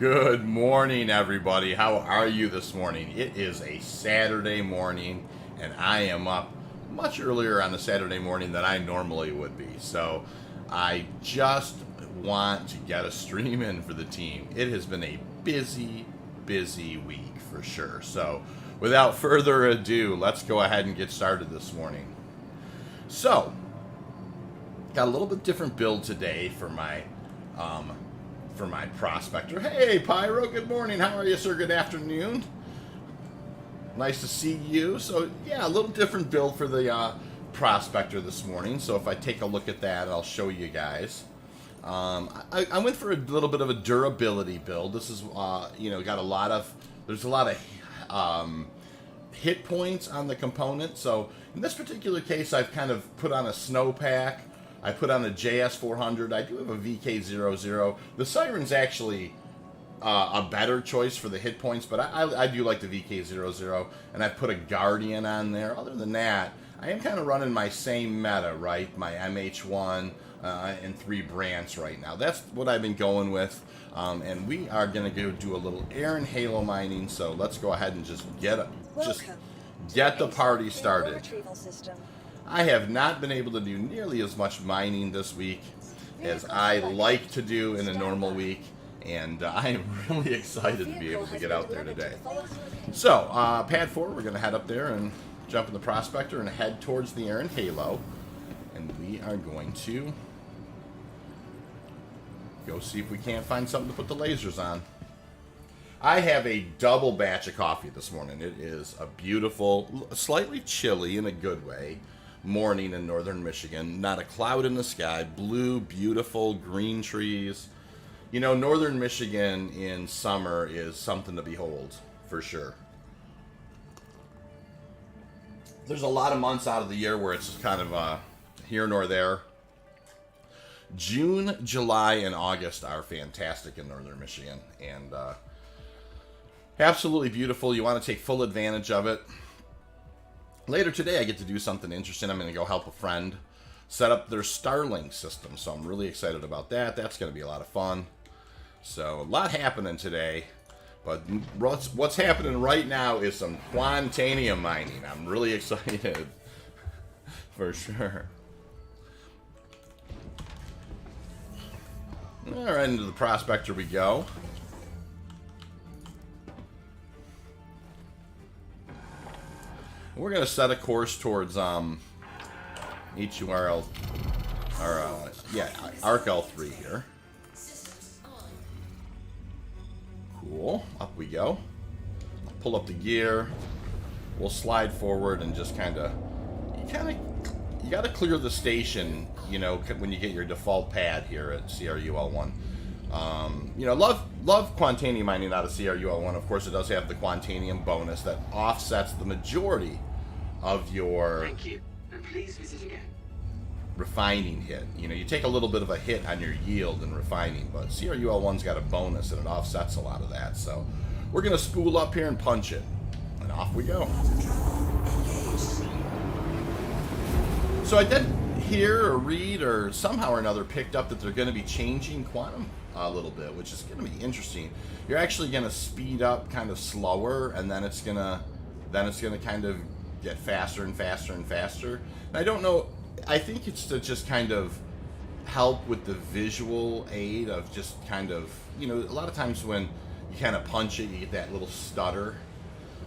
Good morning, everybody. How are you this morning? It is a Saturday morning, and I am up much earlier on a Saturday morning than I normally would be. So I just want to get a stream in for the team. It has been a busy week for sure. So without further ado, let's go ahead and get started this morning. So, got a little bit different build today for my prospector. Hey, Pyro, good morning. How are you, sir? Good afternoon. Nice to see you. So, yeah, a little different build for the prospector this morning. So, if I take a look at that, I'll show you guys. I went for a little bit of a durability build. This is, got a lot of, there's a lot of hit points on the component. So, in this particular case, I've kind of put on a snowpack. I put on a JS400. I do have a VK00. The Siren's actually a better choice for the hit points, but I do like the VK00, and I put a Guardian on there. Other than that, I am kind of running my same meta, right? My MH1 and 3 Brants right now. That's what I've been going with, and we are going to go do a little air and halo mining, so let's go ahead and just get the party started. I have not been able to do nearly as much mining this week as I like to do in a normal week, and I am really excited to be able to get out there today. So, pad 4, we're going to head up there and jump in the prospector and head towards the air and halo, and we are going to go see if we can't find something to put the lasers on. I have a double batch of coffee this morning. It is a beautiful, slightly chilly in a good way, morning in northern Michigan. Not a cloud in the sky, blue, beautiful, green trees. You know, northern Michigan in summer is something to behold, for sure. There's a lot of months out of the year where it's just kind of here nor there. June, July, and August are fantastic in northern Michigan, and absolutely beautiful. You want to take full advantage of it. Later today, I get to do something interesting. I'm going to go help a friend set up their Starlink system, so I'm really excited about that. That's going to be a lot of fun. So, a lot happening today, but what's happening right now is some Quantanium mining. I'm really excited, for sure. All right, into the prospector we go. We're going to set a course towards HURL, or ARC-L3 here. Cool. Up we go. Pull up the gear. We'll slide forward and just you got to clear the station, when you get your default pad here at CRUL1. Love Quantanium mining out of CRUL1. Of course, it does have the Quantanium bonus that offsets the majority of your refining hit. You take a little bit of a hit on your yield in refining, but CRUL1's got a bonus and it offsets a lot of that. So we're going to spool up here and punch it. And off we go. So I did hear or read or somehow or another picked up that they're going to be changing quantum a little bit, which is going to be interesting. You're actually going to speed up kind of slower, and then it's going to kind of get faster and faster and faster. And I don't know, I think it's to just kind of help with the visual aid of just kind of, a lot of times when you kind of punch it, you get that little stutter.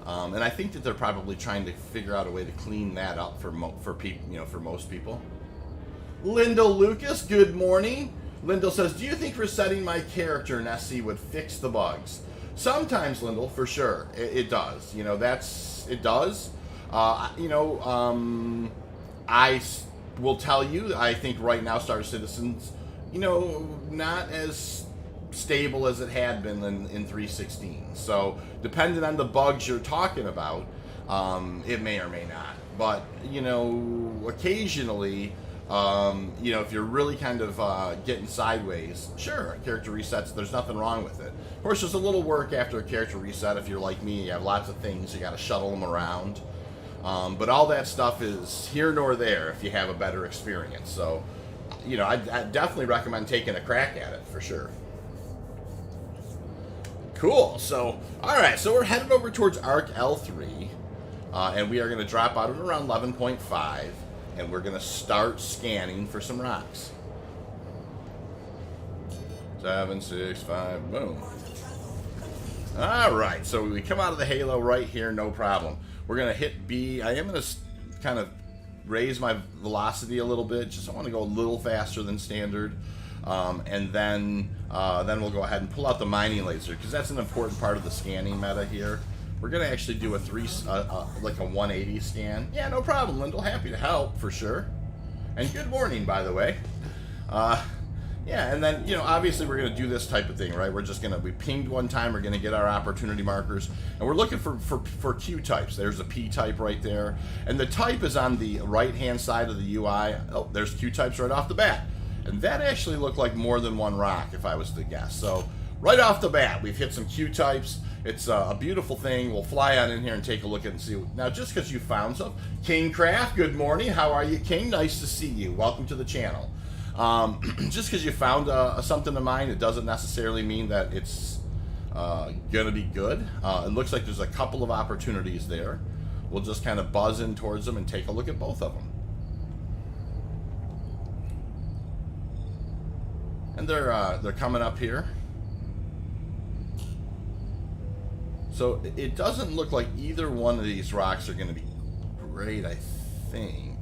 And I think that they're probably trying to figure out a way to clean that up for people, for most people. Lyndall Lucas, good morning. Lyndall says, do you think resetting my character in SC would fix the bugs? Sometimes, Lyndall, for sure. It does. It does. I will tell you, I think right now Star Citizen's, not as stable as it had been in 316. So, depending on the bugs you're talking about, it may or may not. But, occasionally, if you're really kind of getting sideways, sure, character resets, there's nothing wrong with it. Of course, there's a little work after a character reset. If you're like me, you have lots of things, you got to shuttle them around. But all that stuff is here nor there if you have a better experience. So, I definitely recommend taking a crack at it, for sure. Cool. So, all right. So we're headed over towards ARC L3, and we are going to drop out at around 11.5, and we're going to start scanning for some rocks. 7, 6, 5, boom. All right. So we come out of the halo right here, no problem. We're going to hit B. I am going to kind of raise my velocity a little bit. Just I want to go a little faster than standard. And then we'll go ahead and pull out the mining laser, because that's an important part of the scanning meta here. We're going to actually do like a 180 scan. Yeah, no problem, Lyndall. Happy to help, for sure. And good morning, by the way. Yeah, and then, obviously we're going to do this type of thing, right? We're just going to, we pinged one time, we're going to get our opportunity markers, and we're looking for Q types. There's a P type right there, and the type is on the right-hand side of the UI. Oh, there's Q types right off the bat. And that actually looked like more than one rock, if I was to guess. So, right off the bat, we've hit some Q types. It's a beautiful thing. We'll fly on in here and take a look at it and see. Now, just because you found some. King Craft, good morning. How are you, King? Nice to see you. Welcome to the channel. Just because you found something of mine, it doesn't necessarily mean that it's going to be good. It looks like there's a couple of opportunities there. We'll just kind of buzz in towards them and take a look at both of them. And they're coming up here. So it doesn't look like either one of these rocks are going to be great, I think.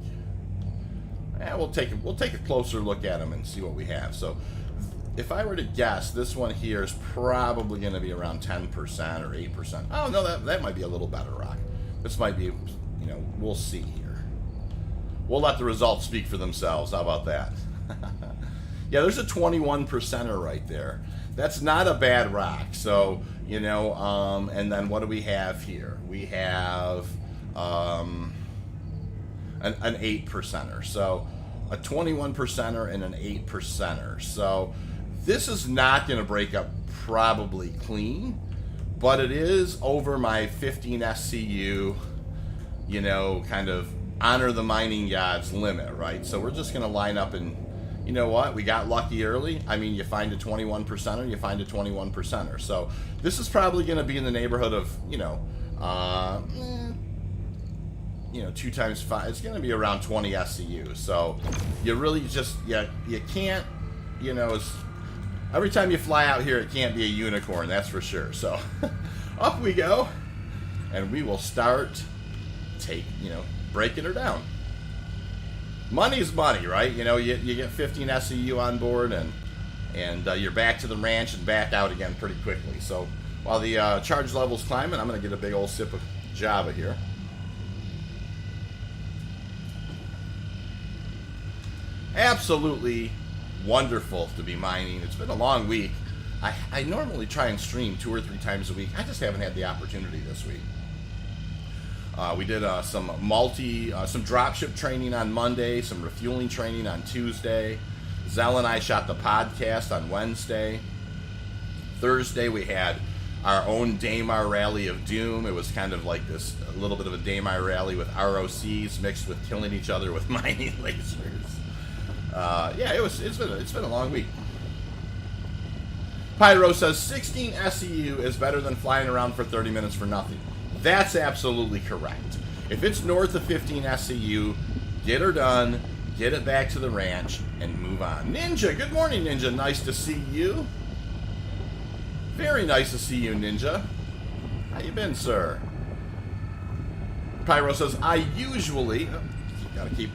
Yeah, we'll take a closer look at them and see what we have. So if I were to guess, this one here is probably going to be around 10% or 8%. Oh, no, that might be a little better rock. This might be, we'll see here. We'll let the results speak for themselves. How about that? Yeah, there's a 21%er right there. That's not a bad rock. So, and then what do we have here? We have an 8%er. So a 21%er and an 8%er. So this is not going to break up probably clean, but it is over my 15 SCU, kind of honor the mining gods limit, right? So we're just going to line up and, you know what? We got lucky early. I mean, you find a 21%er, you find a 21%er. So this is probably going to be in the neighborhood of, 2 times 5. It's going to be around 20 SCU. So you really just, you can't, every time you fly out here, it can't be a unicorn, that's for sure. So up we go, and we will start breaking her down. Money's money, right? You get 15 SCU on board, and you're back to the ranch and back out again pretty quickly. So while the charge level's climbing, I'm going to get a big old sip of Java here. Absolutely wonderful to be mining. It's been a long week. I normally try and stream 2 or 3 times a week. I just haven't had the opportunity this week. We did some dropship training on Monday, some refueling training on Tuesday. Zell and I shot the podcast on Wednesday. Thursday we had our own Daymar Rally of Doom. It was kind of like a little bit of a Daymar Rally with ROCs mixed with killing each other with mining lasers. It's been a long week. Pyro says 16 SCU is better than flying around for 30 minutes for nothing. That's absolutely correct. If it's north of 15 SCU, get her done, get it back to the ranch, and move on. Ninja, good morning, Ninja. Nice to see you. Very nice to see you, Ninja. How you been, sir? Pyro says, I usually... gotta keep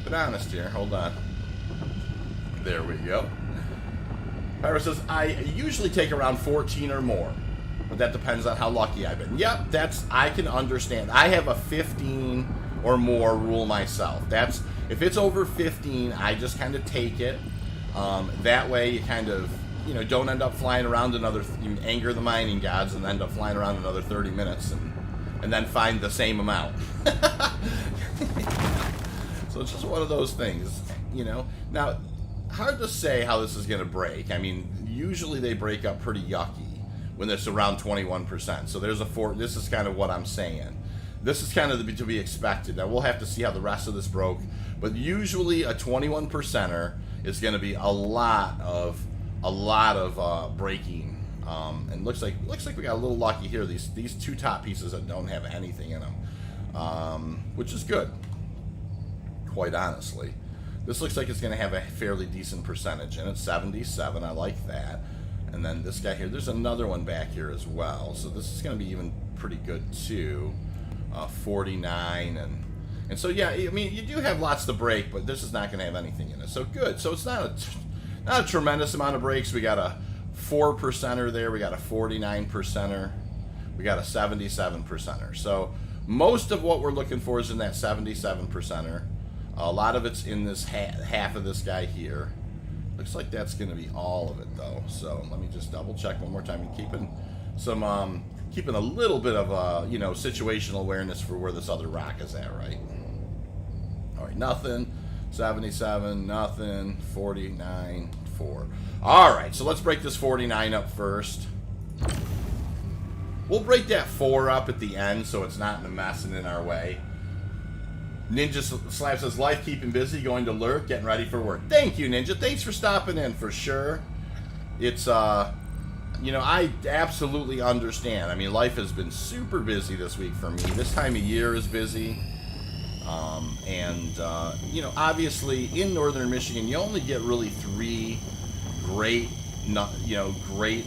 it honest here. Hold on. There we go. Pyro says, I usually take around 14 or more. But that depends on how lucky I've been. Yep, I can understand. I have a 15 or more rule myself. If it's over 15, I just kind of take it. That way you kind of, don't end up flying around you anger the mining gods and end up flying around another 30 minutes and then find the same amount. So it's just one of those things, Now, hard to say how this is going to break. I mean, usually they break up pretty yucky when it's around 21%. So this is kind of what I'm saying. This is kind of to be expected. Now we'll have to see how the rest of this broke, but usually a 21%er is going to be a lot of breaking And looks like we got a little lucky here. These two top pieces that don't have anything in them, which is good. Quite honestly, this looks like it's going to have a fairly decent percentage, and it's 77. I like that. And then this guy here, there's another one back here as well. So this is going to be even pretty good too. 49 and so yeah, I mean you do have lots to break, but this is not going to have anything in it. So good. So it's not a tremendous amount of breaks. We got a 4%er there. We got a 49%er. We got a 77%er. So most of what we're looking for is in that 77%er. A lot of it's in this half of this guy here. Looks like that's going to be all of it though. So let me just double check one more time and keeping a little bit of situational awareness for where this other rock is at, right? All right, nothing. 77, nothing. 49, 4. All right, so let's break this 49 up first. We'll break that 4 up at the end so it's not in a mess and in our way. Ninja Slab says, life keeping busy, going to lurk, getting ready for work. Thank you, Ninja. Thanks for stopping in for sure. It's, I absolutely understand. I mean, life has been super busy this week for me. This time of year is busy. Obviously in northern Michigan, you only get really 3 great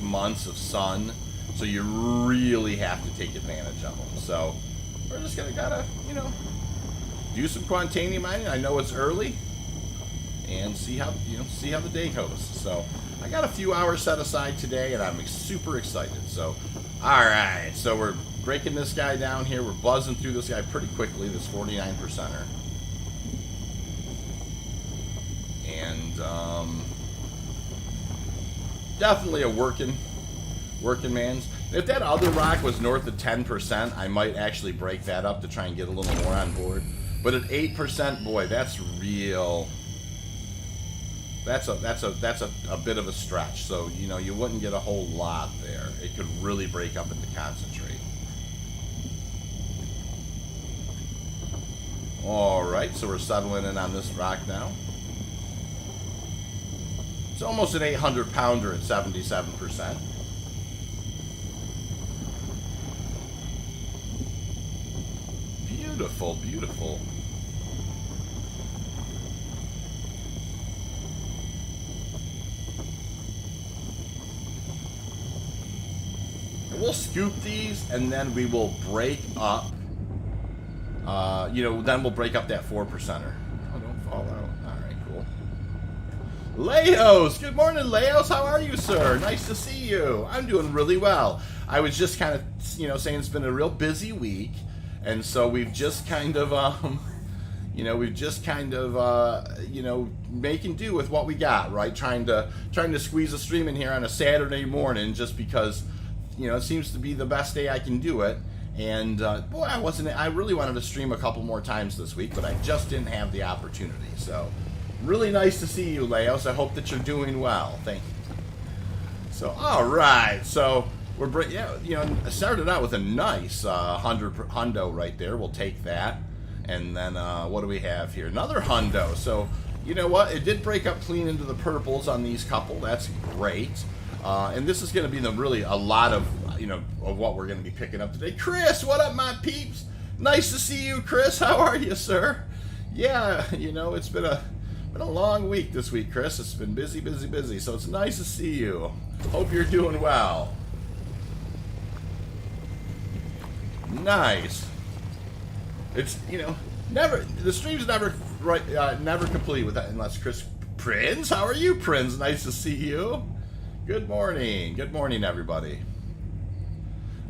months of sun. So you really have to take advantage of them. So we're just gotta do some Quantanium mining. I know it's early, and see how the day goes. So I got a few hours set aside today, and I'm super excited. So, all right. So we're breaking this guy down here. We're buzzing through this guy pretty quickly. This 49%er, and definitely a working man's. If that other rock was north of 10%, I might actually break that up to try and get a little more on board. But at 8%, boy, that's real. That's a bit of a stretch. So you wouldn't get a whole lot there. It could really break up into concentrate. All right, so we're settling in on this rock now. It's almost an 800-pounder at 77%. Beautiful, beautiful. And we'll scoop these, and then we will break up. Then we'll break up that 4%er. Oh, don't fall out. All right, cool. Leos, good morning, Leos. How are you, sir? Nice to see you. I'm doing really well. I was just kind of, saying it's been a real busy week. And so we've just kind of, making do with what we got, right? Trying to squeeze a stream in here on a Saturday morning, just because, it seems to be the best day I can do it. And boy, I really wanted to stream a couple more times this week, but I just didn't have the opportunity. So, really nice to see you, Leos. I hope that you're doing well. Thank you. So, all right, so. I started out with a nice 100 hundo right there. We'll take that. And then what do we have here? Another hundo. So, you know what? It did break up clean into the purples on these couple. That's great. And this is going to be really a lot of, of what we're going to be picking up today. Chris, what up, my peeps? Nice to see you, Chris. How are you, sir? Yeah, it's been a long week this week, Chris. It's been busy, busy, busy. So it's nice to see you. Hope you're doing well. Nice. It's the stream's never complete with that unless Chris Prince. How are you, Prince? Nice to see you. Good morning, everybody.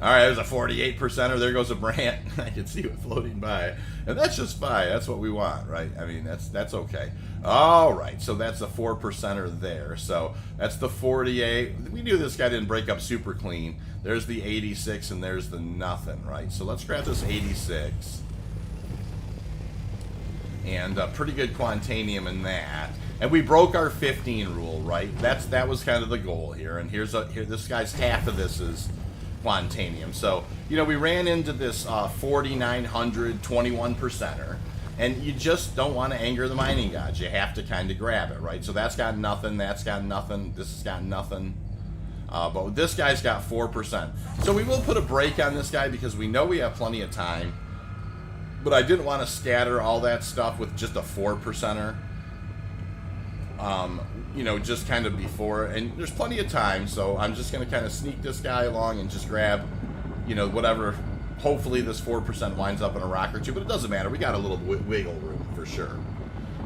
All right, there's a 48%er. There goes a Brant. I can see it floating by, and that's just fine. That's what we want, right? I mean, that's okay. All right, so that's a 4%er there. So that's the 48. We knew this guy didn't break up super clean. There's the 86, and there's the nothing, right? So let's grab this 86. And pretty good Quantanium in that. And we broke our 15 rule, right? That was kind of the goal here. And here this guy's half of this is Quantanium. So, we ran into this 4,900 21%er. And you just don't want to anger the mining gods. You have to kind of grab it, right? So that's got nothing, this has got nothing. But this guy's got 4%. So we will put a break on this guy because we know we have plenty of time. But I didn't want to scatter all that stuff with just a 4%er. You know, just kind of before. And there's plenty of time, so I'm just going to kind of sneak this guy along and just grab, you know, whatever. Hopefully this 4% winds up in a rock or two, but it doesn't matter. We got a little wiggle room for sure.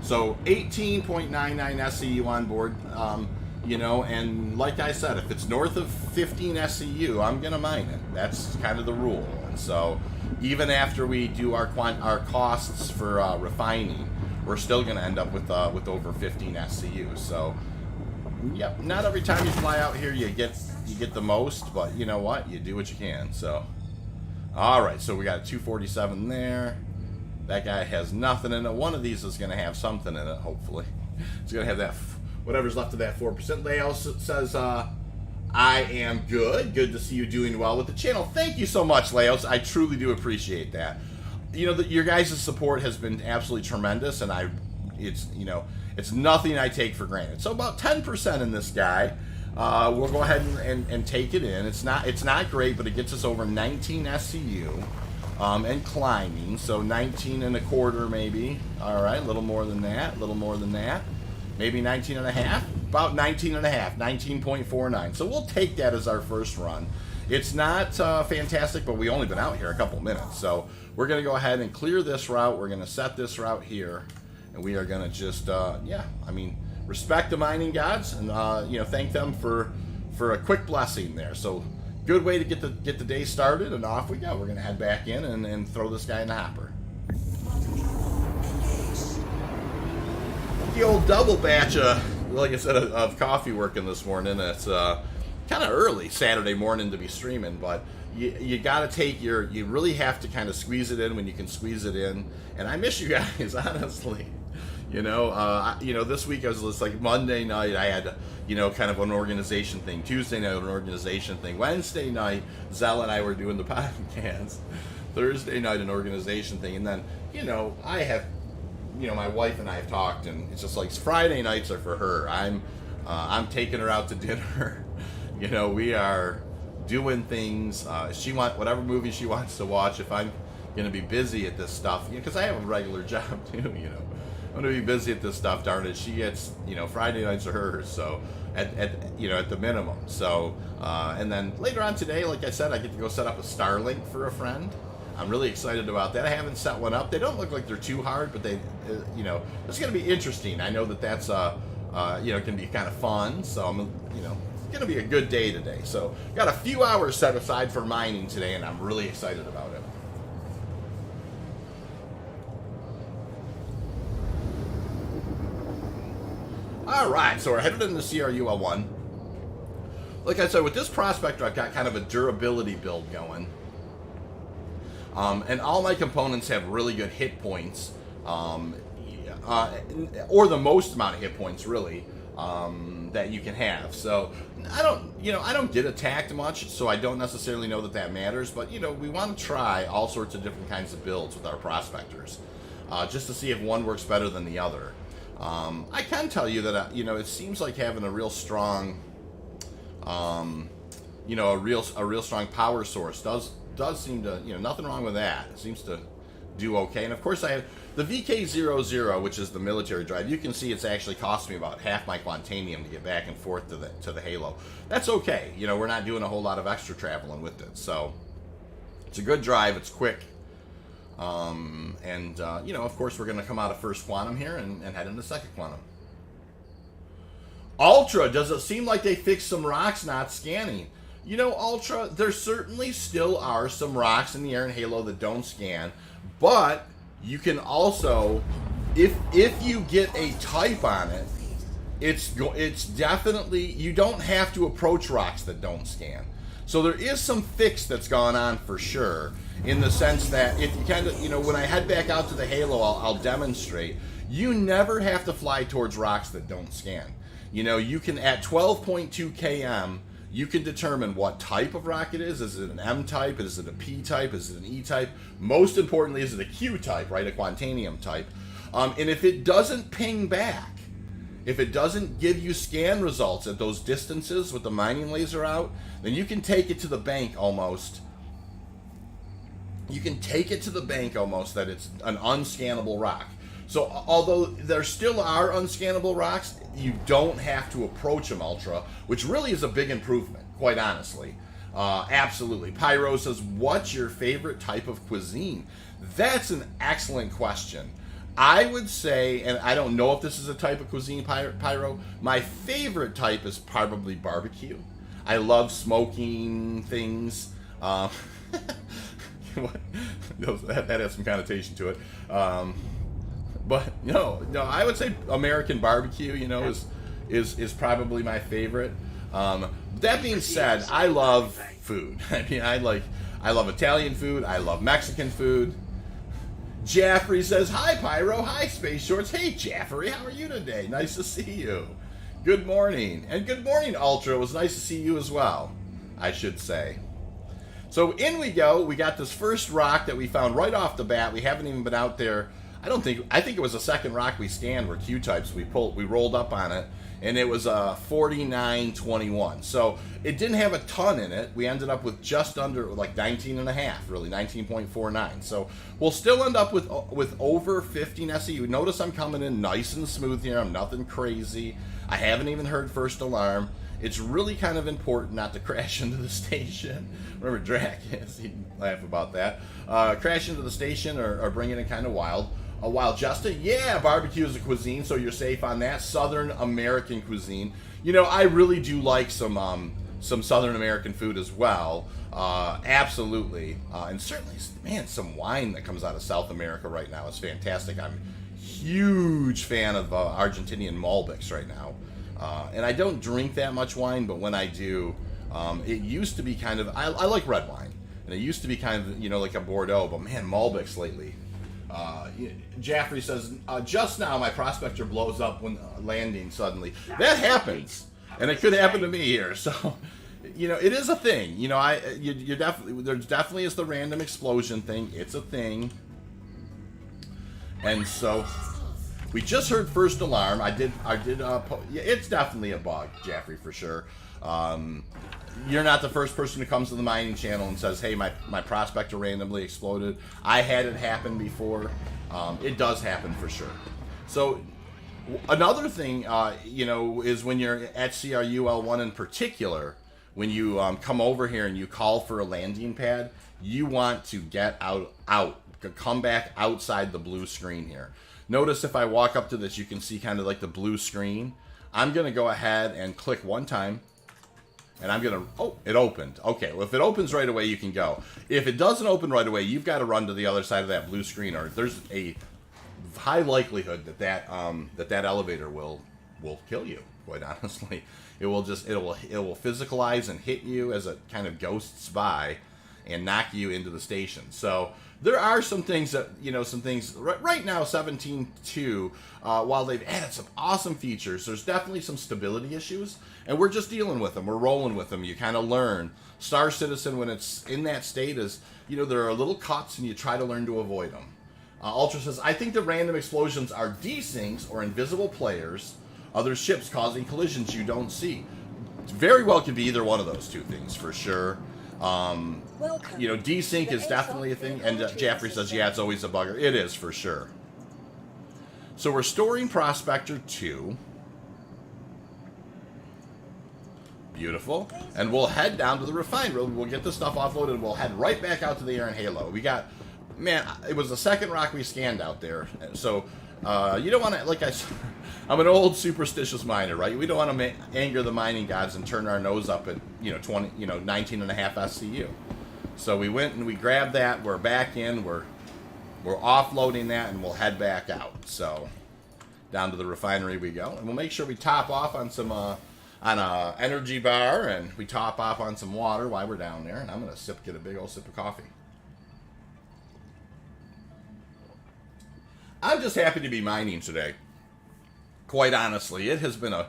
So 18.99 SCU on board. You know, and like I said, if it's north of 15 SCU, I'm going to mine it. That's kind of the rule. And so even after we do our costs for refining, we're still going to end up with over 15 SCU. So, yep, not every time you fly out here you get the most, but you know what? You do what you can. So, all right, so we got a 247 there. That guy has nothing in it. One of these is going to have something in it, hopefully. It's going to have that, whatever's left of that 4%. Leo says, I am good. Good to see you doing well with the channel. Thank you so much, Leos. I truly do appreciate that. You know, your guys' support has been absolutely tremendous, and it's nothing I take for granted. So about 10% in this guy. We'll go ahead and take it in. It's not great, but it gets us over 19 SCU and climbing. So 19 and a quarter maybe. All right, a little more than that. A little more than that. Maybe 19 and a half. About 19 and a half. 19.49. So we'll take that as our first run. It's not fantastic, but we only been out here a couple minutes. So we're going to go ahead and clear this route. We're going to set this route here. And we are going to just, respect the mining gods and, thank them for a quick blessing there. So good way to get the day started, and off we go. We're going to head back in and throw this guy in the hopper. The old double batch, like I said, of coffee working this morning. It's kind of early Saturday morning to be streaming, but you got to you really have to kind of squeeze it in when you can squeeze it in. And I miss you guys, honestly. This week I was just like Monday night I had, kind of an organization thing. Tuesday night an organization thing. Wednesday night Zell and I were doing the podcast. Thursday night an organization thing, and then I have. My wife and I have talked, and it's just like Friday nights are for her. I'm taking her out to dinner. We are doing things. She wants whatever movie she wants to watch. If I'm going to be busy at this stuff, because I have a regular job too. I'm going to be busy at this stuff. Darn it, she gets Friday nights are hers. So at the minimum. So and then later on today, like I said, I get to go set up a Starlink for a friend. I'm really excited about that. I haven't set one up. They don't look like they're too hard, but they, it's going to be interesting. I know that's, can be kind of fun. So I'm, it's going to be a good day today. So got a few hours set aside for mining today, and I'm really excited about it. All right, so we're headed into CRUL1. Like I said, with this prospector, I've got kind of a durability build going. And all my components have really good hit points, or the most amount of hit points, really, that you can have. So I don't get attacked much, so I don't necessarily know that matters. But we want to try all sorts of different kinds of builds with our prospectors, just to see if one works better than the other. I can tell you that it seems like having a real strong, a real strong power source does seem to, nothing wrong with that. It seems to do okay. And of course I have the VK00, which is the military drive. You can see it's actually cost me about half my Quantanium to get back and forth to the Halo. That's okay. We're not doing a whole lot of extra traveling with it. So it's a good drive. It's quick. Of course we're going to come out of first quantum here and head into second quantum. Ultra, does it seem like they fixed some rocks not scanning? Ultra, there certainly still are some rocks in the air in Halo that don't scan, but you can also, if you get a type on it, it's definitely, you don't have to approach rocks that don't scan. So there is some fix that's gone on for sure, in the sense that if you kind of, when I head back out to the Halo, I'll demonstrate. You never have to fly towards rocks that don't scan. You can, at 12.2 km, you can determine what type of rock it is. Is it an M type? Is it a P type? Is it an E type? Most importantly, is it a Q type, right? A Quantanium type. And if it doesn't ping back, If it doesn't give you scan results at those distances with the mining laser out, then you can take it to the bank almost. You can take it to the bank almost that it's an unscannable rock. So although there still are unscannable rocks, you don't have to approach them ultra, which really is a big improvement, quite honestly. Absolutely. Pyro says, what's your favorite type of cuisine? That's an excellent question. I would say, and I don't know if this is a type of cuisine, Pyro, my favorite type is probably barbecue. I love smoking things. That has some connotation to it. But I would say American barbecue, is probably my favorite. That being said, I love food. I mean, I love Italian food. I love Mexican food. Jaffrey says, hi, Pyro. Hi, Space Shorts. Hey, Jaffrey. How are you today? Nice to see you. Good morning. And good morning, Ultra. It was nice to see you as well, I should say. So in we go. We got this first rock that we found right off the bat. We haven't even been out there. I think it was the second rock we scanned were Q-types. We rolled up on it, and it was a 4921. So it didn't have a ton in it. We ended up with just under, like 19 and a half, really, 19.49. So we'll still end up with over 15 SEU. Notice I'm coming in nice and smooth here. I'm nothing crazy. I haven't even heard first alarm. It's really kind of important not to crash into the station. Remember, Drac, yes, he'd laugh about that. Crash into the station or bring it in kind of wild. Wild Justa, yeah, barbecue is a cuisine, so you're safe on that. Southern American cuisine. I really do like some Southern American food as well. Absolutely. And certainly, man, some wine that comes out of South America right now is fantastic. I'm a huge fan of Argentinian Malbecs right now. And I don't drink that much wine, but when I do, it used to be kind of, I like red wine. And it used to be kind of, like a Bordeaux, but man, Malbecs lately. Jaffrey says, just now my prospector blows up when landing suddenly. That happens, and it could happen to me here. So, it is a thing. You're definitely, there definitely is the random explosion thing. It's a thing. And so, we just heard first alarm. It's definitely a bug, Jaffrey, for sure. You're not the first person who comes to the mining channel and says, hey, my prospector randomly exploded. I had it happen before. It does happen for sure. So another thing, is when you're at CRUL1 in particular, when you come over here and you call for a landing pad, you want to get out, come back outside the blue screen here. Notice if I walk up to this, you can see kind of like the blue screen. I'm going to go ahead and click one time. And I'm going to, it opened. Okay, well, if it opens right away, you can go. If it doesn't open right away, you've got to run to the other side of that blue screen, or there's a high likelihood that elevator will kill you, quite honestly. It will physicalize and hit you as it kind of ghosts by and knock you into the station. So there are some things that, right now, 17.2, while they've added some awesome features, there's definitely some stability issues, and we're just dealing with them. We're rolling with them. You kind of learn. Star Citizen, when it's in that state, is, there are little cuts, and you try to learn to avoid them. Ultra says, I think the random explosions are desyncs or invisible players, other ships causing collisions you don't see. Very well could be either one of those two things, for sure. Desync is definitely a thing, and Jaffrey says, yeah, it's always a bugger. It is, for sure. So we're storing Prospector 2. Beautiful. And we'll head down to the refinery. We'll get this stuff offloaded, and we'll head right back out to the air and Halo. We got, man, it was the second rock we scanned out there. So, you don't want to, I'm an old superstitious miner, right? We don't want to anger the mining gods and turn our nose up at, 19 and a half SCU. So we went and we grabbed that. We're back in. We're offloading that, and we'll head back out. So down to the refinery we go, and we'll make sure we top off on some on a energy bar, and we top off on some water while we're down there. And I'm gonna get a big old sip of coffee. I'm just happy to be mining today. Quite honestly, it has been a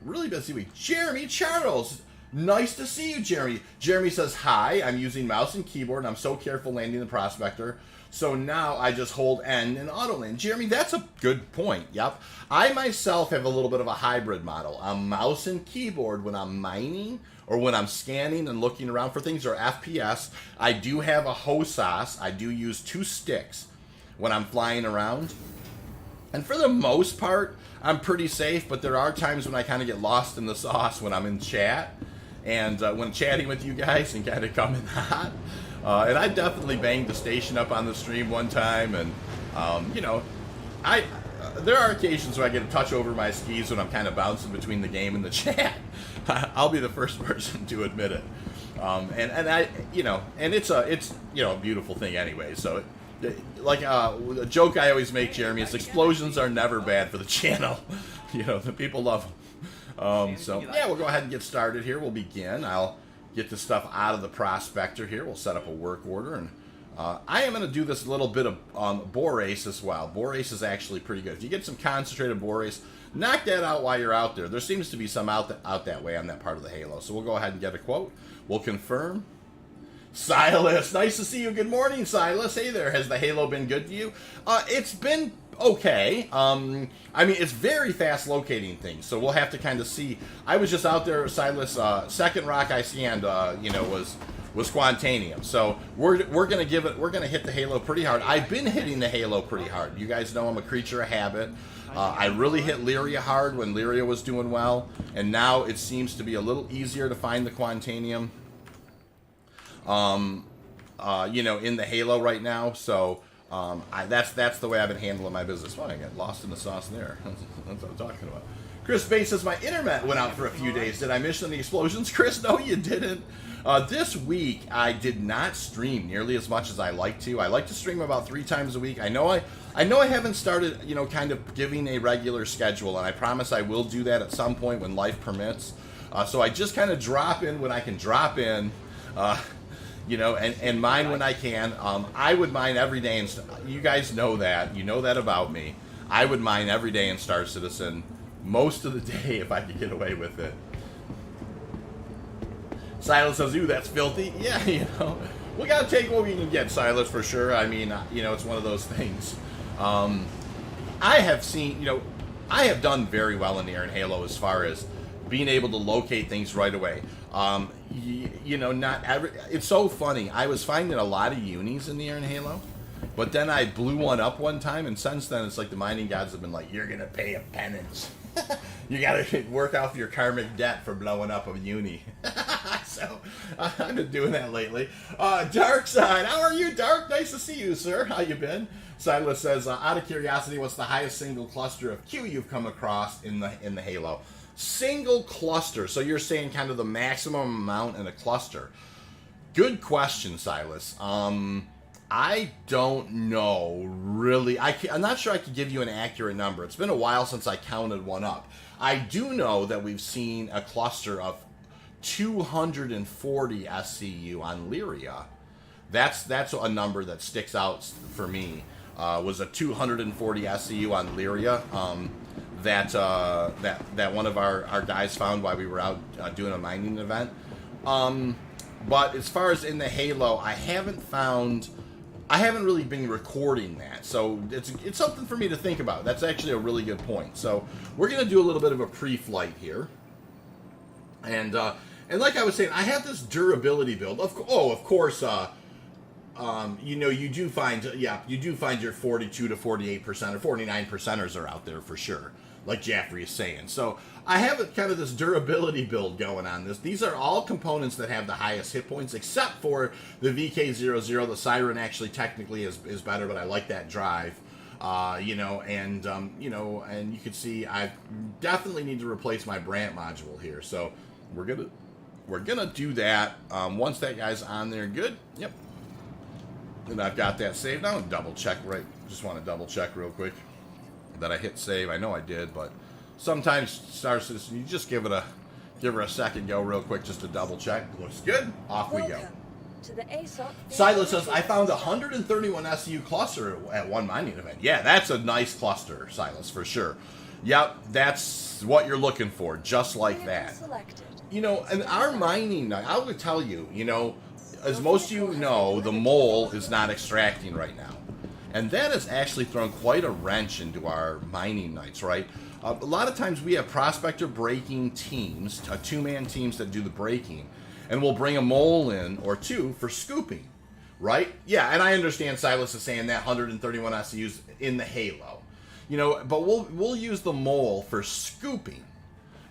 really busy week. Jeremy Charles, Nice to see you, Jeremy. Jeremy says, hi, I'm using mouse and keyboard, and I'm so careful landing the prospector. So now I just hold N and auto land. Jeremy, that's a good point. Yep. I myself have a little bit of a hybrid model. I'm mouse and keyboard when I'm mining or when I'm scanning and looking around for things, or FPS. I do have a HOSAS. I do use 2 sticks when I'm flying around. And for the most part, I'm pretty safe, but there are times when I kind of get lost in the sauce when I'm in chat and when chatting with you guys and kind of coming hot. And I definitely banged the station up on the stream one time, and you know, there are occasions where I get a touch over my skis when I'm kind of bouncing between the game and the chat. I'll be the first person to admit it. And I, you know, and it's you know, a beautiful thing anyway. So, like a joke I always make, Jeremy, is explosions are never bad for the channel. You know, the people love them. So yeah, we'll go ahead and get started here. We'll begin. I'll get the stuff out of the prospector here. We'll set up a work order, and I am going to do this little bit of borase as well. Borase is actually pretty good. If you get some concentrated borase, knock that out while you're out there. There seems to be some out that way on that part of the halo. So we'll go ahead and get a quote. We'll confirm. Silas, nice to see you. Good morning, Silas. Hey there. Has the halo been good to you? It's been okay. I mean, it's very fast locating things, so we'll have to kind of see. I was just out there, Silas. Second rock I scanned, you know, was Quantanium. So we're gonna give it. We're gonna hit the halo pretty hard. I've been hitting the halo pretty hard. You guys know I'm a creature of habit. I really hit Lyria hard when Lyria was doing well, and now it seems to be a little easier to find the Quantanium. You know, in the halo right now. So that's the way I've been handling my business. Well, I got lost in the sauce there. That's what I'm talking about. Chris Bay says, my internet went out for a few days. Did I miss any explosions? Chris, no, you didn't. This week, I did not stream nearly as much as I like to. I like to stream about 3 times a week. I know I haven't started, you know, kind of giving a regular schedule, and I promise I will do that at some point when life permits. So I just kind of drop in when I can drop in. You know, and mine when I can. I would mine every day, and you guys know that. You know that about me. I would mine every day in Star Citizen, most of the day if I could get away with it. Silas says, ooh, that's filthy. Yeah, you know, we got to take what we can get, Silas, for sure. I mean, you know, it's one of those things. I have seen, you know, I have done very well in the air in Halo as far as being able to locate things right away. You know, not every. It's so funny. I was finding a lot of unis in the air in Halo, but then I blew one up one time, and since then it's like the mining gods have been like, "You're gonna pay a penance. You gotta work off your karmic debt for blowing up a uni." So I've been doing that lately. Dark Side, how are you, Dark? Nice to see you, sir. How you been? Silas says, out of curiosity, what's the highest single cluster of Q you've come across in the Halo? Single cluster. So you're saying kind of the maximum amount in a cluster. Good question, Silas. I don't know, really. I'm not sure I could give you an accurate number. It's been a while since I counted one up. I do know that we've seen a cluster of 240 SCU on Lyria. That's a number that sticks out for me. Was a 240 SCU on Lyria. That one of our guys found while we were out doing a mining event. But as far as in the Halo, I haven't really been recording that, so it's something for me to think about. That's actually a really good point. So we're gonna do a little bit of a pre-flight here, and like I was saying, I have this durability build. Of course. You know, you do find your 42 to 48% or 49%ers are out there for sure, like Jaffrey is saying. So I have kind of this durability build going on. These are all components that have the highest hit points, except for the VK00. The Siren actually technically is better, but I like that drive. You know, and you can see I definitely need to replace my Brant module here. So we're gonna do that once that guy's on there. Good. Yep. And I've got that saved. Now double check, right? Just want to double check real quick that I hit save. I know I did, but sometimes Star Citizen, you just give her a second go real quick just to double check. Looks good. Off we go. To the ASOC. Silas says, I found a 131 SU cluster at one mining event. Yeah, that's a nice cluster, Silas, for sure. Yep, that's what you're looking for, just like that. You know, and our mining, I would tell you, you know, as most of you know, the mole is not extracting right now. And that has actually thrown quite a wrench into our mining nights, right? A lot of times we have prospector breaking teams, two-man teams that do the breaking, and we'll bring a mole in or two for scooping, right? Yeah, and I understand Silas is saying that 131 SCUs in the halo, you know, but we'll use the mole for scooping.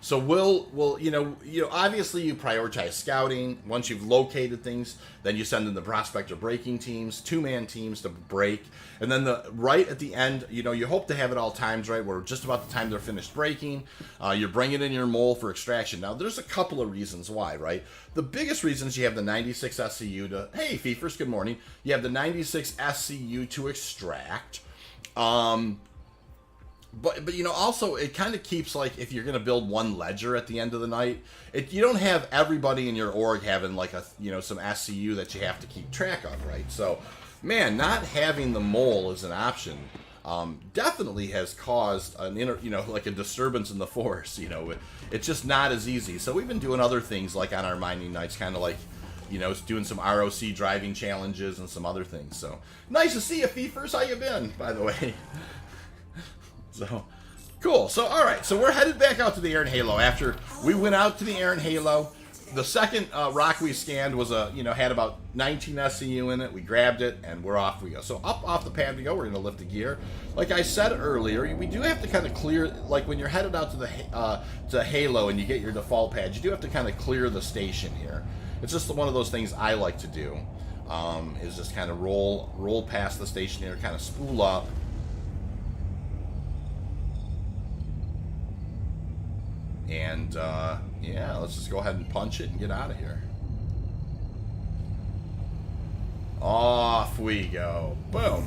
So we'll you know obviously you prioritize scouting. Once you've located things, then you send in the prospector breaking teams, two-man teams to break, and then right at the end, you know, you hope to have it all times right. Where just about the time they're finished breaking, you're bringing in your mole for extraction. Now there's a couple of reasons why, right? The biggest reason is you have the 96 SCU to Feefers, good morning. You have the 96 SCU to extract. But you know, also it kind of keeps, like, if you're going to build one ledger at the end of the night, you don't have everybody in your org having like some SCU that you have to keep track of, right? So, man, not having the mole as an option definitely has caused like a disturbance in the force. You know, it's just not as easy. So we've been doing other things like on our mining nights, kind of like, you know, doing some ROC driving challenges and some other things. So nice to see you, Feefers. How you been, by the way? So, cool. So, all right. So, we're headed back out to the Aaron Halo. After we went out to the Aaron Halo, the second rock we scanned was had about 19 SCU in it. We grabbed it, and we're off we go. So, up off the pad we go. We're going to lift the gear. Like I said earlier, we do have to kind of clear, like when you're headed out to Halo and you get your default pad, you do have to kind of clear the station here. It's just one of those things I like to do, is just kind of roll past the station here, kind of spool up. And, yeah, let's just go ahead and punch it and get out of here. Off we go. Boom.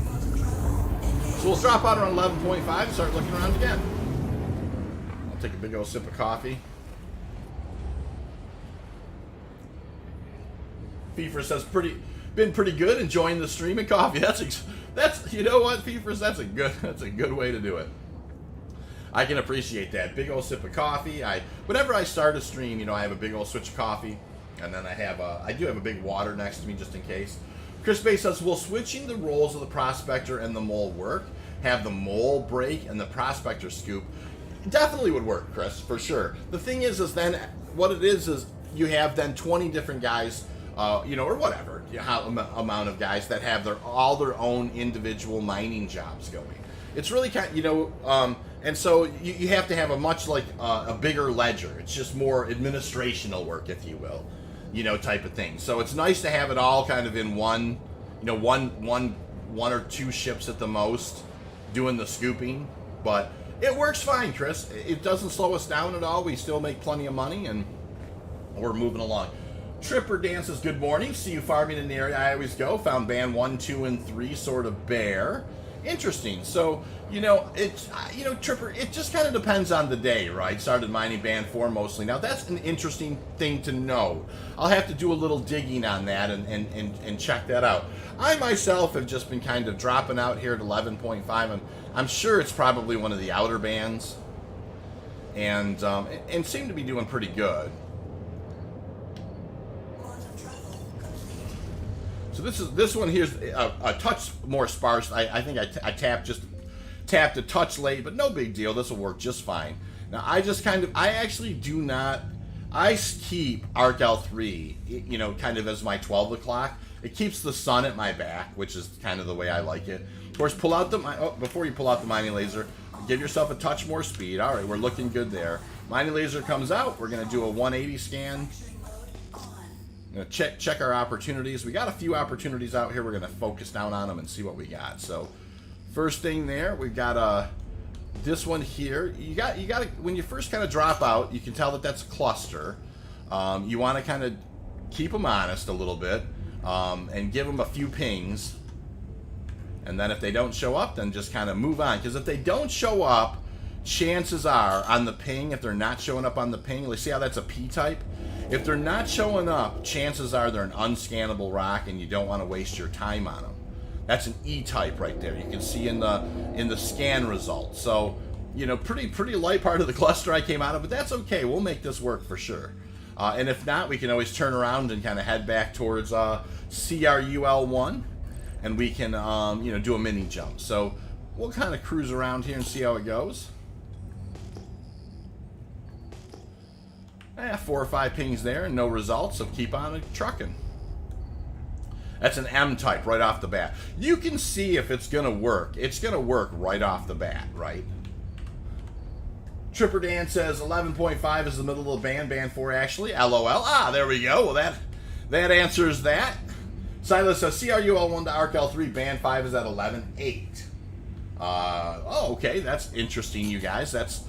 So we'll drop out around 11.5 and start looking around again. I'll take a big old sip of coffee. Feefers says been pretty good, enjoying the stream and coffee. That's you know what, Feefers, that's a good way to do it. I can appreciate that. Big old sip of coffee. Whenever I start a stream, you know, I have a big old switch of coffee, and then I do have a big water next to me just in case. Chris Bay says, will switching the roles of the prospector and the mole work? Have the mole break and the prospector scoop? Definitely would work, Chris, for sure. The thing is then what it is you have then 20 different guys, or whatever amount of guys that have all their own individual mining jobs going. It's really kind of, and so you have to have a much a bigger ledger. It's just more administrational work, if you will, type of thing. So it's nice to have it all kind of in one or two ships at the most doing the scooping. But it works fine, Chris. It doesn't slow us down at all. We still make plenty of money, and we're moving along. Tripper dances, good morning. See you farming in the area I always go. Found band 1, 2, and 3 sort of bare. Interesting. So, it's, Tripper, it just kind of depends on the day, right? Started mining band 4 mostly. Now, that's an interesting thing to know. I'll have to do a little digging on that and check that out. I myself have just been kind of dropping out here at 11.5. I'm sure it's probably one of the outer bands. And seem to be doing pretty good. So this one here's a touch more sparse. I think I tapped a touch late, but no big deal. This will work just fine. Now I actually do not. I keep ARC-L3, kind of as my 12 o'clock. It keeps the sun at my back, which is kind of the way I like it. Of course, before you pull out the mining laser, give yourself a touch more speed. All right, we're looking good there. Mining laser comes out. We're gonna do a 180 scan. Check our opportunities. We got a few opportunities out here. We're going to focus down on them and see what we got. So, first thing there, we've got this one here. You got to, when you first kind of drop out, you can tell that that's a cluster. You want to kind of keep them honest a little bit and give them a few pings. And then if they don't show up, then just kind of move on. Because if they don't show up, chances are on the ping, if they're not showing up on the ping, let's see how that's a P-type. If they're not showing up, chances are they're an unscannable rock, and you don't want to waste your time on them. That's an E-type right there. You can see in the scan results. So, pretty light part of the cluster I came out of, but that's okay. We'll make this work for sure. And if not, we can always turn around and kind of head back towards CRUL1, and we can you know, do a mini jump. So we'll kind of cruise around here and see how it goes. 4 or 5 pings there and no results, so keep on trucking. That's an M type right off the bat. You can see if it's going to work. It's going to work right off the bat, right? Tripper Dan says 11.5 is the middle of the band, band 4 actually. LOL. Ah, there we go. Well, that answers that. Silas says CRUL1 to ARC-L3, band 5 is at 11.8. Oh, okay, that's interesting, you guys. That's,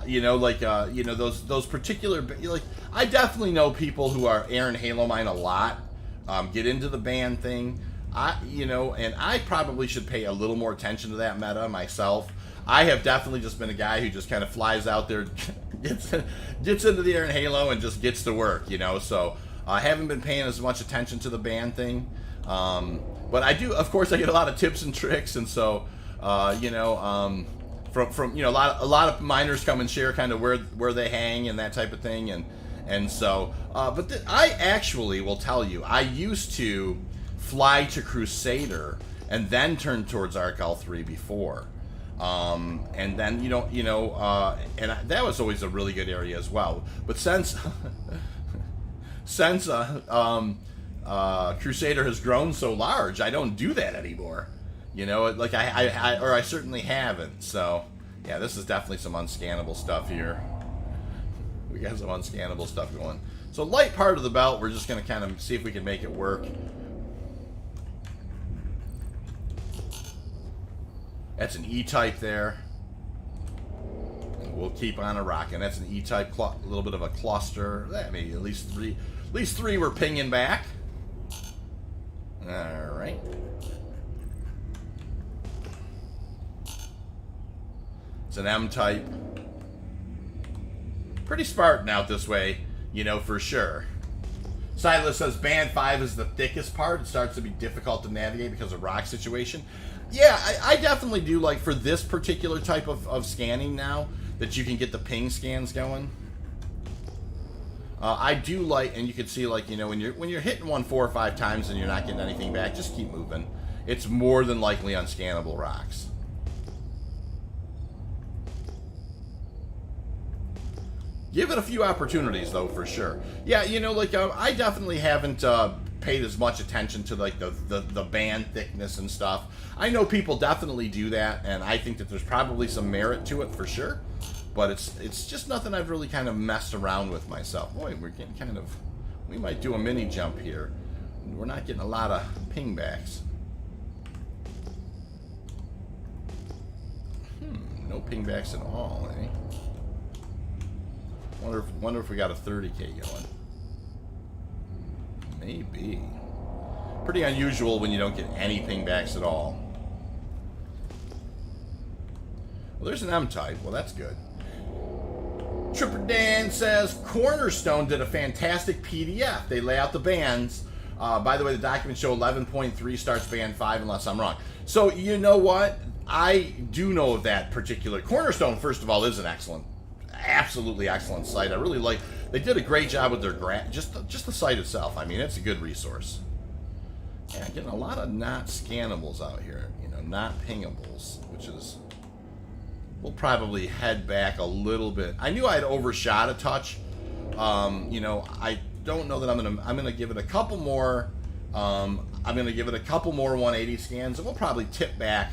you know, like, you know, those particular, like, I definitely know people who are Aaron Halo mine a lot, get into the band thing. You know, and I probably should pay a little more attention to that meta myself. I have definitely just been a guy who just kind of flies out there, gets into the Aaron Halo and just gets to work, you know. So I haven't been paying as much attention to the band thing. But I do, of course, I get a lot of tips and tricks, and so, you know, from you know, a lot of miners come and share kind of where they hang and that type of thing, and so, but I actually will tell you, I used to fly to Crusader and then turn towards ARC-L3 before, and then and that was always a really good area as well. But since Crusader has grown so large, I don't do that anymore. You know, like I certainly haven't. So, yeah, this is definitely some unscannable stuff here. We got some unscannable stuff going. So, light part of the belt, we're just going to kind of see if we can make it work. That's an E-type there. And we'll keep on a rocking. That's an E-type, a little bit of a cluster. That maybe at least three we're pinging back. All right. It's an M-type. Pretty Spartan out this way, you know, for sure. Silas says band 5 is the thickest part. It starts to be difficult to navigate because of rock situation. Yeah, I definitely do like for this particular type of scanning now that you can get the ping scans going. I do like, and you can see, like, you know, when you're hitting one 4 or 5 times and you're not getting anything back, just keep moving. It's more than likely unscannable rocks. Give it a few opportunities, though, for sure. Yeah, you know, like, I definitely haven't paid as much attention to, like, the band thickness and stuff. I know people definitely do that, and I think that there's probably some merit to it, for sure. But it's just nothing I've really kind of messed around with myself. Boy, we're getting kind of... We might do a mini jump here. We're not getting a lot of pingbacks. No pingbacks at all, eh? Wonder if we got a 30K going. Maybe. Pretty unusual when you don't get any pingbacks at all. Well, there's an M-type. Well, that's good. Tripper Dan says Cornerstone did a fantastic PDF. They lay out the bands. By the way, the documents show 11.3 starts band 5, unless I'm wrong. So, you know what? I do know of that particular... Cornerstone, first of all, is an excellent, absolutely excellent site. I really like... They did a great job with their just the site itself. I mean, it's a good resource. Yeah, getting a lot of not scannables out here. You know, not pingables, which is... We'll probably head back a little bit. I knew I had overshot a touch. You know, I don't know that I'm gonna give it a couple more. I'm gonna give it a couple more 180 scans, and we'll probably tip back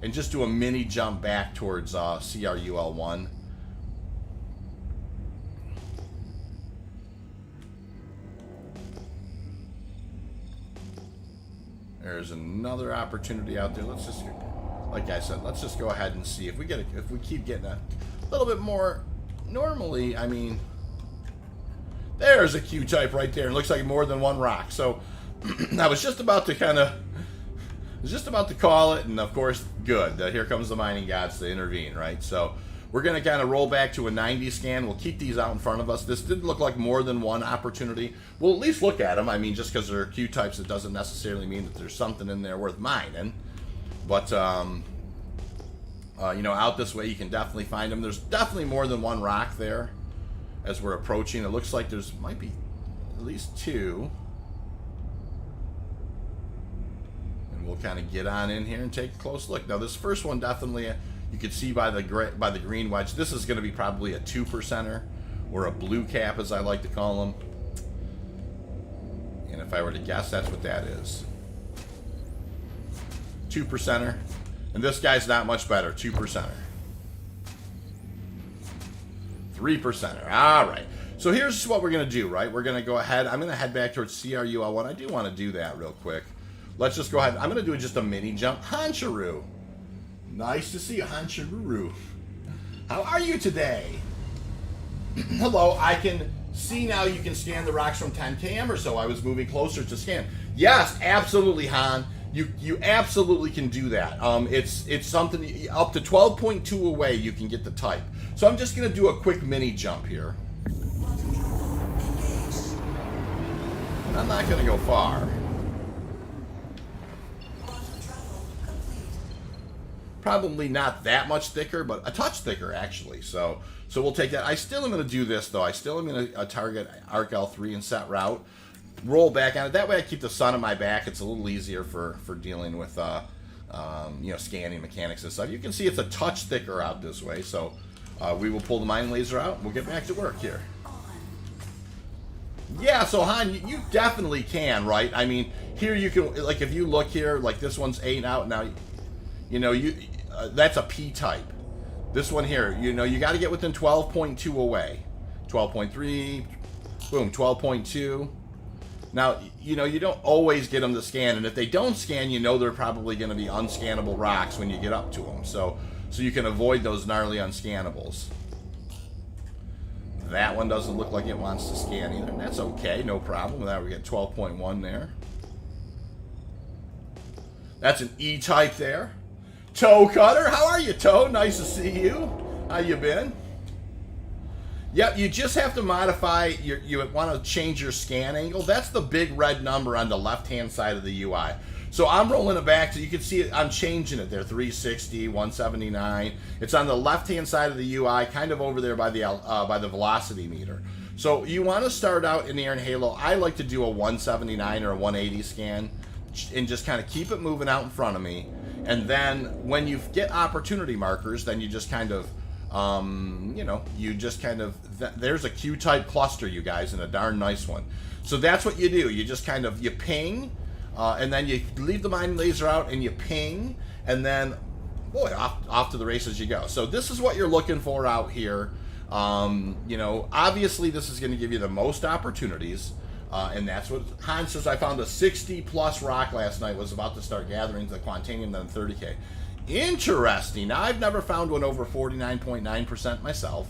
and just do a mini jump back towards CRUL1. There's another opportunity out there. Let's just, like I said, let's just go ahead and see if we keep getting a little bit more. Normally, I mean, there's a Q type right there. It looks like more than one rock. So I was just about to call it, and of course, good. Here comes the mining gods to intervene, right? So we're going to kind of roll back to a 90 scan. We'll keep these out in front of us. This did look like more than one opportunity. We'll at least look at them. I mean, just because they're Q types, it doesn't necessarily mean that there's something in there worth mining. But, you know, out this way, you can definitely find them. There's definitely more than one rock there. as we're approaching. It looks like there's might be at least 2. And we'll kind of get on in here and take a close look. Now, this first one definitely, you can see by the green wedge, this is going to be probably a 2%er, or a blue cap, as I like to call them. And if I were to guess, that's what that is. 2%er. And this guy's not much better. 2%er. 3%er. All right. So here's what we're going to do, right? We're going to go ahead. I'm going to head back towards CRUL1. I do want to do that real quick. Let's just go ahead. I'm going to do just a mini jump. Hancharu. Nice to see you, Hancharu. How are you today? Hello. I can see now you can scan the rocks from 10 km or so. I was moving closer to scan. Yes, absolutely, Han. You absolutely can do that. It's something up to 12.2 away you can get the type. So I'm just going to do a quick mini jump here. And I'm not going to go far. Probably not that much thicker, but a touch thicker actually. So we'll take that. I still am going to do this though. I still am going to target ARC-L3 and set route. Roll back on it. That way I keep the sun on my back. It's a little easier for dealing with you know, scanning mechanics and stuff. You can see it's a touch thicker out this way. So we will pull the mining laser out. We'll get back to work here. Yeah, so Han, you definitely can, right? I mean, here you can, like, if you look here, like this one's 8 out now. You know, that's a P type. This one here, you know, you got to get within 12.2 away. 12.3, boom, 12.2. Now, you know, you don't always get them to scan, and if they don't scan, you know they're probably going to be unscannable rocks when you get up to them. So you can avoid those gnarly unscannables. That one doesn't look like it wants to scan either. That's okay, no problem. Now we get 12.1 there. That's an E-type there. Toe Cutter, how are you, Toe? Nice to see you. How you been? Yep, you just have to modify, you want to change your scan angle. That's the big red number on the left-hand side of the UI. So I'm rolling it back so you can see it. I'm changing it there, 360, 179. It's on the left-hand side of the UI, kind of over there by the velocity meter. So you want to start out in the air and halo. I like to do a 179 or a 180 scan and just kind of keep it moving out in front of me. And then when you get opportunity markers, then you just kind of, you know, you just kind of, there's a Q-type cluster, you guys, and a darn nice one. So that's what you do. You just kind of, you ping, and then you leave the mining laser out and you ping, and then, boy, off to the races you go. So this is what you're looking for out here. You know, obviously this is going to give you the most opportunities. And that's what Hans says. I found a 60+ rock last night, was about to start gathering the Quantanium, then 30K. Interesting. Now, I've never found one over 49.9% myself.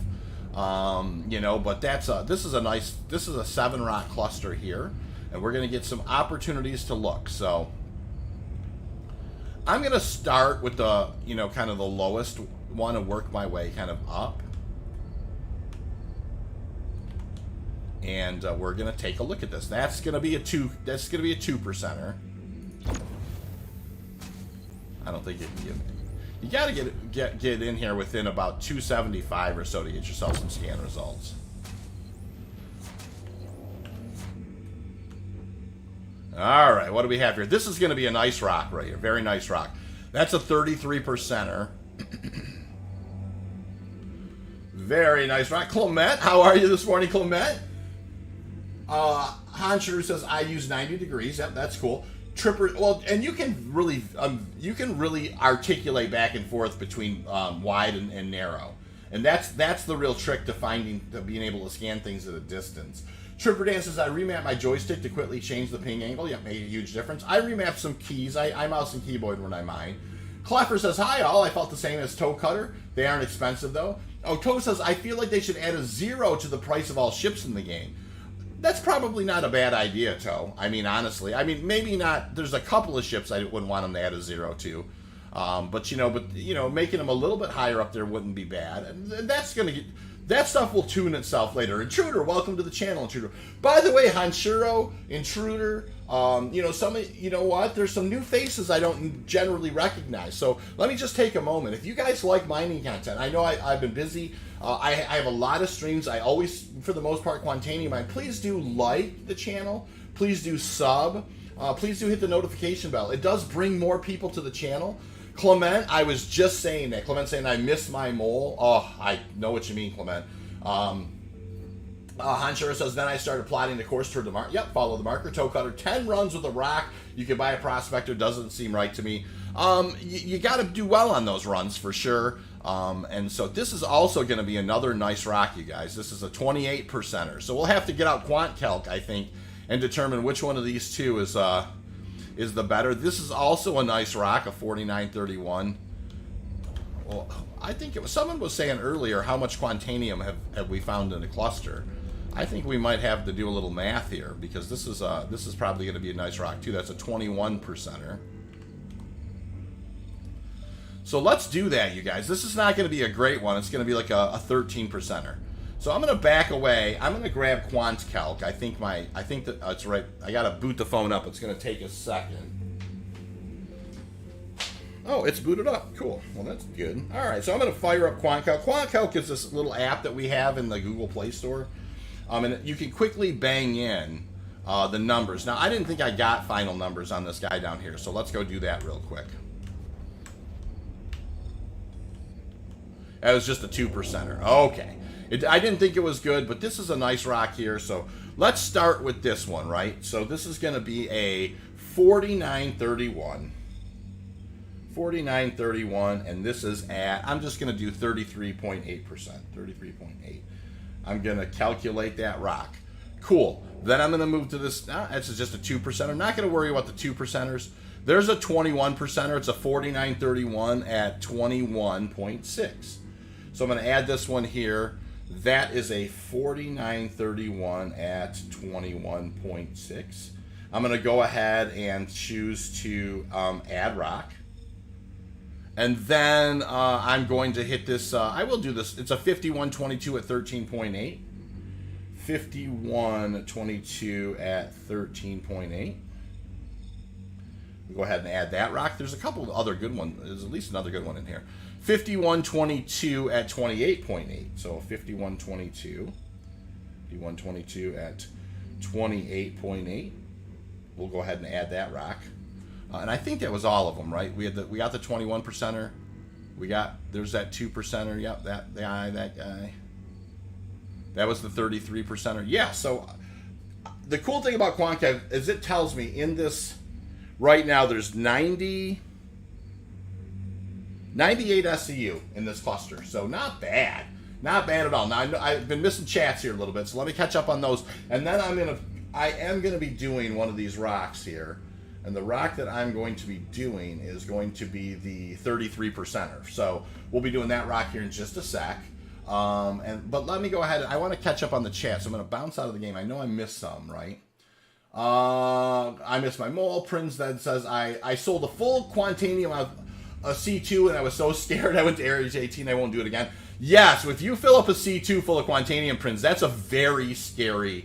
You know, but that's this is a 7 rock cluster here, and we're going to get some opportunities to look. So I'm going to start with the, you know, kind of the lowest one and work my way kind of up. And we're gonna take a look at this. That's gonna be a 2. That's gonna be a 2%er. I don't think you can get. You gotta get in here within about 275 or so to get yourself some scan results. All right, what do we have here? This is gonna be a nice rock right here. Very nice rock. That's a 33%er. Very nice rock. Clement, how are you this morning, Clement? Hanshru says I use 90 degrees. Yep, that's cool. Tripper, well, and you can really articulate back and forth between wide and narrow, and that's the real trick to being able to scan things at a distance. Tripper Dan says I remapped my joystick to quickly change the ping angle. Yep, made a huge difference. I remapped some keys. I mouse and keyboard when I mine. Cleffer says hi all. I felt the same as Toe Cutter. They aren't expensive though. Oh, Toe says I feel like they should add a 0 to the price of all ships in the game. That's probably not a bad idea, Toe. I mean, honestly. I mean, maybe not. There's a couple of ships I wouldn't want them to add a 0 to. But you know, making them a little bit higher up there wouldn't be bad. And that's going to get... that stuff will tune itself later. Intruder, welcome to the channel, Intruder. By the way, Hanshiro, Intruder, you know what? There's some new faces I don't generally recognize. So let me just take a moment. If you guys like mining content, I know I've been busy. I have a lot of streams. I always, for the most part, Quantanium mine. Please do like the channel. Please do sub. Please do hit the notification bell. It does bring more people to the channel. Clement, I was just saying that. Clement saying I missed my mole. Oh, I know what you mean, Clement. Hanshiro says, then I started plotting the course toward the mark. Yep, follow the marker. Toe cutter, 10 runs with a rock. You can buy a prospector. Doesn't seem right to me. You got to do well on those runs for sure. And so this is also going to be another nice rock, you guys. This is a 28%er. So we'll have to get out QuantCalc, I think, and determine which one of these two is the better. This is also a nice rock, a 4931. Well, I think it was someone was saying earlier how much Quantanium have we found in a cluster. I think we might have to do a little math here because this is probably going to be a nice rock too. That's a 21%er. So let's do that, you guys. This is not going to be a great one. It's going to be like a 13%er. So I'm going to back away. I'm going to grab QuantCalc. I think that that's right. I got to boot the phone up. It's going to take a second. Oh, it's booted up. Cool. Well, that's good. All right, so I'm going to fire up QuantCalc. QuantCalc is this little app that we have in the Google Play Store. And you can quickly bang in the numbers. Now, I didn't think I got final numbers on this guy down here, so let's go do that real quick. That was just a 2%er. Okay. I didn't think it was good, but this is a nice rock here. So let's start with this one, right? So this is going to be a 4931. 4931, and this is at, I'm just going to do 33.8%. 33.8. I'm going to calculate that rock. Cool. Then I'm going to move to this. This is just a 2%. I'm not going to worry about the 2%ers. There's a 21%er. It's a 4931 at 21.6. So I'm going to add this one here. That is a 4931 at 21.6. I'm going to go ahead and choose to add rock. And then I'm going to hit this. I will do this. It's a 5122 at 13.8. 5122 at 13.8. We'll go ahead and add that rock. There's a couple of other good ones. There's at least another good one in here. 5122 at 28.8. So 5122. 5122 at 28.8. We'll go ahead and add that rock. And I think that was all of them, right? We got the 21%er. There's that 2%er. Yep, that guy. That was the 33%er. Yeah, so the cool thing about QuantCalc is it tells me in this, right now there's 98 SCU in this cluster. So not bad. Not bad at all. Now, I've been missing chats here a little bit, so let me catch up on those. And then I am going to be doing one of these rocks here. And the rock that I'm going to be doing is going to be the 33%er. So we'll be doing that rock here in just a sec. But let me go ahead. I want to catch up on the chat, so I'm going to bounce out of the game. I know I missed some, right? I missed my mole. Prince that says I sold a full Quantanium of a C2 and I was so scared I went to Area 18. I won't do it again. Yes, if you fill up a C2 full of Quantanium, Prince, that's a very scary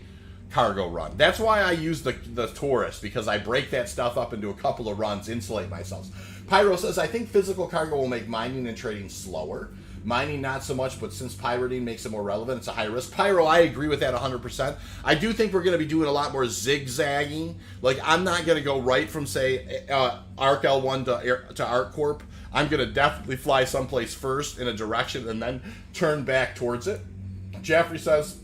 cargo run. That's why I use the Taurus, because I break that stuff up into a couple of runs, insulate myself. Pyro says, I think physical cargo will make mining and trading slower. Mining not so much, but since pirating makes it more relevant, it's a high risk. Pyro, I agree with that 100%. I do think we're going to be doing a lot more zigzagging. Like, I'm not going to go right from, say, ARC L1 to ARC Corp. I'm going to definitely fly someplace first in a direction and then turn back towards it. Jeffrey says,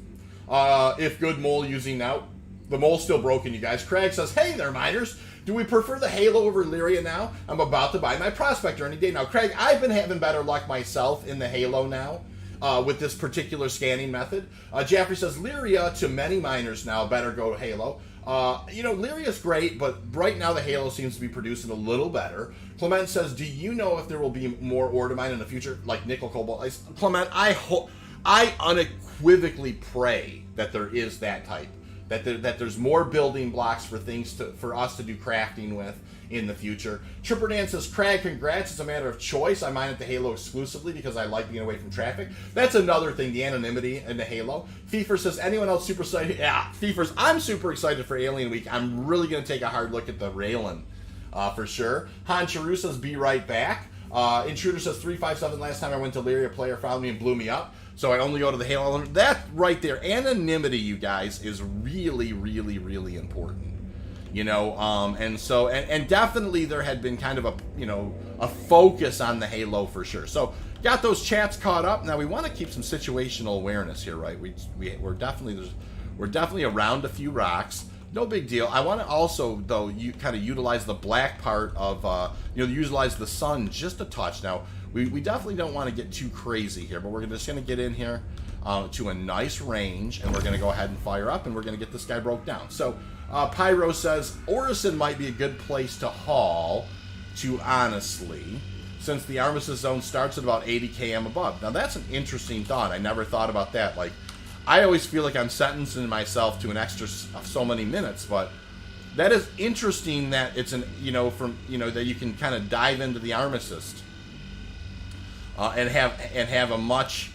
if good mole using out. The mole's still broken, you guys. Craig says, hey there, miners. Do we prefer the Halo over Lyria now? I'm about to buy my Prospector any day now. Craig, I've been having better luck myself in the Halo now with this particular scanning method. Jeffrey says, Lyria to many miners now, better go Halo. Lyria's great, but right now the Halo seems to be producing a little better. Clement says, do you know if there will be more ore to mine in the future, like nickel, cobalt? Clement, I unequivocally pray that there is that type. that there's more building blocks for things for us to do crafting with in the future. Tripper Dan says, Craig, congrats. It's a matter of choice. I mine at the Halo exclusively because I like being away from traffic. That's another thing, the anonymity in the Halo. Feefers says, anyone else super excited? Yeah, Feefers, I'm super excited for Alien Week. I'm really going to take a hard look at the Raylan for sure. Han Charu says, be right back. Intruder says, 357, last time I went to Lyria, player found me and blew me up. So I only go to the Halo. That right there, anonymity, you guys, is really, really, really important. You know, and definitely there had been kind of a focus on the Halo for sure. So got those chats caught up. Now we want to keep some situational awareness here, right? We're definitely around a few rocks. No big deal. I want to also, though, you kind of utilize the black part of, utilize the sun just a touch. Now, we definitely don't want to get too crazy here, but we're just going to get in here to a nice range, and we're going to go ahead and fire up, and we're going to get this guy broke down. So, Pyro says, Orison might be a good place to haul to, honestly, since the Armistice Zone starts at about 80 km above. Now, that's an interesting thought. I never thought about that. Like, I always feel like I'm sentencing myself to an extra so many minutes, but that is interesting that it's that you can kind of dive into the Armistice and have a much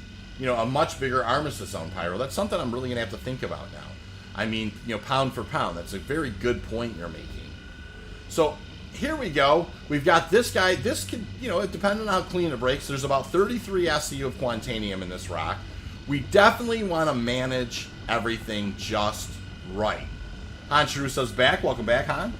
bigger Armistice Zone, Pyro. That's something I'm really going to have to think about now. I mean, pound for pound. That's a very good point you're making. So here we go. We've got this guy. This could, depending on how clean it breaks, there's about 33 SCU of Quantanium in this rock. We definitely want to manage everything just right. Han Charuso's back. Welcome back, Han.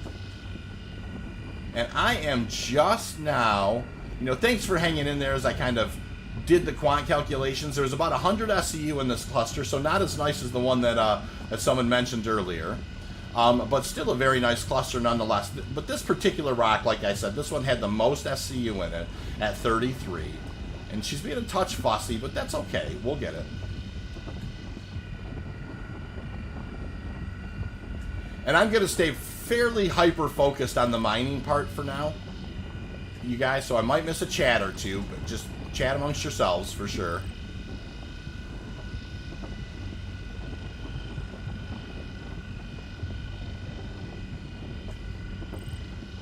And I am just now, thanks for hanging in there as I kind of did the quant calculations. There's about 100 SCU in this cluster, so not as nice as the one that someone mentioned earlier. But still a very nice cluster nonetheless. But this particular rock, like I said, this one had the most SCU in it at 33. And she's being a touch fussy, but that's okay. We'll get it. And I'm going to stay fairly hyper-focused on the mining part for now, you guys. So I might miss a chat or two, but just chat amongst yourselves for sure.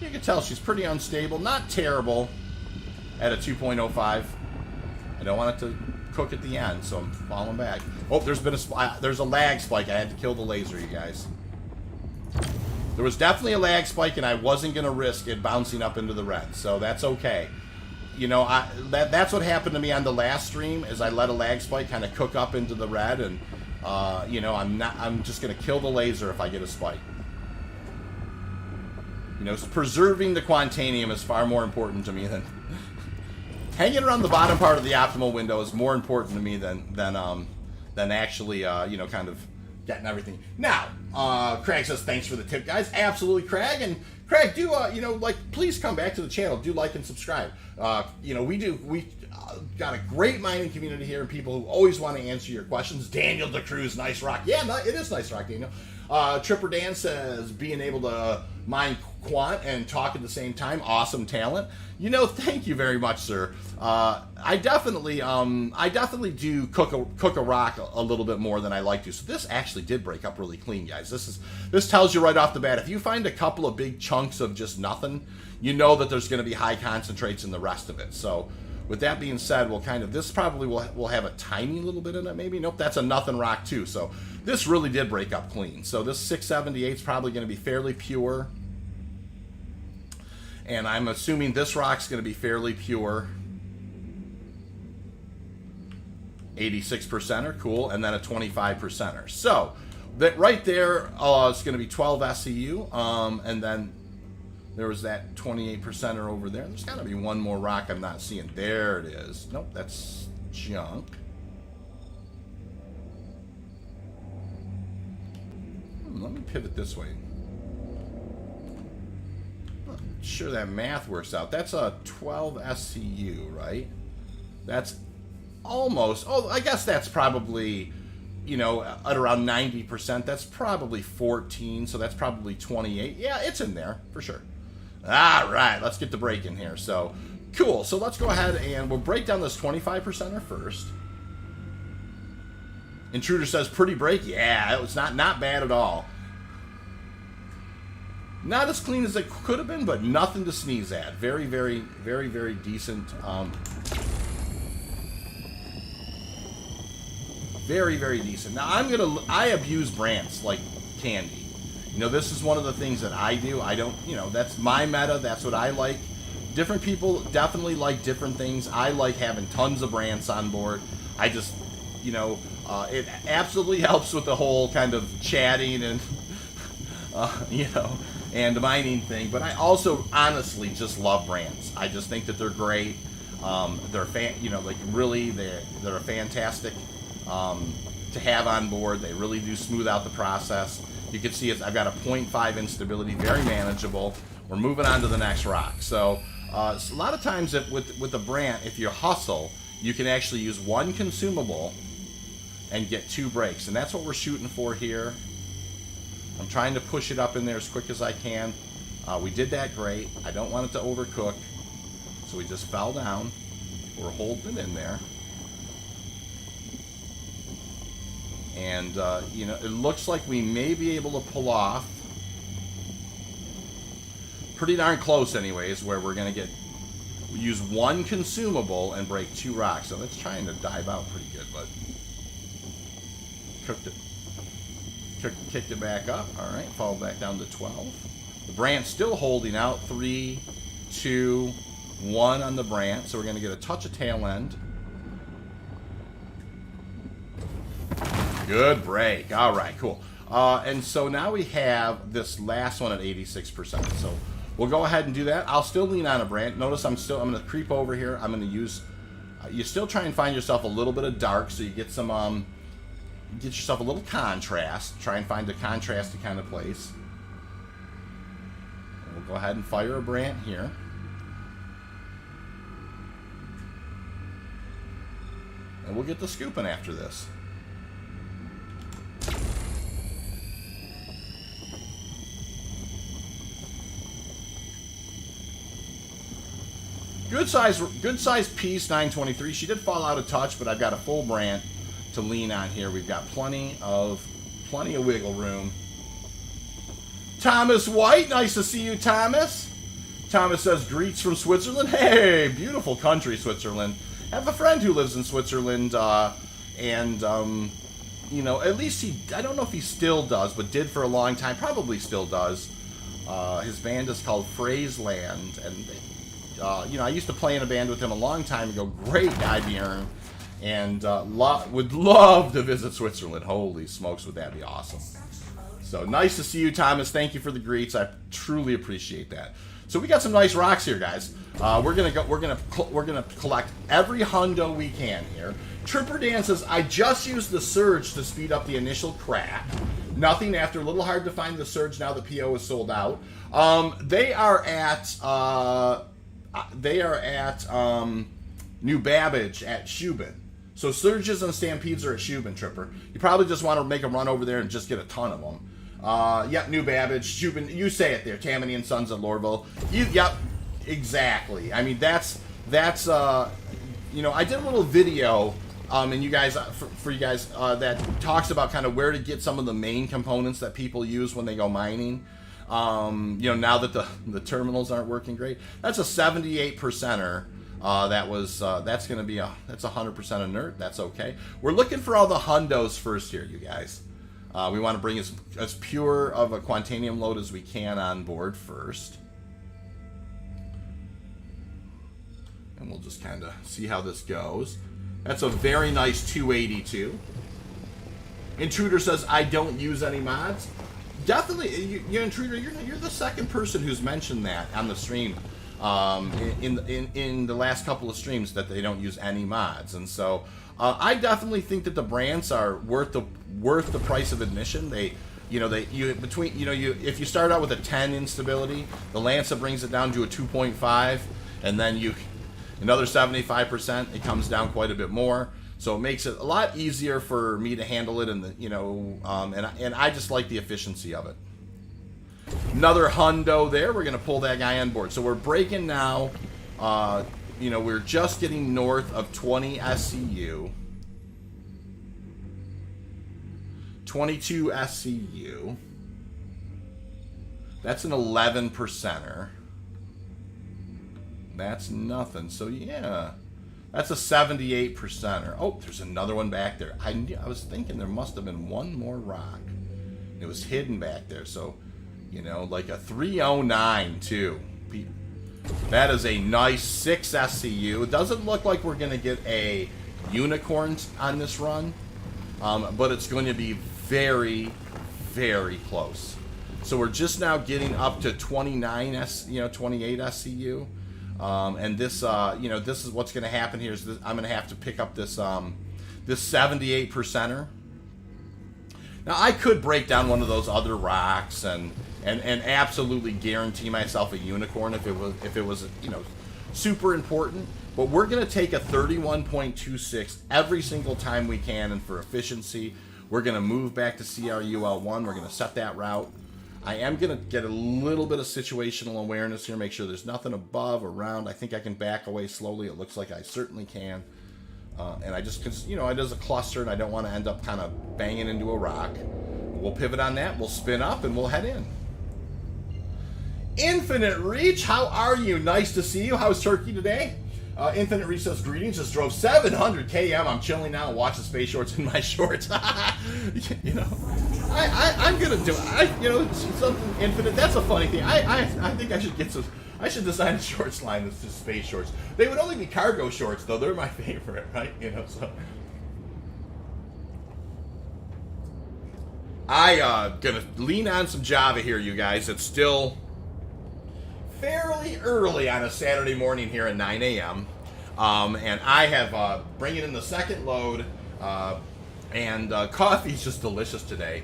You can tell she's pretty unstable. Not terrible at a 2.05. I don't want it to cook at the end, so I'm falling back. Oh, there's a lag spike. I had to kill the laser, you guys. There was definitely a lag spike, and I wasn't going to risk it bouncing up into the red, so that's okay. That's what happened to me on the last stream, is I let a lag spike kind of cook up into the red, and I'm just going to kill the laser if I get a spike. Preserving the Quantanium is far more important to me than hanging around the bottom part of the optimal window is more important to me than actually kind of getting everything. Now, Craig says, thanks for the tip, guys. Absolutely, Craig. And Craig, do, please come back to the channel. Do like and subscribe. We got a great mining community here and people who always want to answer your questions. Daniel DeCruz, nice rock. Yeah, it is nice rock, Daniel. Tripper Dan says, being able to mine quant and talk at the same time, awesome talent. Thank you very much, sir. I definitely do cook a rock a little bit more than I like to. So this actually did break up really clean, guys. This tells you right off the bat, if you find a couple of big chunks of just nothing, you know that there's going to be high concentrates in the rest of it. So with that being said, this probably will have a tiny little bit in it, maybe. Nope, that's a nothing rock too. So this really did break up clean. So this 678 is probably going to be fairly pure. And I'm assuming this rock's going to be fairly pure. 86%er, cool, and then a 25%er. So that right there is going to be 12 SCU, and then there was that 28%er over there. There's got to be one more rock I'm not seeing. There it is. Nope, that's junk. Let me pivot this way. Sure that math works out. That's a 12 SCU, right? That's almost, I guess that's probably, at around 90%. That's probably 14, so that's probably 28. Yeah, it's in there, for sure. All right, let's get the break in here. So, cool. So let's go ahead and we'll break down this 25%er first. Intruder says, pretty break. Yeah, it was not bad at all. Not as clean as it could have been, but nothing to sneeze at. Very, very, very, very decent. Very, very decent. Now, I abuse Brandts like candy. You know, this is one of the things that I do. I don't, you know, that's my meta. That's what I like. Different people definitely like different things. I like having tons of Brandts on board. I just, you know, it absolutely helps with the whole kind of chatting and, you know, and mining thing. But I also honestly just love Brandts. I just think that they're great. They're you know, like really, they're a fantastic to have on board. They really do smooth out the process. You can see I've got a 0.5 instability, very manageable. We're moving on to the next rock. So a lot of times with the Brandt, if you hustle, you can actually use one consumable and get 2 breaks. And that's what we're shooting for here. I'm trying to push it up in there as quick as I can. We did that great. I don't want it to overcook. So we just fell down. We're holding it in there. And, you know, it looks like we may be able to pull off. Pretty darn close anyways, where we're going to use one consumable and break 2 rocks. So that's trying to dive out pretty good, but kicked it back up. All right, fall back down to 12. The Brandt still holding out. 3, 2, 1 on the Brandt. So we're going to get a touch of tail end. Good break. All right, cool. And so now we have this last one at 86%. So we'll go ahead and do that. I'll still lean on a Brandt. Notice I'm going to creep over here. I'm going to use. You still try and find yourself a little bit of dark, so you get some. Get yourself a little contrast. Try and find a contrasty kind of place. And we'll go ahead and fire a Brandt here. And we'll get the scooping after this. Good size piece, 923. She did fall out a touch, but I've got a full Brandt to lean on here. We've got plenty of wiggle room. Thomas White, nice to see you, Thomas. Thomas says, greets from Switzerland. Hey, beautiful country, Switzerland. I have a friend who lives in Switzerland, and you know, at least I don't know if he still does, but did for a long time, probably still does. His band is called Phraseland, and you know, I used to play in a band with him a long time ago. Great guy, Bjorn. And would love to visit Switzerland. Holy smokes, would that be awesome. So nice to see you, Thomas. Thank you for the greets. I truly appreciate that. So we got some nice rocks here, guys. We're gonna collect every hundo we can here. Tripper Dan says, I just used the surge to speed up the initial crack. Nothing after. A little hard to find the surge now the PO is sold out. They are at New Babbage at Shubin. So surges and stampedes are at Shubin, Tripper. You probably just want to make them run over there and just get a ton of them. Yep, New Babbage, Shubin. You say it there, Tammany and Sons at Lorville. Yep, exactly. I mean, that's you know, I did a little video, and you guys, for you guys, that talks about kind of where to get some of the main components that people use when they go mining. You know, now that the terminals aren't working great, that's a 78%er. That's going to be that's 100% inert. That's okay. We're looking for all the hundos first here, you guys. We want to bring as pure of a Quantanium load as we can on board first. And we'll just kind of see how this goes. That's a very nice 282. Intruder says, I don't use any mods. Definitely, you Intruder, you're the second person who's mentioned that on the stream. In the last couple of streams that they don't use any mods, and so I definitely think that the Brandts are worth the price of admission. If you start out with a 10 instability, the Lanza brings it down to a 2.5, and then another 75%. It comes down quite a bit more, so it makes it a lot easier for me to handle it, and and I just like the efficiency of it. Another hundo there. We're going to pull that guy on board. So we're breaking now. We're just getting north of 20 SCU. 22 SCU. That's an 11%er. That's nothing. So yeah, that's a 78%er. Oh, there's another one back there. I was thinking there must have been one more rock. It was hidden back there. So, you know, like a 309 too. That is a nice 6 SCU. It doesn't look like we're going to get a unicorn on this run, but it's going to be very, very close. So we're just now getting up to 28 SCU. And this, this is what's going to happen here is I'm going to have to pick up this, this 78%er. Now I could break down one of those other rocks and absolutely guarantee myself a unicorn if it was super important. But we're going to take a 31.26 every single time we can, and for efficiency, we're going to move back to CRUL1. We're going to set that route. I am going to get a little bit of situational awareness here, make sure there's nothing above, around. I think I can back away slowly. It looks like I certainly can. And I just, because, it is a cluster, and I don't want to end up kind of banging into a rock. We'll pivot on that. We'll spin up, and we'll head in. Infinite Reach, how are you? Nice to see you. How's Turkey today? Infinite Reach says, greetings, just drove 700 km. I'm chilling now and watching Space Shorts in my shorts. I'm going to do it. Something Infinite, that's a funny thing. I think I should get some, I should design a shorts line that's just Space Shorts. They would only be cargo shorts, though. They're my favorite, right? So. I'm going to lean on some Java here, you guys. It's still fairly early on a Saturday morning here at 9 a.m. And I have bringing in the second load, and coffee's just delicious today.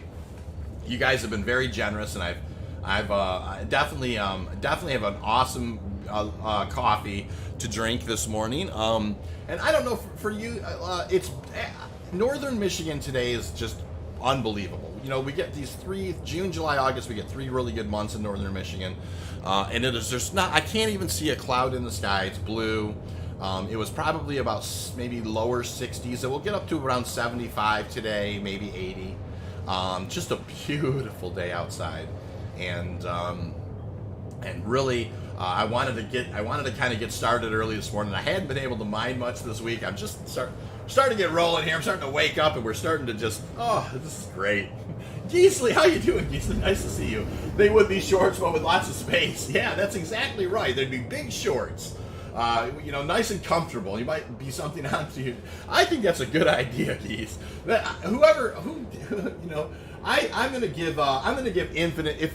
You guys have been very generous, and I've definitely have an awesome coffee to drink this morning. And I don't know for you, it's Northern Michigan today is just unbelievable. We get these June, July, August. We get 3 really good months in Northern Michigan. And I can't even see a cloud in the sky. It's blue. It was probably about maybe lower 60s. It will get up to around 75 today, maybe 80. Just a beautiful day outside. And really, I wanted to kind of get started early this morning. I hadn't been able to mine much this week. I'm just starting to get rolling here. I'm starting to wake up, and we're starting to just, this is great. Geesley, how you doing, Geesley? Nice to see you. They would be shorts, but with lots of space. Yeah, that's exactly right. They'd be big shorts. Nice and comfortable. You might be something onto you. I think that's a good idea, Geese. I'm gonna give Infinite.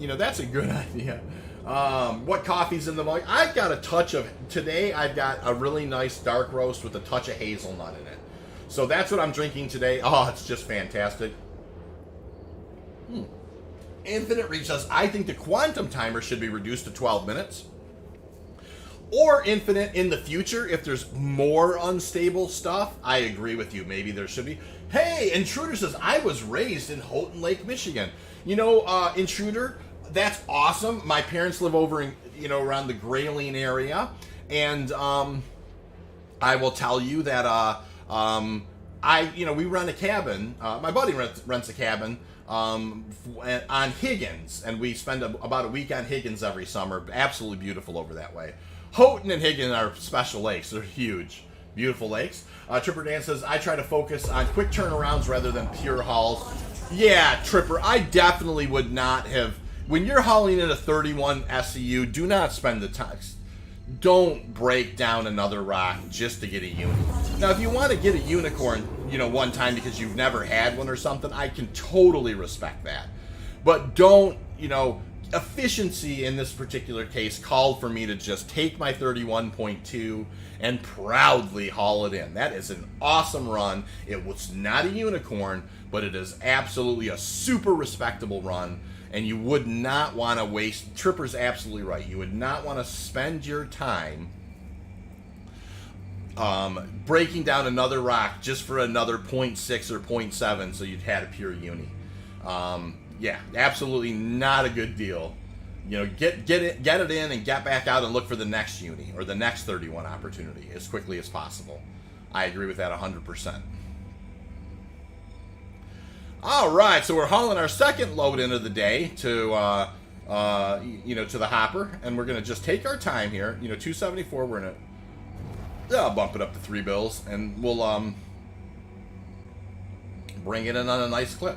That's a good idea. What coffee's in the mug? I've got a touch of, today I've got a really nice dark roast with a touch of hazelnut in it. So that's what I'm drinking today. Oh, it's just fantastic. Infinite Reach says, I think the quantum timer should be reduced to 12 minutes. Or Infinite, in the future, if there's more unstable stuff, I agree with you. Maybe there should be. Hey, Intruder says, I was raised in Houghton Lake, Michigan. Intruder, that's awesome. My parents live over in, around the Grayling area. And I will tell you that we rent a cabin. My buddy rents a cabin on Higgins, and we spend about a week on Higgins every summer. Absolutely beautiful over that way. Houghton and Higgins are special lakes. They're huge, beautiful lakes. Tripper Dan says, I try to focus on quick turnarounds rather than pure hauls. Yeah, Tripper, I definitely would not have. When you're hauling in a 31 SCU, do not spend the time. Don't break down another rock just to get a uni. Now, if you want to get a unicorn, one time because you've never had one or something, I can totally respect that. But don't, efficiency in this particular case called for me to just take my 31.2 and proudly haul it in. That is an awesome run. It was not a unicorn, but it is absolutely a super respectable run. And you would not want to waste, Tripper's absolutely right, you would not want to spend your time breaking down another rock just for another 0.6 or 0.7 so you'd had a pure uni. Yeah, absolutely not a good deal. Get it in and get back out and look for the next uni or the next 31 opportunity as quickly as possible. I agree with that 100%. All right, so we're hauling our second load into the day to, to the hopper, and we're going to just take our time here. 274, we're going to bump it up to 3 bills, and we'll bring it in on a nice clip.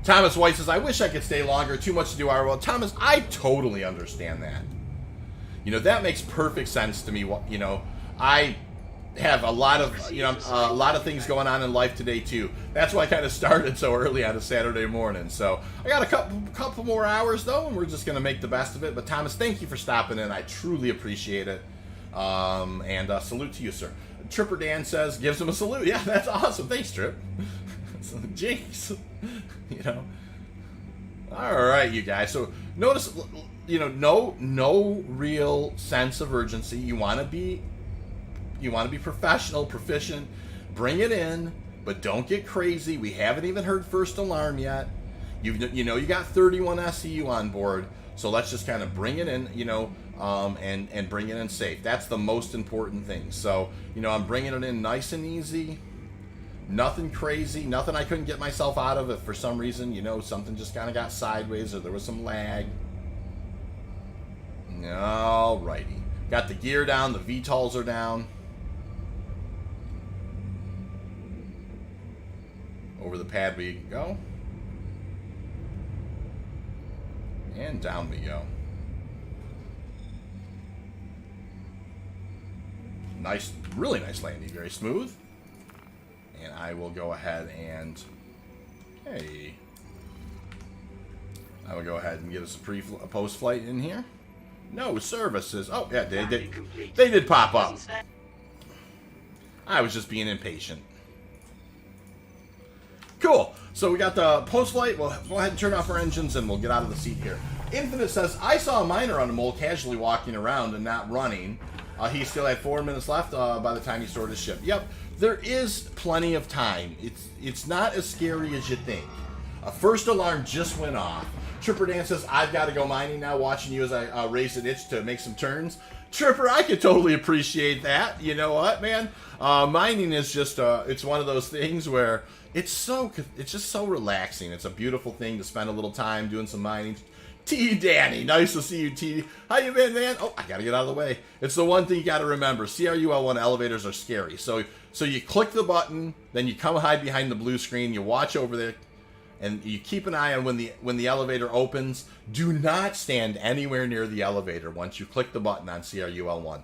Thomas White says, I wish I could stay longer. Too much to do. Well, Thomas, I totally understand that. That makes perfect sense to me. I have a lot of things going on in life today too. That's why I kind of started so early on a Saturday morning. So I got a couple more hours though, and we're just gonna make the best of it. But Thomas, thank you for stopping in. I truly appreciate it. And salute to you, sir. Tripper Dan says, gives him a salute. Yeah, that's awesome. Thanks, Trip. Jinx. All right, you guys. So notice, no real sense of urgency. You want to be professional, proficient. Bring it in, but don't get crazy. We haven't even heard first alarm yet. You got 31 SCU on board, so let's just kind of bring it in, and bring it in safe. That's the most important thing. So, I'm bringing it in nice and easy. Nothing crazy, nothing I couldn't get myself out of if for some reason, something just kind of got sideways or there was some lag. Alrighty. Got the gear down, the VTOLs are down. Over the pad we go. And down we go. Nice, really nice landing, very smooth. And I will go ahead and, I will go ahead and get us a post-flight in here. No services. Oh, yeah, they did pop up. I was just being impatient. Cool. So we got the post-flight. We'll go ahead and turn off our engines, and we'll get out of the seat here. Infinite says, I saw a miner on a mole casually walking around and not running. He still had 4 minutes left by the time he stored his ship. Yep, there is plenty of time. It's not as scary as you think. A first alarm just went off. Tripper Dan says, I've got to go mining now, watching you as I raise an itch to make some turns. Tripper, I could totally appreciate that. You know what, man? Mining is just, it's one of those things where it's just so relaxing. It's a beautiful thing to spend a little time doing some mining. T. Danny, nice to see you, T. How you been, man? Oh, I gotta get out of the way. It's the one thing you gotta remember. CRUL1 elevators are scary. So you click the button, then you come hide behind the blue screen, you watch over there, and you keep an eye on when the elevator opens. Do not stand anywhere near the elevator once you click the button on CRUL1.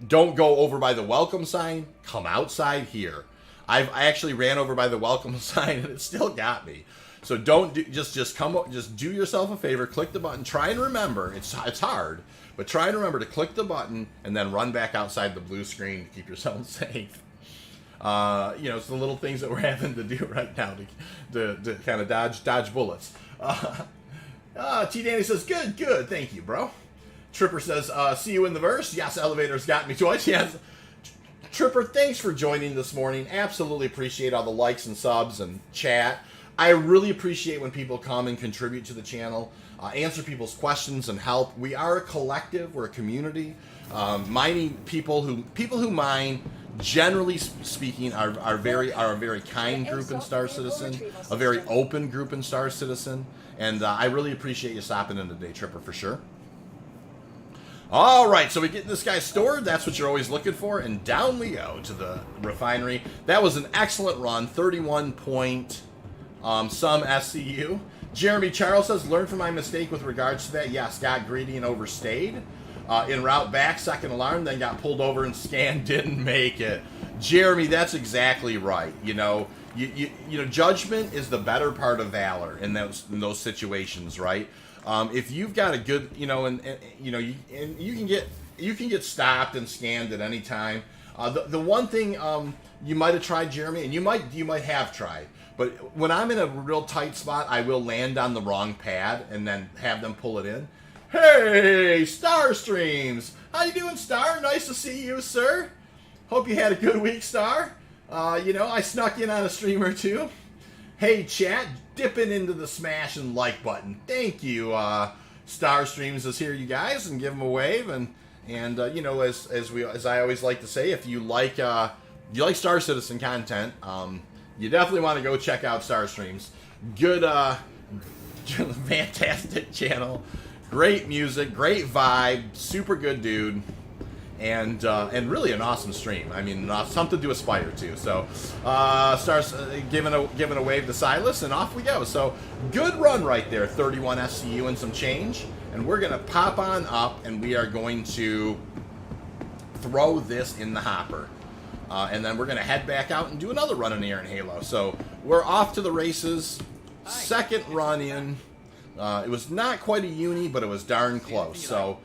Don't go over by the welcome sign. Come outside here. I actually ran over by the welcome sign and it still got me. So don't just do yourself a favor, click the button, try and remember, it's hard, but try and remember to click the button and then run back outside the blue screen to keep yourself safe. It's the little things that we're having to do right now to kind of dodge bullets. T. Danny says, good, thank you, bro. Tripper says, see you in the verse. Yes, elevators got me twice. Yes. Tripper, thanks for joining this morning. Absolutely appreciate all the likes and subs and chat. I really appreciate when people come and contribute to the channel, answer people's questions and help. We are a collective. We're a community. Mining people who mine, generally speaking, are a very kind group in Star Citizen, a very open group in Star Citizen, and I really appreciate you stopping in today, Tripper, for sure. All right, so we get this guy stored. That's what you're always looking for, and down we go to the refinery. That was an excellent run, 31 point. Some SCU. Jeremy Charles says, learn from my mistake with regards to that. Yes, got greedy and overstayed. En route back, second alarm, then got pulled over and scanned, didn't make it. Jeremy, that's exactly right. Judgment is the better part of valor in those situations, right? If you've got a good, you can get stopped and scanned at any time. The one thing you might have tried, Jeremy, and you might have tried. But when I'm in a real tight spot, I will land on the wrong pad and then have them pull it in. Hey, Star Streams! How you doing, Star? Nice to see you, sir. Hope you had a good week, Star. I snuck in on a stream or two. Hey, chat, dipping into the smash and like button. Thank you. Star Streams is here, you guys, and give him a wave. And you know, as I always like to say, if you like Star Citizen content, you definitely want to go check out Starstreams. Good, fantastic channel, great music, great vibe, super good dude, and really an awesome stream. I mean, something to aspire to. So, starts giving a wave to Silas, and off we go. So, good run right there, 31 SCU and some change. And we're gonna pop on up, and we are going to throw this in the hopper. And then we're going to head back out and do another run in the air in Halo. So we're off to the races. Second run in. It was not quite a uni, but it was darn close. So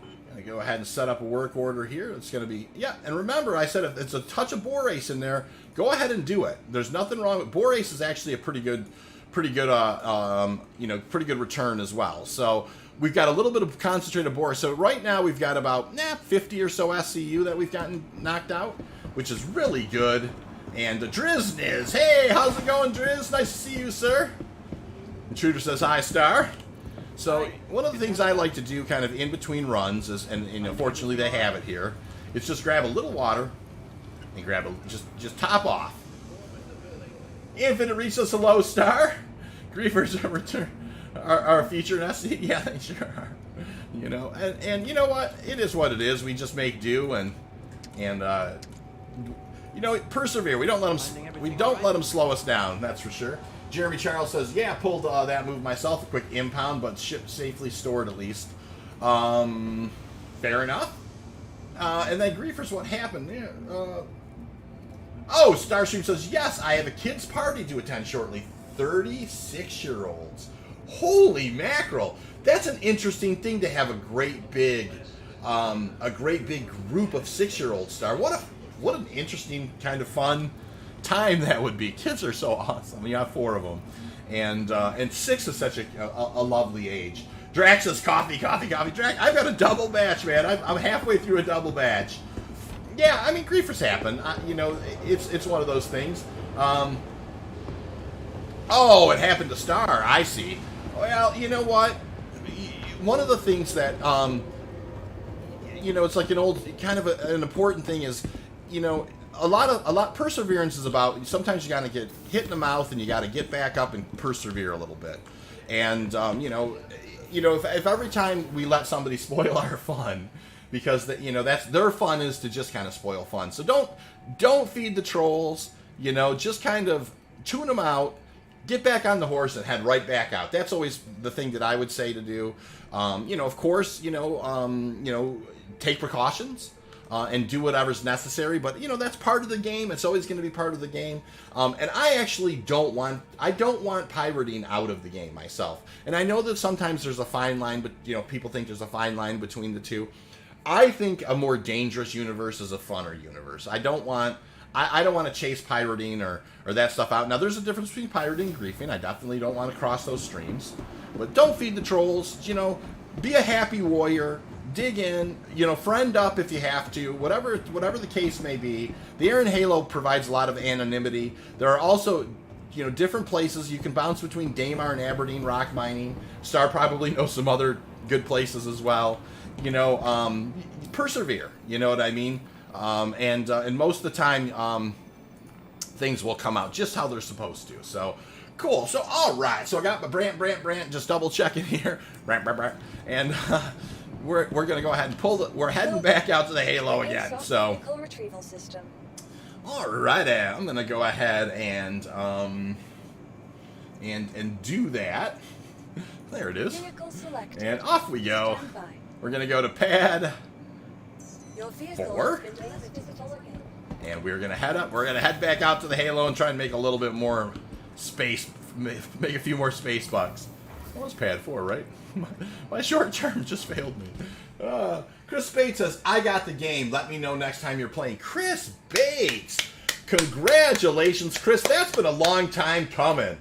I'm going to go ahead and set up a work order here. It's going to be, yeah. And remember, I said if it's a touch of bore race in there, go ahead and do it. There's nothing wrong with bore race. Is actually a pretty good return as well. So we've got a little bit of concentrated bore. So right now we've got about 50 or so SCU that we've gotten knocked out, which is really good. And Drizniz, hey, how's it going, Driz? Nice to see you, sir. Intruder says hi, Star. So one of the things I like to do kind of in between runs is, and unfortunately they have it here, is just grab a little water and grab just top off. Infinite Reach says hello, Star. Griefers are return are featured in SC. Yeah, they sure are. You know, and you know what? It is what it is. We just make do, and you know, persevere. We don't let them slow us down. That's for sure. Jeremy Charles says, yeah, pulled that move myself. A quick impound, but shipped safely stored at least. Fair enough. And then Griefers, what happened there? Oh, Starstream says, yes, I have a kids' party to attend shortly. 36-year-olds. Holy mackerel. That's an interesting thing to have a great big group of 6-year-olds, Star. What an interesting kind of fun time that would be. Kids are so awesome. You have 4 of them. And 6 is such a lovely age. Drax says, coffee. Drax, I've got a double batch, man. I'm halfway through a double batch. Yeah, I mean, griefers happen. You know, it's one of those things. Oh, it happened to Star. I see. Well, you know what? One of the things that, you know, it's like an old, kind of an important thing is, you know, a lot perseverance is about, sometimes you got to get hit in the mouth and you got to get back up and persevere a little bit. And, you know, if every time we let somebody spoil our fun, because you know, that's their fun is to just kind of spoil fun. So don't feed the trolls, you know, just kind of tune them out, get back on the horse and head right back out. That's always the thing that I would say to do. You know, of course, you know, take precautions. And do whatever's necessary, but you know, that's part of the game. It's always going to be part of the game. And I actually don't want pirating out of the game myself. And I know that sometimes there's a fine line, but you know, people think there's a fine line between the two. I think a more dangerous universe is a funner universe. I don't want to chase pirating or that stuff out. Now, there's a difference between pirating and griefing. I definitely don't want to cross those streams. But don't feed the trolls. You know, be a happy warrior. Dig in, you know, friend up if you have to, whatever the case may be. The Air in Halo provides a lot of anonymity. There are also, you know, different places you can bounce between Daymar and Aberdeen rock mining. Star probably knows some other good places as well. You know, persevere. You know what I mean? And most of the time, things will come out just how they're supposed to. So. Cool. So, all right. So I got my Brant, just double checking here. Brant. And we're going to go ahead and we're heading back out to the Halo again. So, all right. I'm going to go ahead and do that. There it is. And off we go. We're going to go to pad 4. And we're going to head up. We're going to head back out to the Halo and try and make a little bit more space, make a few more space bucks. That was pad 4, right? My short term just failed me. Chris Bates says, I got the game. Let me know next time you're playing. Chris Bates! Congratulations, Chris. That's been a long time coming.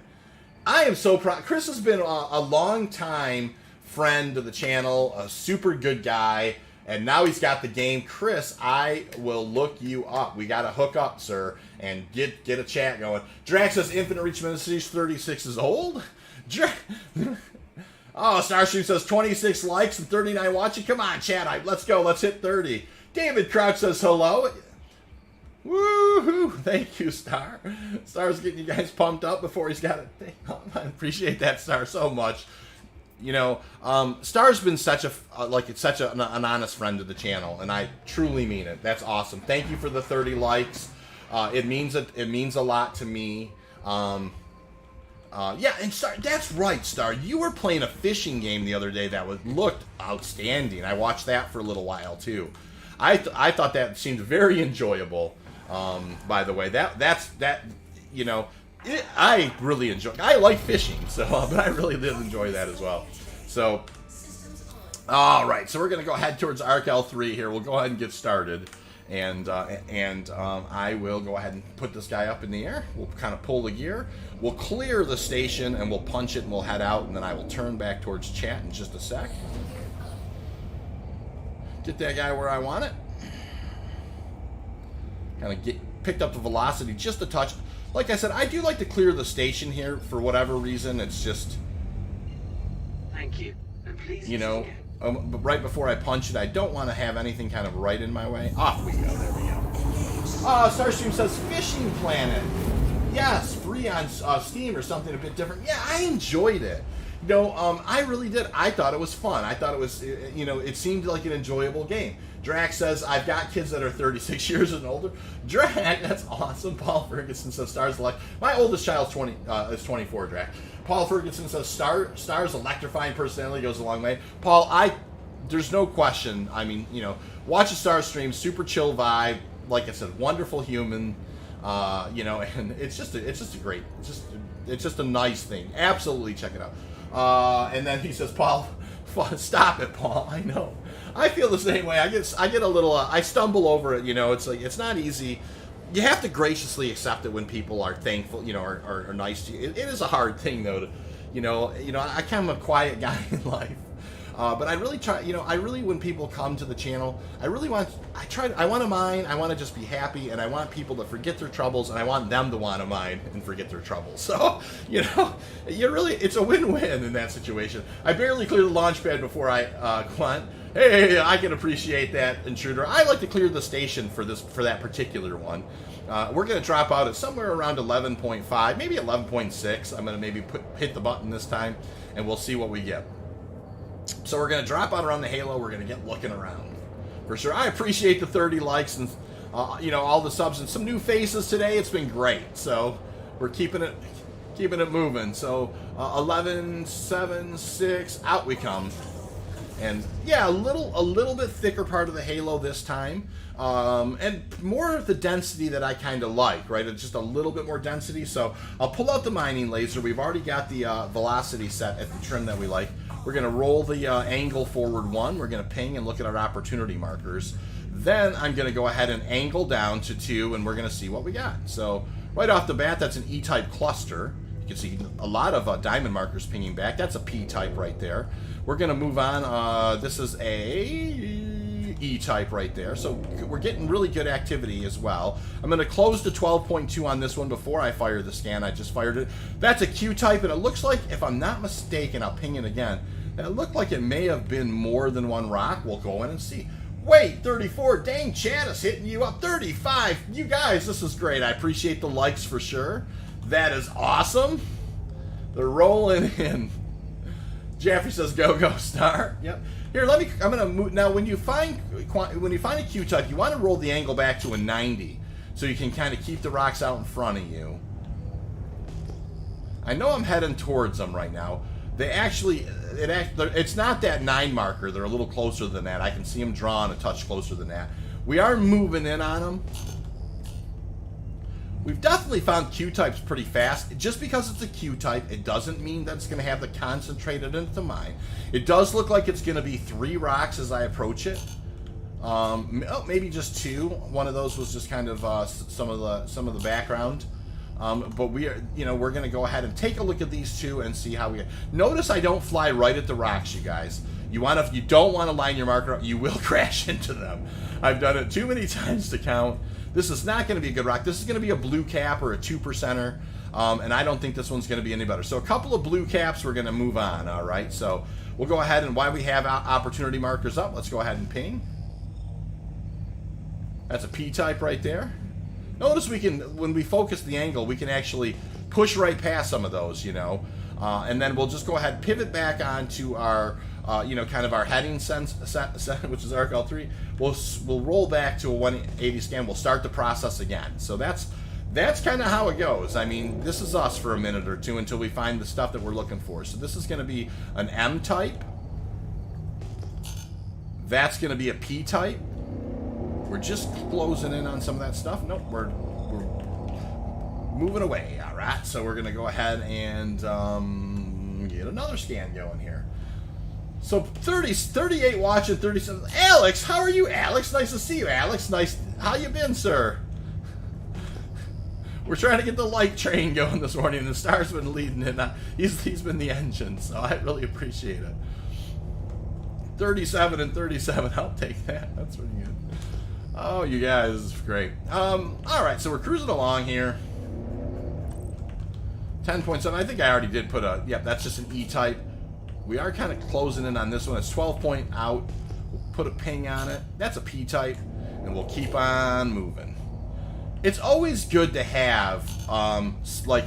I am so proud. Chris has been a long time friend of the channel, a super good guy, and now he's got the game. Chris, I will look you up. We got to hook up, sir, and get a chat going. Drax says Infinite Reach Ministries 36 is old. Oh, Starstream says 26 likes and 39 watching. Come on, chat. Let's go. Let's hit 30. David Crouch says hello. Woohoo! Thank you, Star. Star's getting you guys pumped up before he's got it. I appreciate that, Star, so much. You know, Star's been such an honest friend to the channel, and I truly mean it. That's awesome. Thank you for the 30 likes. It means a lot to me. Yeah, and Star, that's right, Star. You were playing a fishing game the other day that looked outstanding. I watched that for a little while too. I thought that seemed very enjoyable. By the way, you know, I really enjoy. I like fishing, so but I really did enjoy that as well. So, all right, so we're gonna go ahead towards ARC L3 here. We'll go ahead and get started, and I will go ahead and put this guy up in the air. We'll kind of pull the gear. We'll clear the station and we'll punch it and we'll head out, and then I will turn back towards chat in just a sec. Get that guy where I want it. Kind of picked up the velocity just a touch. Like I said, I do like to clear the station here for whatever reason. It's just, thank you. And please, you know, but right before I punch it, I don't want to have anything kind of right in my way. Off we go. There we go. Starstream says Fishing Planet. Yes, free on Steam or something a bit different. Yeah, I enjoyed it. You know, I really did. I thought it was fun. I thought it was, you know, it seemed like an enjoyable game. Drac says, I've got kids that are 36 years and older. Drac, that's awesome. Paul Ferguson says, Star's like, my oldest child's 24, Drac. Paul Ferguson says, Star's electrifying personality goes a long way. Paul, there's no question. I mean, you know, watch a Star stream, super chill vibe. Like I said, wonderful human. You know, and it's just a nice thing. Absolutely check it out. And then he says, Paul, stop it, Paul. I know. I feel the same way. I get a little, I stumble over it, you know. It's like, it's not easy. You have to graciously accept it when people are thankful, you know, are nice to you. It is a hard thing, though, to, you know, I kind of a quiet guy in life. But I really try, you know, when people come to the channel, I want to mine, I want to just be happy, and I want people to forget their troubles, and I want them to want to mine and forget their troubles. So, you know, it's a win-win in that situation. I barely cleared the launch pad before I, Quant. Hey, I can appreciate that, Intruder. I like to clear the station for that particular one. We're going to drop out at somewhere around 11.5, maybe 11.6. I'm going to maybe hit the button this time, and we'll see what we get. So we're going to drop out around the halo. We're going to get looking around. For sure. I appreciate the 30 likes and, you know, all the subs and some new faces today. It's been great. So we're keeping it moving. So 11, 7, 6, out we come. And yeah, a little bit thicker part of the halo this time. And more of the density that I kind of like, right? It's just a little bit more density. So I'll pull out the mining laser. We've already got the velocity set at the trim that we like. We're going to roll the angle forward 1. We're going to ping and look at our opportunity markers. Then I'm going to go ahead and angle down to 2, and we're going to see what we got. So right off the bat, that's an E-type cluster. You can see a lot of diamond markers pinging back. That's a P-type right there. We're going to move on. This is a E-type right there. So we're getting really good activity as well. I'm going to close to 12.2 on this one before I fire the scan. I just fired it. That's a Q-type, and it looks like, if I'm not mistaken, I'll ping it again. It looked like it may have been more than one rock. We'll go in and see. Wait, 34. Dang, chat is hitting you up. 35. You guys, this is great. I appreciate the likes for sure. That is awesome. They're rolling in. Jeffrey says, "Go, go, Star." Yep. Here, I'm gonna move now. When you find a Q-type, you want to roll the angle back to a 90, so you can kind of keep the rocks out in front of you. I know I'm heading towards them right now. It's not that 9 marker. They're a little closer than that. I can see them drawn a touch closer than that. We are moving in on them. We've definitely found Q-types pretty fast. Just because it's a Q-type, it doesn't mean that it's going to have the concentrated into mine. It does look like it's going to be 3 rocks as I approach it. Maybe just 2. One of those was just kind of some of the background. But we're going to go ahead and take a look at these 2 and see how we get. Notice I don't fly right at the rocks, you guys. If you don't want to line your marker up, you will crash into them. I've done it too many times to count. This is not going to be a good rock. This is going to be a blue cap or a 2%er. and I don't think this one's going to be any better. So a couple of blue caps, we're going to move on, all right? So we'll go ahead, and while we have opportunity markers up, let's go ahead and ping. That's a P-type right there. Notice we can, when we focus the angle, we can actually push right past some of those, you know. And then we'll just go ahead and pivot back onto our, you know, kind of our heading set, which is ARC-L3. We'll roll back to a 180 scan. We'll start the process again. So that's kind of how it goes. I mean, this is us for a minute or two until we find the stuff that we're looking for. So this is going to be an M-type. That's going to be a P-type. We're just closing in on some of that stuff. Nope, we're moving away. All right, so we're going to go ahead and get another scan going here. So 38 watching, 37. Alex, how are you, Alex? Nice to see you, Alex. Nice. How you been, sir? We're trying to get the light train going this morning, and the Star's been leading it. He's been the engine, so I really appreciate it. 37 and 37. I'll take that. That's pretty good. Oh, you guys, this is great. All right, so we're cruising along here. 10.7. I think I already did put a. Yep, that's just an E-type. We are kind of closing in on this one. It's 12 point out. We'll put a ping on it. That's a P-type, and we'll keep on moving. It's always good to have, like,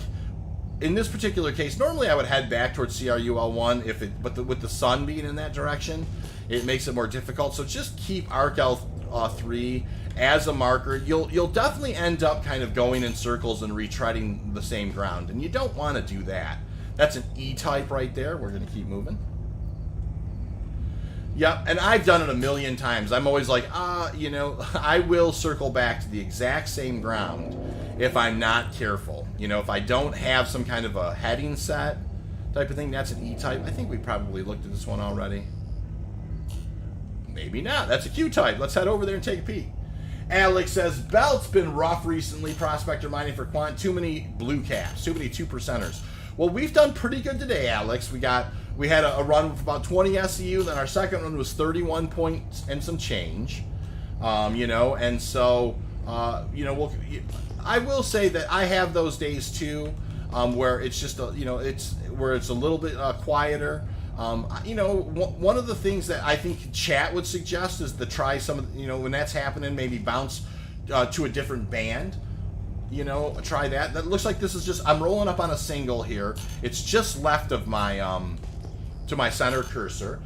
in this particular case, normally I would head back towards CRUL1, but with the sun being in that direction, it makes it more difficult. So just keep ARC-L3 as a marker. You'll definitely end up kind of going in circles and retreading the same ground, and you don't want to do that. That's an E-type right there. We're going to keep moving. Yep, and I've done it a million times. I'm always like, you know, I will circle back to the exact same ground if I'm not careful. You know, if I don't have some kind of a heading set type of thing, that's an E-type. I think we probably looked at this one already. Maybe not. That's a Q-type. Let's head over there and take a peek. Alex says, Belt's been rough recently, prospector mining for quant. Too many blue caps, too many 2%ers. Well, we've done pretty good today, Alex. We had a run of about 20 SEU, then our second one was 31 points and some change. You know, and so, you know, I will say that I have those days too, where it's just, you know, it's a little bit quieter. You know, one of the things that I think chat would suggest is to try some of, you know, when that's happening, maybe bounce to a different band. You know, try that. That looks like this is just, I'm rolling up on a single here. It's just left of my, to my center cursor.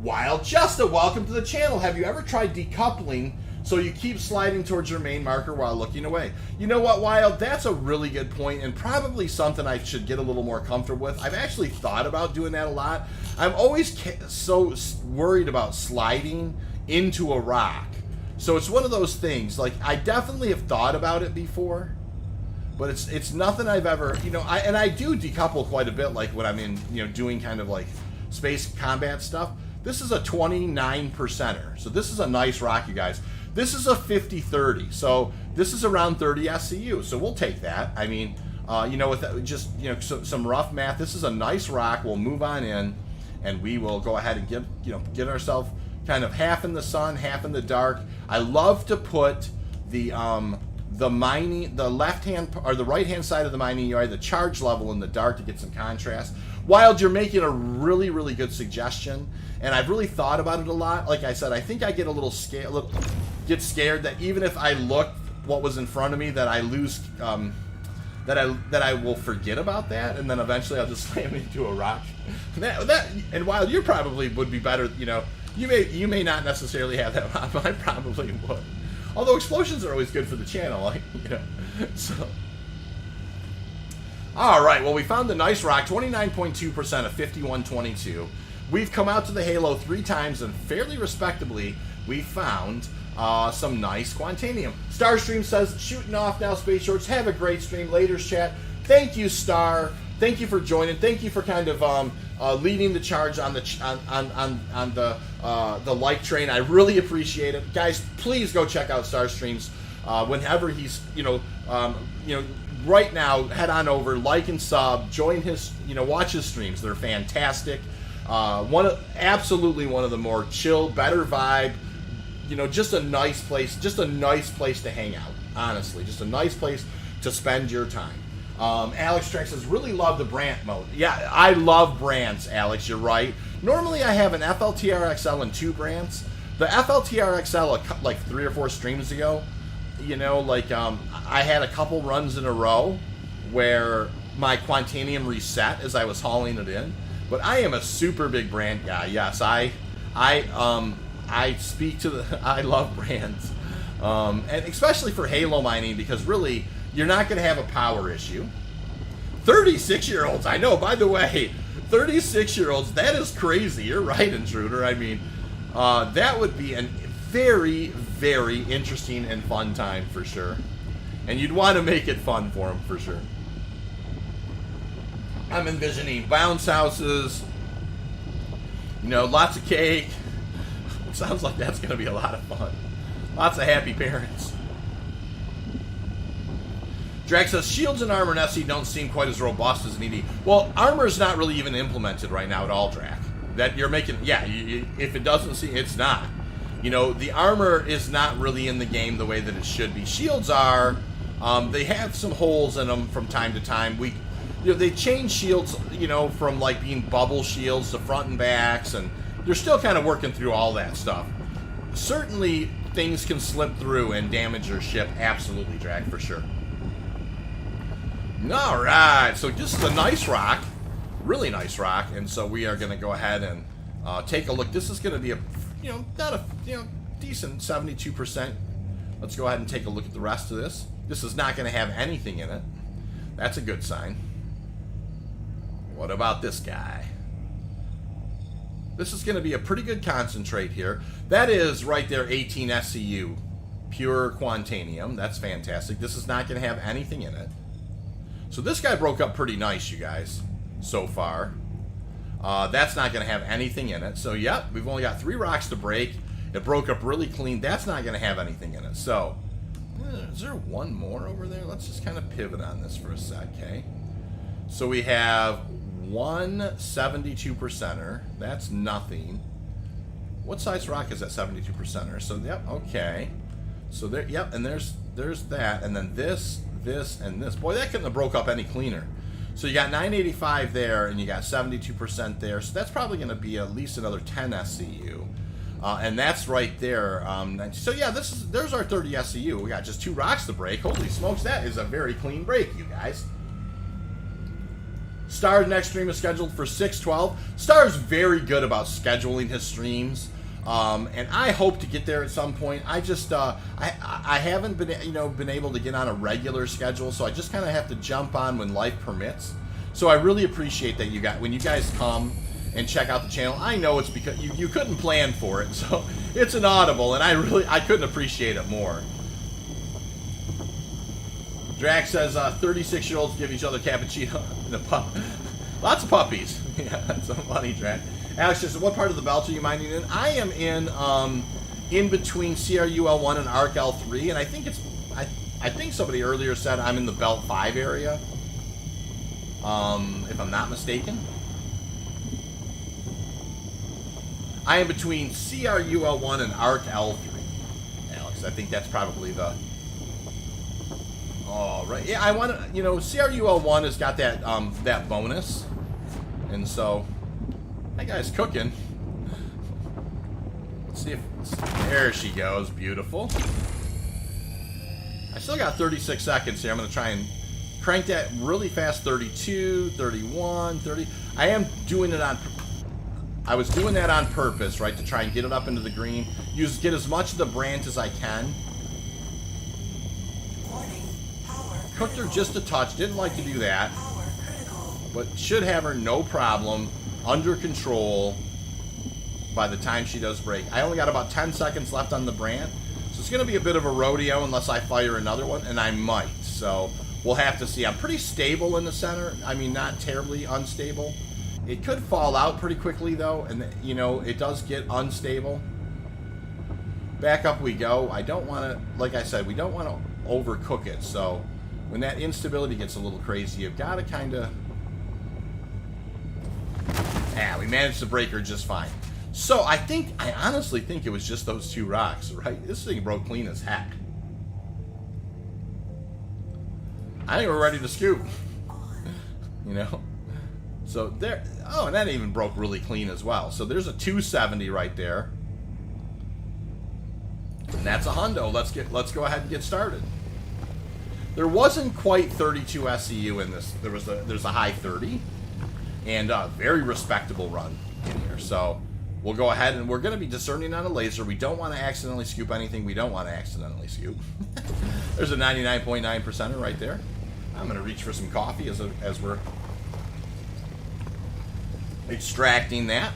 Wild Justa, welcome to the channel. Have you ever tried decoupling so you keep sliding towards your main marker while looking away? You know what, Wild? That's a really good point, and probably something I should get a little more comfortable with. I've actually thought about doing that a lot. I'm always so worried about sliding into a rock. So it's one of those things, like, I definitely have thought about it before, but it's nothing I've ever, you know, I do decouple quite a bit, like when I'm in, you know, doing kind of like space combat stuff. This is a 29%er. So this is a nice rock, you guys. This is a 50-30. So this is around 30 SCU. So we'll take that. I mean, you know, with that, just, you know, some rough math. This is a nice rock. We'll move on in, and we will go ahead and get ourselves kind of half in the sun, half in the dark. I love to put the left hand or the right hand side of the mining area, the charge level in the dark to get some contrast. Wild, you're making a really, really good suggestion, and I've really thought about it a lot. Like I said, I think I get a little scared, that even if I look what was in front of me, that I lose, that I will forget about that, and then eventually I'll just slam into a rock. And Wild, you probably would be better. You know, you may not necessarily have that problem, but I probably would. Although explosions are always good for the channel, like, you know, so. All right, well, we found the nice rock, 29.2% of 5122. We've come out to the Halo 3 times, and fairly respectably, we found some nice Quantanium. Starstream says, shooting off now, Space Shorts. Have a great stream. Later, chat. Thank you, Star. Thank you for joining. Thank you for kind of leading the charge on the like train. I really appreciate it, guys. Please go check out Starstream's whenever he's right now. Head on over, like and sub, join his, watch his streams. They're fantastic. Absolutely one of the more chill, better vibe. Just a nice place. Just a nice place to hang out. Honestly, just a nice place to spend your time. Alex Track says, really love the Brant mode. Yeah, I love Brants, Alex. You're right. Normally I have an FLTR-XL and 2 Brants. The FLTR-XL, like 3 or 4 streams ago, you know, like I had a couple runs in a row where my Quantanium reset as I was hauling it in. But I am a super big Brant guy. Yes, I speak to the. I love Brants, and especially for Halo mining, because really you're not going to have a power issue. 36-year-olds, I know. By the way, 36-year-olds, that is crazy. You're right, Intruder. I mean, that would be a very, very interesting and fun time for sure. And you'd want to make it fun for them for sure. I'm envisioning bounce houses, you know, lots of cake. It sounds like that's going to be a lot of fun. Lots of happy parents. Drag says, shields and armor in SC don't seem quite as robust as an ED. Well, armor is not really even implemented right now at all, Drag. That you're making, yeah, if it doesn't see, it's not. You know, the armor is not really in the game the way that it should be. Shields are, they have some holes in them from time to time. You know, they change shields, you know, from like being bubble shields to front and backs, and they're still kind of working through all that stuff. Certainly, things can slip through and damage your ship. Absolutely, Drag, for sure. All right, so this is a nice rock, really nice rock, and so we are going to go ahead and take a look. This is going to be a, you know, not a, you know, decent 72%. Let's go ahead and take a look at the rest of this. This is not going to have anything in it. That's a good sign. What about this guy? This is going to be a pretty good concentrate here. That is right there, 18 SCU, pure Quantanium. That's fantastic. This is not going to have anything in it. So this guy broke up pretty nice, you guys, so far. That's not going to have anything in it. So, yep, we've only got 3 rocks to break. It broke up really clean. That's not going to have anything in it. So, is there one more over there? Let's just kind of pivot on this for a sec, okay? So we have one 72%er. That's nothing. What size rock is that 72%er? So, yep, okay. So, there, yep, and there's that. And then this, and this. Boy, that couldn't have broke up any cleaner. So you got 985 there, and you got 72% there. So that's probably going to be at least another 10 SCU. And that's right there. So yeah, there's our 30 SCU. We got just 2 rocks to break. Holy smokes, that is a very clean break, you guys. Star's next stream is scheduled for 6/12. Star's very good about scheduling his streams. And I hope to get there at some point. I just, I haven't been able to get on a regular schedule, so I just kind of have to jump on when life permits. So I really appreciate that when you guys come and check out the channel. I know it's because you couldn't plan for it, so it's an audible, and I couldn't appreciate it more. Drax says 36-year-olds give each other cappuccino. Lots of puppies. Yeah, that's so funny, Drax. Alex says, what part of the belt are you mining in? I am in between CRUL1 and ARC-L3, and I think I think somebody earlier said I'm in the belt 5 area, if I'm not mistaken. I am between CRUL1 and ARC-L3, Alex. I think that's probably the... Oh, right. Yeah, I want to, you know, CRUL1 has got that, that bonus, and so... That guy's cooking. Let's see if... There she goes. Beautiful. I still got 36 seconds here. I'm going to try and crank that really fast. 32, 31, 30. I am doing it on... I was doing that on purpose, right? To try and get it up into the green. Get as much of the Brant as I can. Cooked her just a touch. Didn't like to do that. But should have her no problem. Under control by the time she does break. I only got about 10 seconds left on the Brant, so it's going to be a bit of a rodeo unless I fire another one, and I might. So we'll have to see. I'm pretty stable in the center. I mean, not terribly unstable. It could fall out pretty quickly, though, and, you know, it does get unstable. Back up we go. I don't want to, like I said, we don't want to overcook it, so when that instability gets a little crazy, you've got to kind of... Yeah, we managed to break her just fine. So I honestly think it was just those 2 rocks, right? This thing broke clean as heck. I think we're ready to scoop. you know. So there. Oh, and that even broke really clean as well. So there's a 270 right there, and that's a hundo. Let's go ahead and get started. There wasn't quite 32 SCU in this. There's a high 30, and a very respectable run in here. So we'll go ahead and we're going to be discerning on a laser. We don't want to accidentally scoop anything. We don't want to accidentally scoop. There's a 99.9%er right there. I'm going to reach for some coffee as we're extracting that.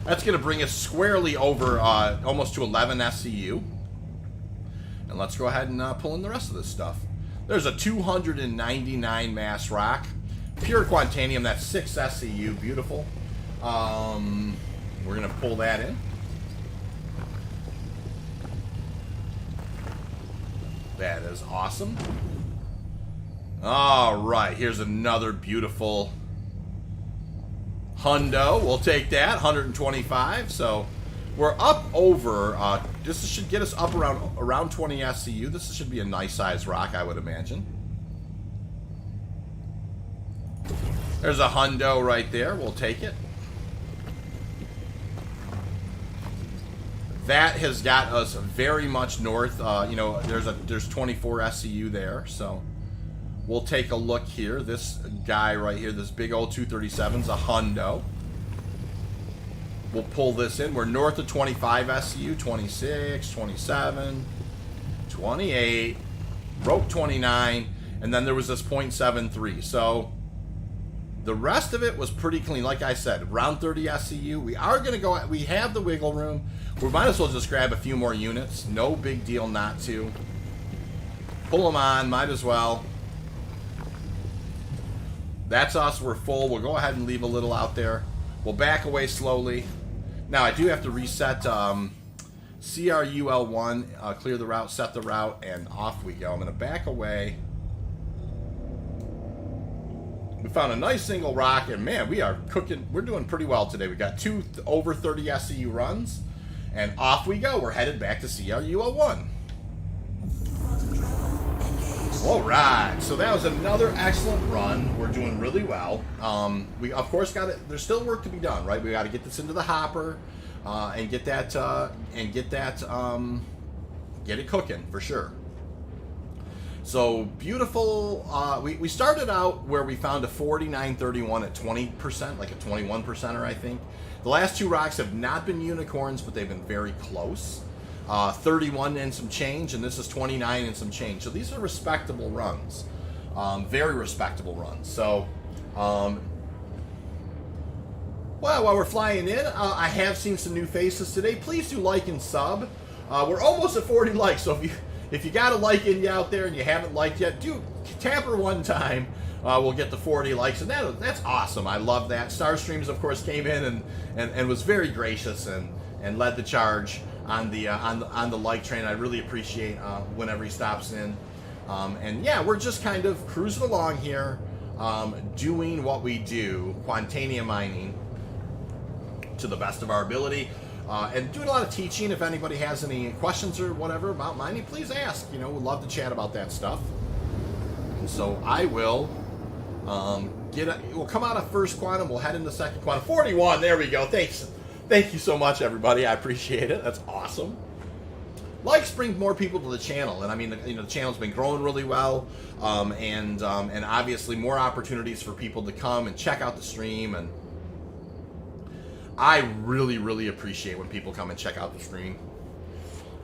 That's going to bring us squarely over almost to 11 SCU. And let's go ahead and pull in the rest of this stuff. There's a 299 mass rock. Pure Quantanium, that's 6 SCU. Beautiful. We're going to pull that in. That is awesome. All right, here's another beautiful hundo. We'll take that, 125. So we're up over. This should get us up around 20 SCU. This should be a nice size rock, I would imagine. There's a hundo right there. We'll take it. That has got us very much north. You know, there's 24 SCU there, so we'll take a look here. This guy right here, this big old 237's a hundo. We'll pull this in. We're north of 25 SCU, 26, 27, 28, broke 29, and then there was this .73. So the rest of it was pretty clean. Like I said, around 30 SCU. We are going to go, we have the wiggle room. We might as well just grab a few more units. No big deal not to. Pull them on, might as well. That's us, we're full. We'll go ahead and leave a little out there. We'll back away slowly. Now, I do have to reset CRUL1, clear the route, set the route, and off we go. I'm going to back away. We found a nice single rock, and man, we are cooking. We're doing pretty well today. We got 2 over 30 SCU runs, and off we go. We're headed back to CRUL1. All right, so that was another excellent run. We're doing really well. We of course got it. There's still work to be done, right? We got to get this into the hopper and get it cooking for sure. So beautiful. We started out where we found a 4931 at 20%, like a 21%er, I think. The last 2 rocks have not been unicorns, but they've been very close. 31 and some change, and this is 29 and some change. So these are respectable runs, very respectable runs. So, well, while we're flying in, I have seen some new faces today. Please do like and sub. We're almost at 40 likes, so if you got a like in you out there and you haven't liked yet, do tap her one time. We'll get the 40 likes, and that's awesome. I love that. Starstreams, of course, came in and was very gracious and led the charge on the like train. I really appreciate whenever he stops in. And yeah, we're just kind of cruising along here, doing what we do, Quantanium mining to the best of our ability, and doing a lot of teaching. If anybody has any questions or whatever about mining, please ask. You know, we'd love to chat about that stuff. And so I will we'll come out of first quantum, we'll head into second quantum. 41, there we go. Thanks. Thank you so much, everybody. I appreciate it. That's awesome. Likes bring more people to the channel, and I mean, the channel's been growing really well, and obviously more opportunities for people to come and check out the stream. And I really, really appreciate when people come and check out the stream.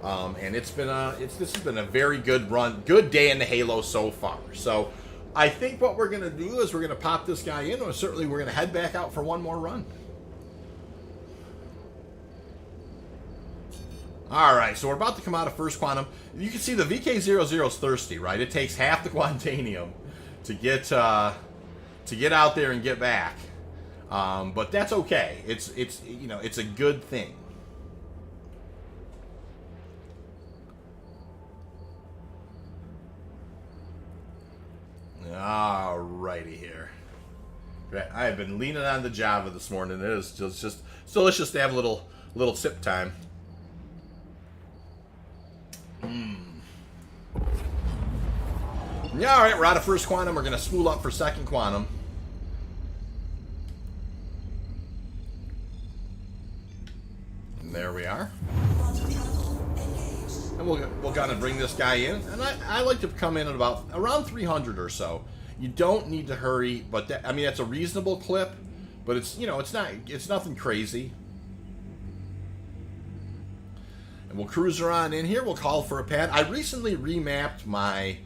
And this has been a very good run, good day in the Halo so far. So I think what we're gonna do is we're gonna pop this guy in, or certainly we're gonna head back out for one more run. All right, so we're about to come out of first quantum. You can see the VK00 is thirsty, right? It takes half the Quantanium to get out there and get back, but that's okay. It's a good thing. All righty here. I have been leaning on the Java this morning. It is just delicious to have a little sip time. Yeah, all right, we're out of first quantum. We're going to spool up for second quantum. And there we are. And we'll kind of bring this guy in. And I like to come in at around 300 or so. You don't need to hurry, but that's a reasonable clip. But it's it's nothing crazy. And we'll cruise her on in here. We'll call for a pad. I recently remapped my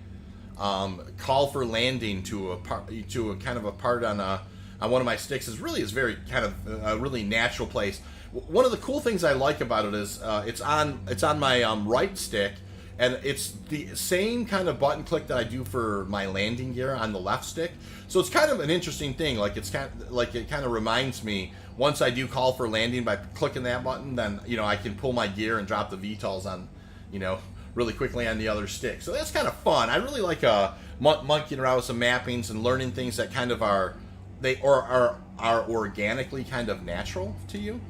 call for landing to a kind of a part on one of my sticks. Is very kind of a really natural place. One of the cool things I like about it is it's on my right stick, and it's the same kind of button click that I do for my landing gear on the left stick. So it's kind of an interesting thing. Like it kind of reminds me, once I do call for landing by clicking that button, then I can pull my gear and drop the VTOLs on really quickly on the other stick. So that's kind of fun. I really like monkeying around with some mappings and learning things that kind of are organically kind of natural to you.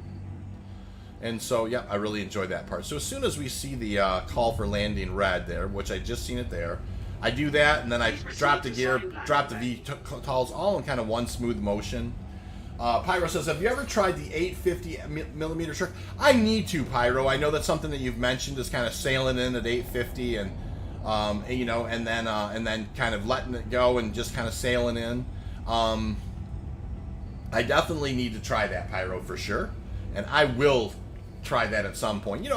And so, yeah, I really enjoy that part. So as soon as we see the call for landing red there, which I just seen it there, I do that, and then I drop the gear, drop the VTOLs, all in kind of one smooth motion. Pyro says, have you ever tried the 850 millimeter stroke? I need to, Pyro. I know that's something that you've mentioned, is kind of sailing in at 850 and and then kind of letting it go and just kind of sailing in. I definitely need to try that, Pyro, for sure. And I will try that at some point.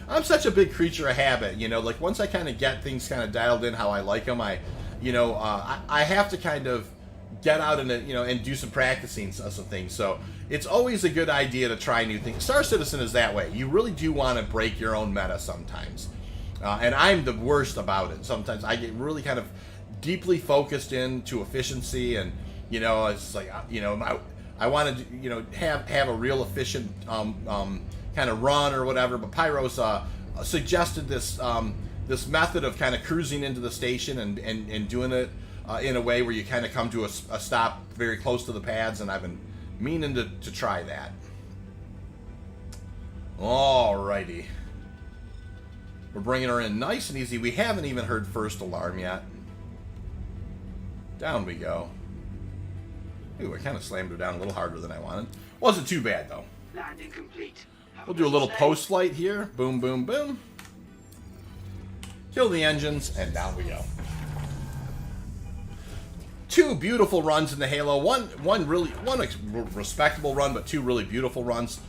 I'm such a big creature of habit, like once I kind of get things kind of dialed in how I like them, I have to kind of get out and do some practicing of some things. So it's always a good idea to try new things. Star Citizen is that way. You really do want to break your own meta sometimes. And I'm the worst about it. Sometimes I get really kind of deeply focused into efficiency, and it's like I want to have a real efficient kind of run or whatever. But Pyro's suggested this this method of kind of cruising into the station and doing it in a way where you kind of come to a stop very close to the pads, and I've been meaning to try that. Alrighty. We're bringing her in nice and easy. We haven't even heard first alarm yet. Down we go. Ooh, I kind of slammed her down a little harder than I wanted. Wasn't too bad, though. Landing complete. We'll do a little post-flight here. Boom, boom, boom. Kill the engines, and down we go. Two beautiful runs in the Halo. One respectable run, but two really beautiful runs.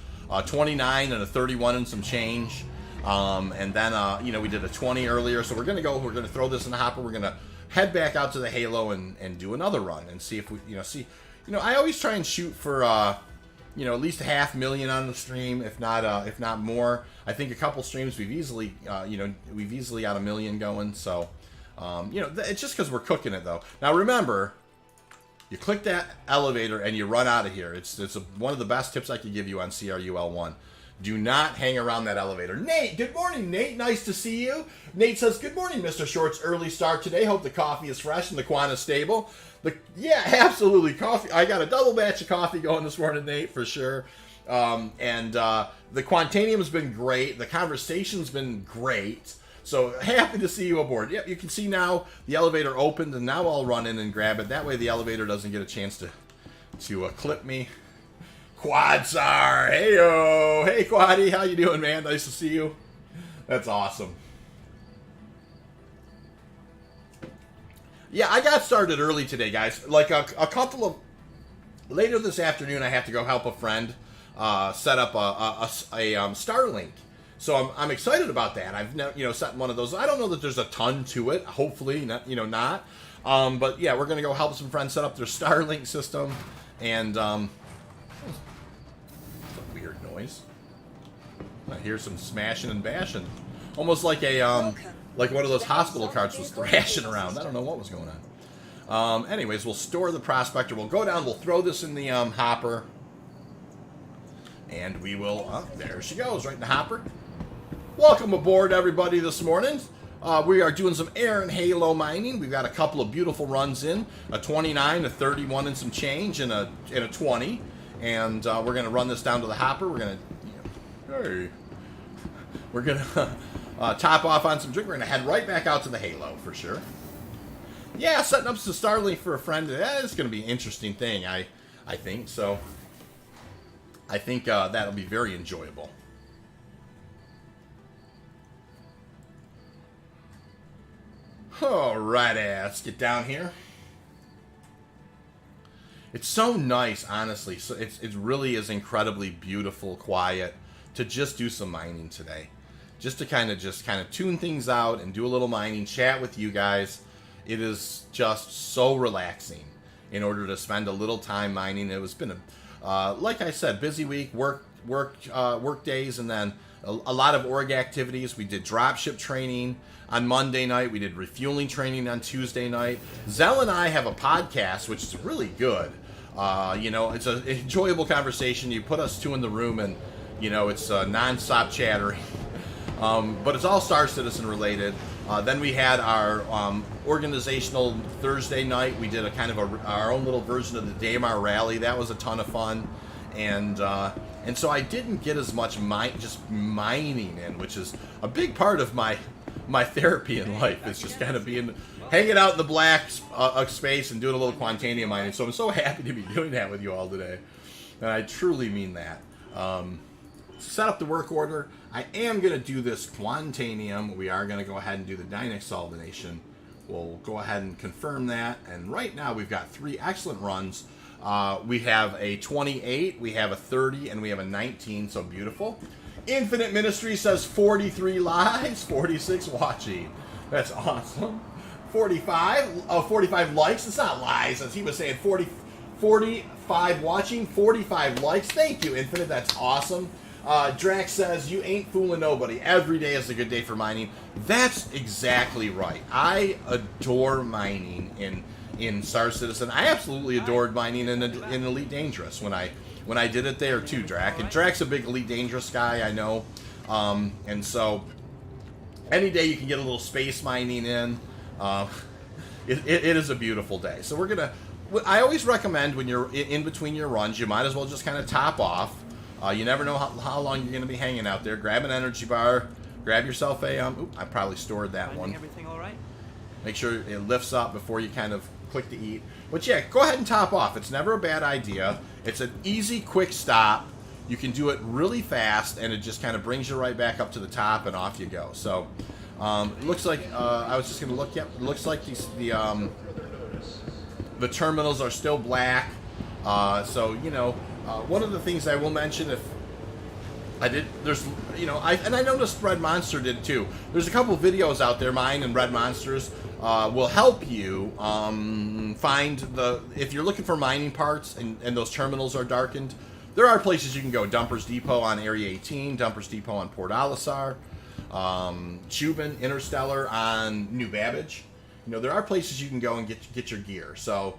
29 and a 31 and some change. And then we did a 20 earlier. So we're gonna throw this in the hopper. We're gonna head back out to the Halo and do another run and see if we I always try and shoot for at least 500,000 on the stream, if not more. I think a couple streams we've easily got 1 million going. So it's just because we're cooking it, though. Now remember, you click that elevator and you run out of here. It's one of the best tips I could give you on CRUL1. Do not hang around that elevator. Nate, good morning, Nate. Nice to see you. Nate says, good morning, Mr. Shorts. Early start today. Hope the coffee is fresh and the Quant is stable. Yeah, absolutely. Coffee. I got a double batch of coffee going this morning, Nate, for sure. The Quantanium has been great. The conversation's been great. So happy to see you aboard. Yep, you can see now the elevator opened, and now I'll run in and grab it. That way the elevator doesn't get a chance to clip me. Quadsar, hey-o. Hey, Quaddy, how you doing, man? Nice to see you. That's awesome. Yeah, I got started early today, guys. Like a couple of... Later this afternoon, I have to go help a friend set up a Starlink. So I'm excited about that. I've set one of those. I don't know that there's a ton to it. Hopefully, not. But yeah, we're gonna go help some friends set up their Starlink system. And that's a weird noise. I hear some smashing and bashing, almost like like one of those hospital carts was thrashing around. I don't know what was going on. Anyways, we'll store the prospector. We'll go down. We'll throw this in the hopper, and we will. There she goes, right in the hopper. Welcome aboard, everybody, this morning. We are doing some air and Halo mining. We've got a couple of beautiful runs in, a 29, a 31 and some change, and a 20. And we're going to run this down to the hopper. We're going to top off on some drink. We're going to head right back out to the Halo for sure. Yeah, setting up some Starlink for a friend. It's going to be an interesting thing, I think. So I think that'll be very enjoyable. All right, let's get down here. It's so nice, honestly. So it really is incredibly beautiful, quiet to just do some mining today. Just to kind of tune things out and do a little mining, chat with you guys. It is just so relaxing in order to spend a little time mining. It was been like I said, busy week, work days, and then a lot of org activities. We did dropship training on Monday night. We did refueling training on Tuesday night. Zell and I have a podcast, which is really good. It's an enjoyable conversation. You put us two in the room, and it's nonstop chattering. But it's all Star Citizen related. Then we had our organizational Thursday night. We did a kind of our own little version of the Daymar Rally. That was a ton of fun, and so I didn't get as much just mining in, which is a big part of my therapy in life. Is just kind of hanging out in the black space and doing a little Quantanium mining. So I'm so happy to be doing that with you all today, and I truly mean that. Set up the work order. I am going to do this Quantanium. We are going to go ahead and do the Dynex solidation. We'll go ahead and confirm that. And right now we've got 3 excellent runs. We have a 28, we have a 30, and we have a 19. So beautiful. Infinite Ministry says 43 lives, 46 watching. That's awesome. 45 likes. It's not lies, as he was saying. 45 watching, 45 likes. Thank you, Infinite. That's awesome. Drax says, you ain't fooling nobody. Every day is a good day for mining. That's exactly right. I adore mining in Star Citizen. I absolutely adored mining in Elite Dangerous when I did it there too, Drax. And Drax's a big Elite Dangerous guy, I know. And so any day you can get a little space mining in, it is a beautiful day. So I always recommend when you're in between your runs, you might as well just kind of top off. You never know how long you're going to be hanging out there. Grab an energy bar. Grab yourself a... I probably stored that one. Everything all right? Make sure it lifts up before you kind of click to eat. But yeah, go ahead and top off. It's never a bad idea. It's an easy, quick stop. You can do it really fast, and it just kind of brings you right back up to the top, and off you go. So, it looks like... I was just going to look... Yep, it looks like the terminals are still black. So, one of the things I will mention, if I did, I noticed Red Monster did too. There's a couple videos out there, mine and Red Monster's, will help you find if you're looking for mining parts and those terminals are darkened, there are places you can go. Dumpers Depot on Area 18, Dumpers Depot on Port Olisar, Chubin, Interstellar on New Babbage. There are places you can go and get your gear. So,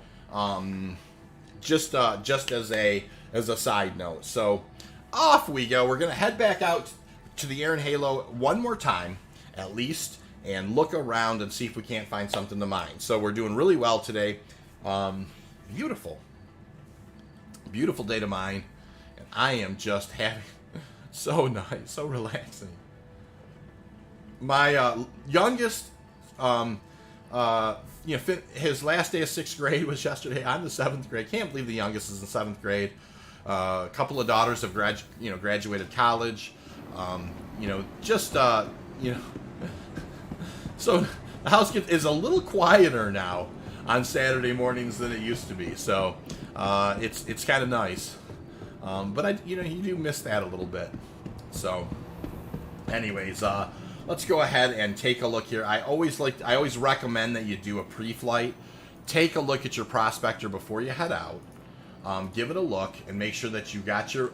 just as a side note. So off we go. We're going to head back out to the Air Halo one more time, at least, and look around and see if we can't find something to mine. So we're doing really well today. Beautiful. Beautiful day to mine. And I am just having so nice, so relaxing. My youngest, his last day of 6th grade was yesterday. I'm the 7th grade. Can't believe the youngest is in 7th grade. A couple of daughters have graduated college. So the house is a little quieter now on Saturday mornings than it used to be. So it's kind of nice. But you do miss that a little bit. So, anyways, let's go ahead and take a look here. I always recommend that you do a pre-flight. Take a look at your prospector before you head out. Give it a look and make sure that you've got your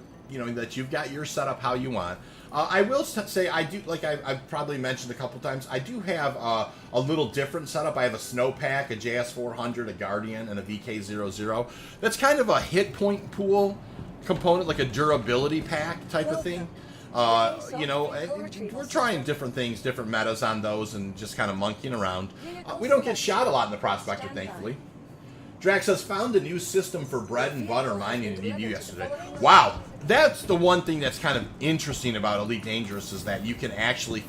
setup how you want. I will say I do, like I've probably mentioned a couple times, I do have a little different setup. I have a snowpack, a JS400, a Guardian, and a VK00. That's kind of a hit point pool component, like a durability pack type of thing. We're trying different things, different metas on those, and just kind of monkeying around. We don't get shot a lot in the prospector, thankfully. Drax has found a new system for bread and butter mining in EBU yesterday. Wow, that's the one thing that's kind of interesting about Elite Dangerous, is that you can actually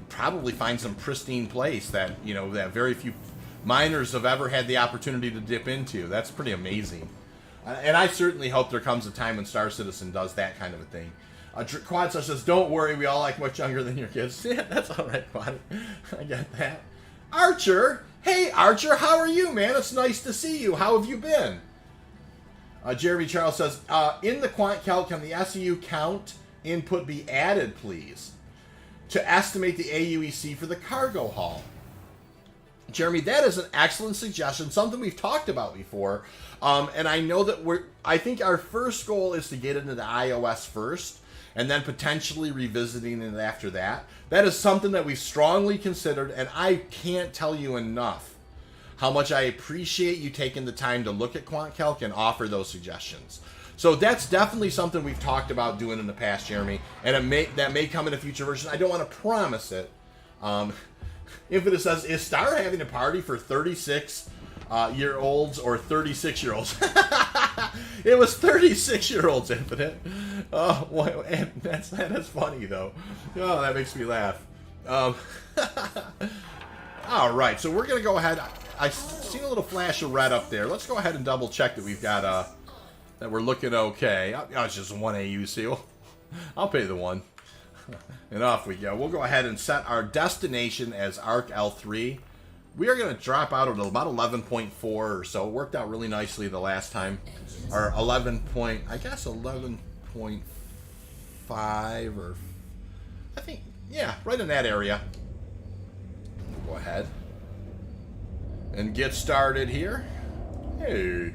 probably find some pristine place that that very few miners have ever had the opportunity to dip into. That's pretty amazing. And I certainly hope there comes a time when Star Citizen does that kind of a thing. Quad says, "Don't worry, we all like much younger than your kids." Yeah, that's all right, Quad. I get that. Archer. Hey, Archer, how are you, man? It's nice to see you. How have you been? Jeremy Charles says, in the QuantCalc, can the SEU count input be added, please, to estimate the AUEC for the cargo haul? Jeremy, that is an excellent suggestion, something we've talked about before. And I know that I think our first goal is to get into the iOS first, and then potentially revisiting it after that. That is something that we've strongly considered, and I can't tell you enough how much I appreciate you taking the time to look at QuantCalc and offer those suggestions. So that's definitely something we've talked about doing in the past, Jeremy, and that may come in a future version. I don't want to promise it. Infinite says, is Star having a party for 36-year-olds or 36-year-olds? It was 36-year-olds, Infinite. Oh, boy, and that is funny, though. Oh, that makes me laugh. All right, so we're going to go ahead. I've seen a little flash of red up there. Let's go ahead and double check that we've got, that we're looking okay. Oh, it's just one AUC. I'll pay the one. And off we go. We'll go ahead and set our destination as ARC L3. We are going to drop out at about 11.4 or so. It worked out really nicely the last time. Or 11.5 or... I think, yeah, right in that area. We'll go ahead and get started here. Hey. Did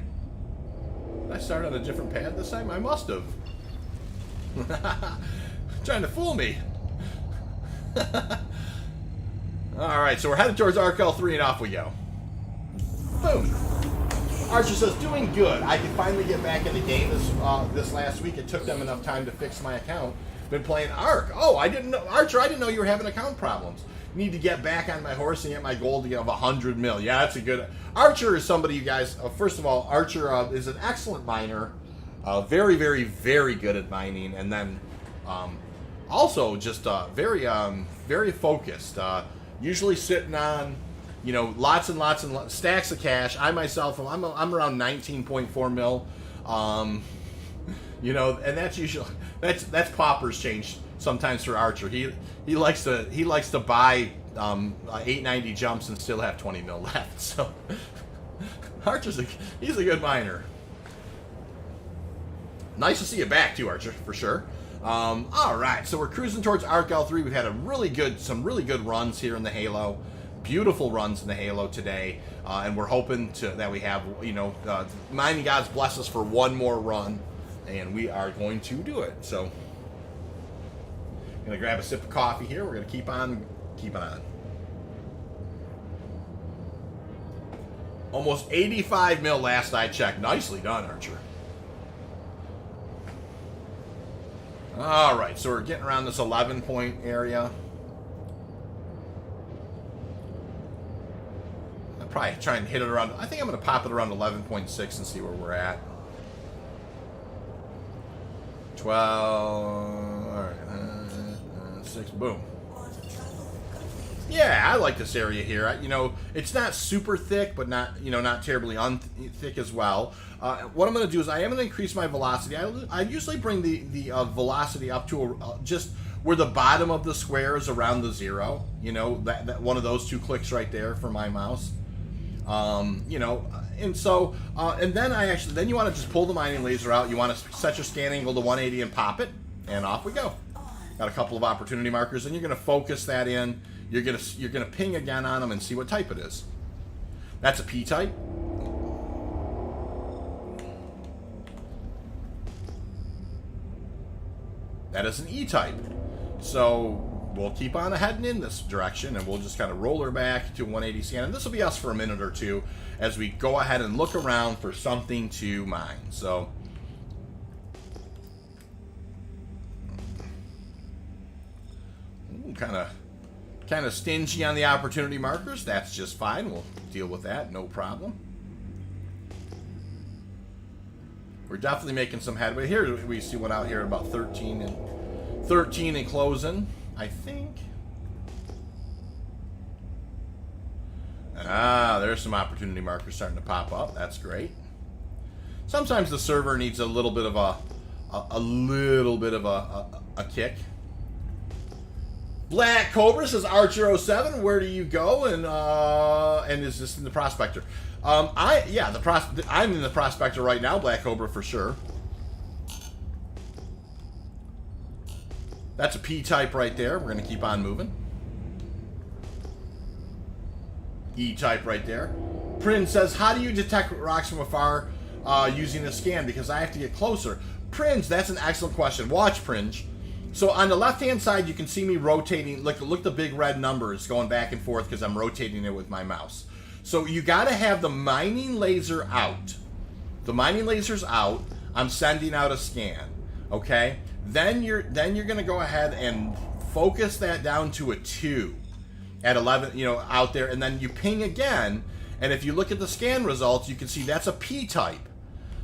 I start on a different pad this time? I must have. Trying to fool me. Alright, so we're headed towards ARC L3 and off we go. Boom. Archer says, doing good. I could finally get back in the game this last week. It took them enough time to fix my account. Been playing ARC. Oh, I didn't know. Archer, I didn't know you were having account problems. Need to get back on my horse and get my goal to get of 100 mil. Yeah, that's a good... Archer is somebody, you guys... first of all, Archer is an excellent miner. Very, very, very good at mining. And then also just very, very focused. Usually sitting on, you know, lots and lots and stacks of cash. I myself, I'm around 19.4 mil. You know, and that's usually... That's Popper's change sometimes for Archer. He likes to buy 890 jumps and still have 20 mil left. So Archer's he's a good miner. Nice to see you back too, Archer, for sure. All right, so we're cruising towards ARC L3. We've had some really good runs here in the Halo. Beautiful runs in the Halo today, and we're hoping that we have, you know, mining gods bless us for one more run. And we are going to do it. So, I'm going to grab a sip of coffee here. We're going to keep on. Almost 85 mil last I checked. Nicely done, Archer. All right, so we're getting around this 11-point area. I'll probably try and hit it around. I think I'm going to pop it around 11.6 and see where we're at. 12, all right, 6, boom. Yeah, I like this area here. You know, it's not super thick, but not, you know, not terribly thick as well. What I'm going to do is I am going to increase my velocity. I usually bring the velocity up to just where the bottom of the square is around the 0. You know, that one of those 2 clicks right there for my mouse. You know, and so, and then then you want to just pull the mining laser out. You want to set your scan angle to 180 and pop it, and off we go. Got a couple of opportunity markers, and you're going to focus that in. You're gonna ping again on them and see what type it is. That's a P type. That is an E type. So we'll keep on heading in this direction, and we'll just kind of roll her back to 180 scan. And this will be us for a minute or two as we go ahead and look around for something to mine. So kind of stingy on the opportunity markers. That's just fine. We'll deal with that. No problem. We're definitely making some headway. Here we see one out here at about 13 and closing, I think. There's some opportunity markers starting to pop up. That's great. Sometimes the server needs a little bit of a kick. Black Cobra says Archer07, where do you go? And is this in the Prospector? I'm in the Prospector right now, Black Cobra for sure. That's a P-type right there. We're going to keep on moving. E-type right there. Prin says, how do you detect rocks from afar using a scan? Because I have to get closer. Pringe, that's an excellent question. Watch, Pringe. So on the left-hand side, you can see me rotating. Look the big red numbers going back and forth because I'm rotating it with my mouse. So you got to have the mining laser out. The mining laser's out. I'm sending out a scan. Okay? Then you're going to go ahead and focus that down to a 2 at 11, out there, and then you ping again. And if you look at the scan results, you can see that's a P-type.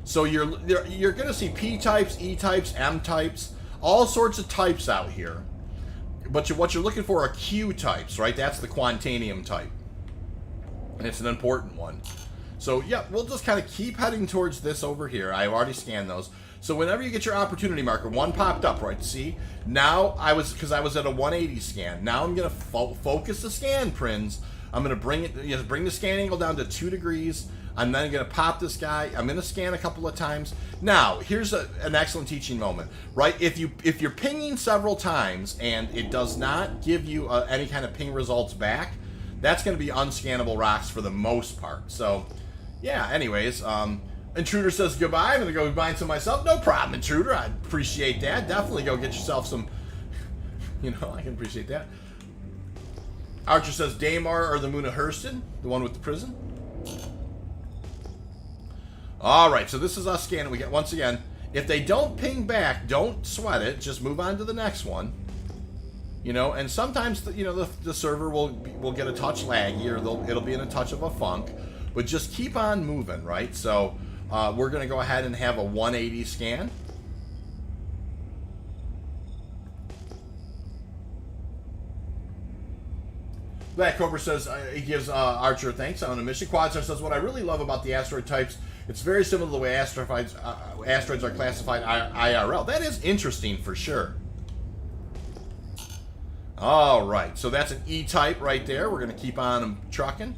So you're going to see P-types, E-types, M-types, all sorts of types out here. But what you're looking for are Q-types, right? That's the Quantanium type. And it's an important one. So, yeah, we'll just kind of keep heading towards this over here. I've already scanned those. So whenever you get your opportunity marker, one popped up, right? See? Now, because I was at a 180 scan. Now I'm going to focus the scan, Prins. I'm going to bring the scan angle down to 2 degrees. I'm then going to pop this guy. I'm going to scan a couple of times. Now, here's an excellent teaching moment, right? If you're pinging several times and it does not give you any kind of ping results back, that's going to be unscannable rocks for the most part. So, yeah, anyways, Intruder says goodbye. I'm going to go buy some myself. No problem, Intruder. I appreciate that. Definitely go get yourself some, I can appreciate that. Archer says Daymar or the Moon of Hurston, the one with the prison. All right, so this is us scanning. We get, once again, if they don't ping back, don't sweat it. Just move on to the next one. And sometimes the server will get a touch laggy, or it'll be in a touch of a funk, but just keep on moving, right? So we're going to go ahead and have a 180 scan. Black Cobra says he gives Archer thanks on a mission. Quadstar says, what I really love about the asteroid types, it's very similar to the way asteroids are classified IRL. That is interesting for sure. All right, so that's an E-type right there. We're going to keep on trucking.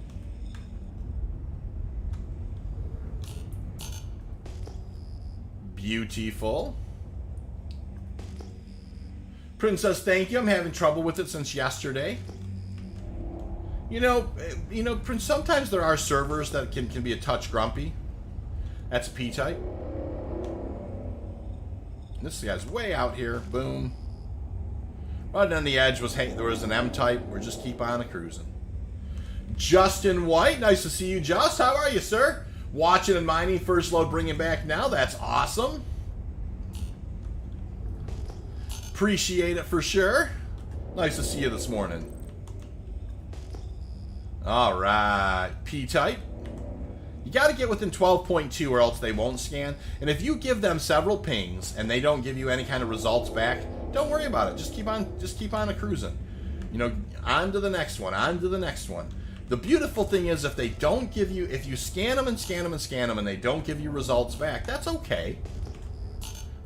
Beautiful. Princess, thank you. I'm having trouble with it since yesterday. Prince, sometimes there are servers that can be a touch grumpy. That's a P-type. This guy's way out here. Boom. Right on the edge there was an M-type. We'll just keep on cruising. Justin White, nice to see you, Just. How are you, sir? Watching and mining, first load bringing back now. That's awesome. Appreciate it for sure. Nice to see you this morning. All right, P-type. You got to get within 12.2 or else they won't scan. And if you give them several pings and they don't give you any kind of results back, don't worry about it. Just keep on cruising. On to the next one, on to the next one. The beautiful thing is if you scan them and scan them and scan them and they don't give you results back, that's okay.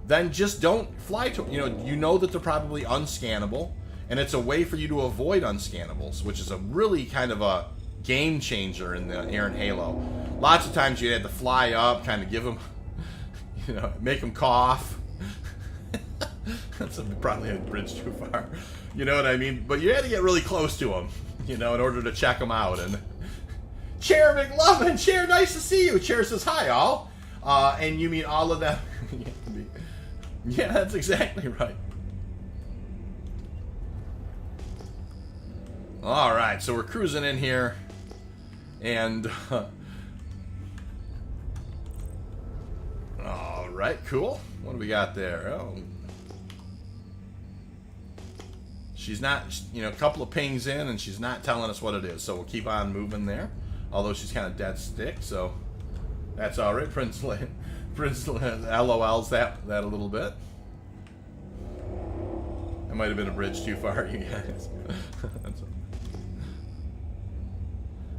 Then just don't fly to, you know that they're probably unscannable, and it's a way for you to avoid unscannables, which is a really kind of a game changer in the Air and Halo. Lots of times you had to fly up, kind of give them, make them cough. That's probably a bridge too far. You know what I mean? But you had to get really close to them, in order to check them out. And Chair McLovin, Chair, nice to see you. Chair says, hi, all. And you mean all of them? Yeah, that's exactly right. All right, so we're cruising in here. And, all right, cool. What do we got there? Oh. She's not, a couple of pings in, and she's not telling us what it is. So we'll keep on moving there. Although she's kind of dead stick, so that's all right. Prince LOLs that a little bit. That might have been a bridge too far, you guys.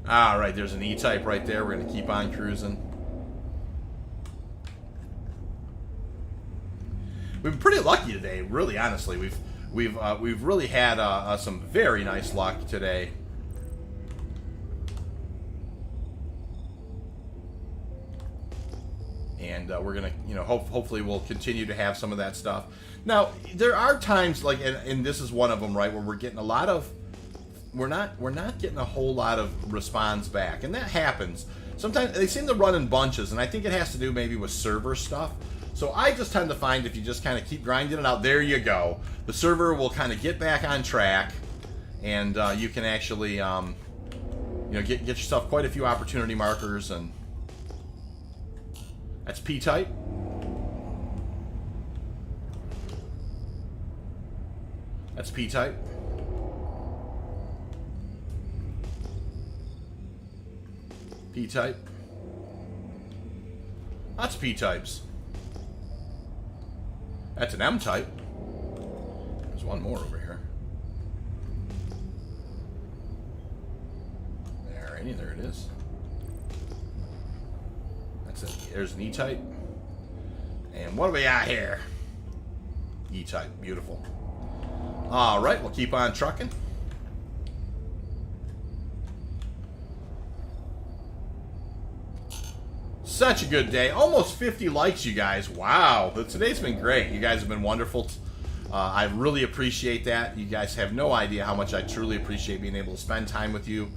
All right, there's an E-type right there. We're going to keep on cruising. We've been pretty lucky today, really, honestly. we've really had some very nice luck today. And we're gonna, hopefully we'll continue to have some of that stuff. Now, there are times like, and this is one of them, right, where we're getting a lot of, we're not getting a whole lot of response back, and that happens. Sometimes they seem to run in bunches, and I think it has to do maybe with server stuff. So I just tend to find if you just kind of keep grinding it out, there you go. The server will kind of get back on track, and you can actually, get yourself quite a few opportunity markers. And that's P-type. That's P-type. P-type. That's P-types. That's an M-type. There's one more over here. Alrighty, there it is. That's it. There's an E-type. And what do we got here? E-type. Beautiful. Alright, we'll keep on trucking. Such a good day. Almost 50 likes, you guys. Wow. Today's been great. You guys have been wonderful. I really appreciate that. You guys have no idea how much I truly appreciate being able to spend time with you.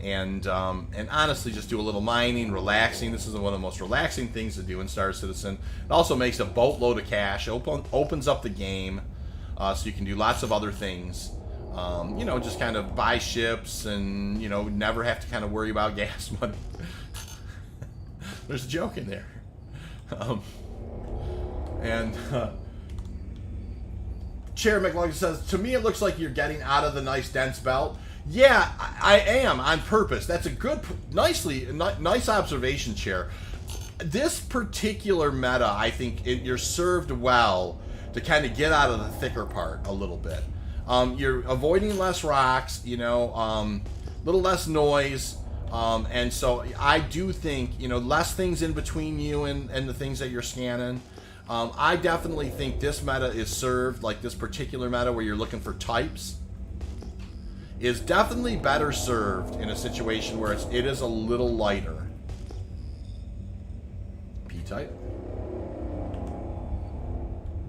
And honestly, just do a little mining, relaxing. This is one of the most relaxing things to do in Star Citizen. It also makes a boatload of cash. Opens up the game. So you can do lots of other things. Just kind of buy ships and, never have to kind of worry about gas money. There's a joke in there. Chair McLaughlin says, to me it looks like you're getting out of the nice dense belt. Yeah, I am on purpose. That's a good, nice observation, Chair. This particular meta, I think you're served well to kind of get out of the thicker part a little bit. You're avoiding less rocks, little less noise. And so I do think, less things in between you and the things that you're scanning. I definitely think this meta is served, like this particular meta where you're looking for types, is definitely better served in a situation where it is a little lighter. P-type.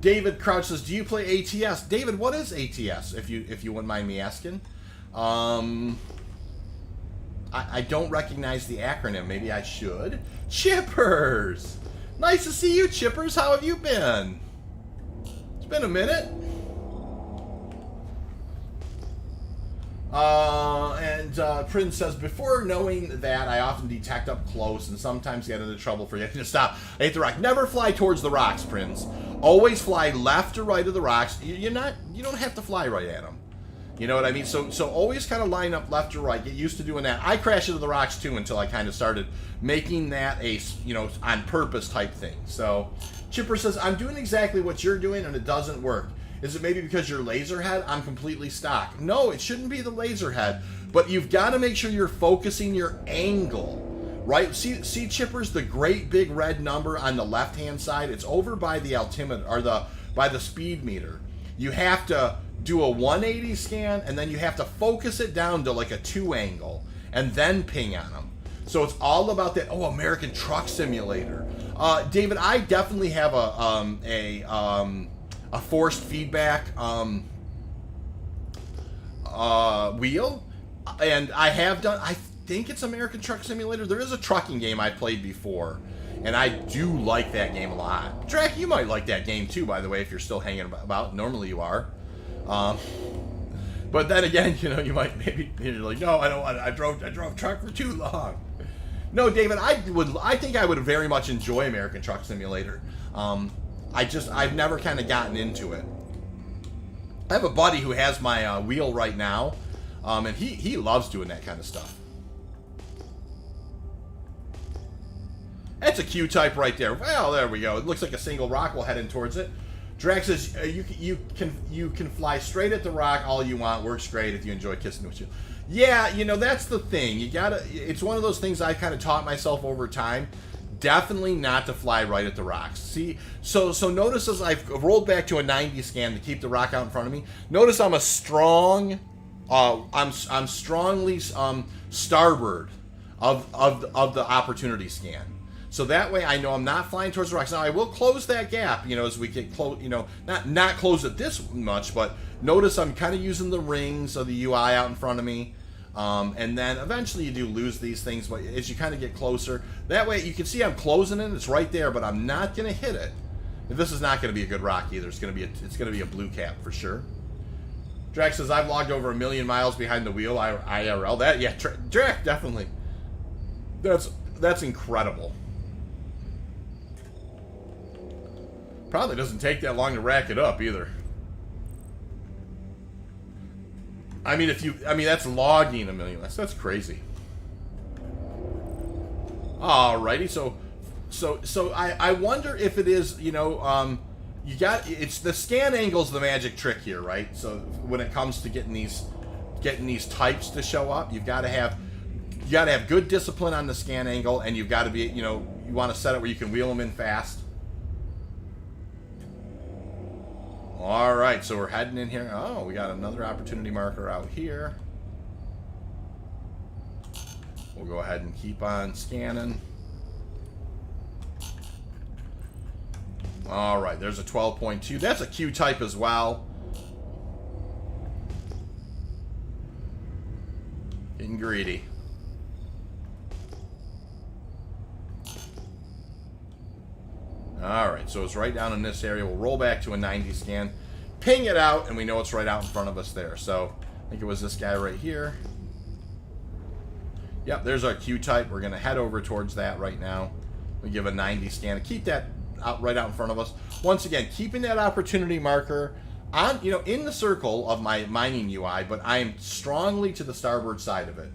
David Crouch says, do you play ATS? David, what is ATS, if you wouldn't mind me asking? I don't recognize the acronym. Maybe I should. Chippers! Nice to see you, Chippers. How have you been? It's been a minute. Prince says, before knowing that, I often detect up close and sometimes get into trouble for getting to stop. I hate the rock. Never fly towards the rocks, Prince. Always fly left or right of the rocks. You don't have to fly right at them. You know what I mean? So always kind of line up left or right. Get used to doing that. I crash into the rocks too until I kind of started making that a, on purpose type thing. So Chipper says, I'm doing exactly what you're doing and it doesn't work. Is it maybe because you're laser head? I'm completely stock. No, it shouldn't be the laser head. But you've got to make sure you're focusing your angle. Right? See Chippers, the great big red number on the left-hand side? It's over by the altimeter, or by the speed meter. You have to do a 180 scan, and then you have to focus it down to like a 2 angle, and then ping on them. So it's all about that. Oh, American Truck Simulator. David, I definitely have a forced feedback wheel, and I have done. I think it's American Truck Simulator. There is a trucking game I played before, and I do like that game a lot. Drac, you might like that game too, by the way, if you're still hanging about. Normally you are. But then again, you might you're like, no, I don't want. I drove truck for too long. No, David, I think I would very much enjoy American Truck Simulator. I've never kind of gotten into it. I have a buddy who has my wheel right now, and he loves doing that kind of stuff. That's a Q-type right there. Well, there we go. It looks like a single rock. We'll head in towards it. Drax says, you can fly straight at the rock all you want. Works great if you enjoy kissing with you. Yeah, that's the thing. It's one of those things I kind of taught myself over time. definitely not to fly right at the rocks. See, so notice as I've rolled back to a 90 scan to keep the rock out in front of me. Notice I'm a strong, I'm strongly starboard of the opportunity scan. So that way I know I'm not flying towards the rocks. Now I will close that gap, as we get close, not close it this much, but notice I'm kind of using the rings of the UI out in front of me. And then eventually you do lose these things, but as you kind of get closer, that way you can see I'm closing it. It's right there, but I'm not going to hit it. This is not going to be a good rock either. It's going to be a blue cap for sure. Drax says I've logged over 1 million miles behind the wheel. IRL. That Drax definitely. That's incredible. Probably doesn't take that long to rack it up either. I mean, that's logging 1 million. That's crazy. Alrighty, so I wonder if it is, it's the scan angle's the magic trick here, right? So when it comes to getting these types to show up, you got to have good discipline on the scan angle, and you've got to be, you want to set it where you can wheel them in fast. All right, so we're heading in here. Oh, we got another opportunity marker out here. We'll go ahead and keep on scanning. All right, there's a 12.2. That's a Q type as well. Getting greedy. All right, so it's right down in this area. We'll roll back to a 90 scan, ping it out, and we know it's right out in front of us there. So I think it was this guy right here. Yep, there's our Q type. We're going to head over towards that right now. We give a 90 scan. Keep that right out in front of us. Once again, keeping that opportunity marker on, in the circle of my mining UI, but I am strongly to the starboard side of it.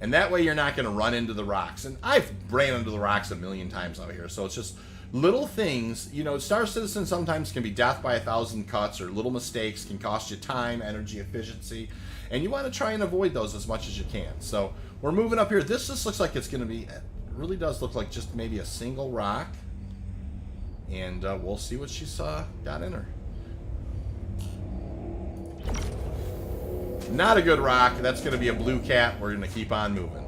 And that way you're not going to run into the rocks. And I've ran into the rocks 1 million times out here. So it's just little things. Star Citizen sometimes can be death by 1,000 cuts, or little mistakes can cost you time, energy, efficiency. And you want to try and avoid those as much as you can. So we're moving up here. This just looks like it's going to be, it really does look like just maybe a single rock. And we'll see what she's got in her. Not a good rock. That's going to be a blue cap. We're going to keep on moving.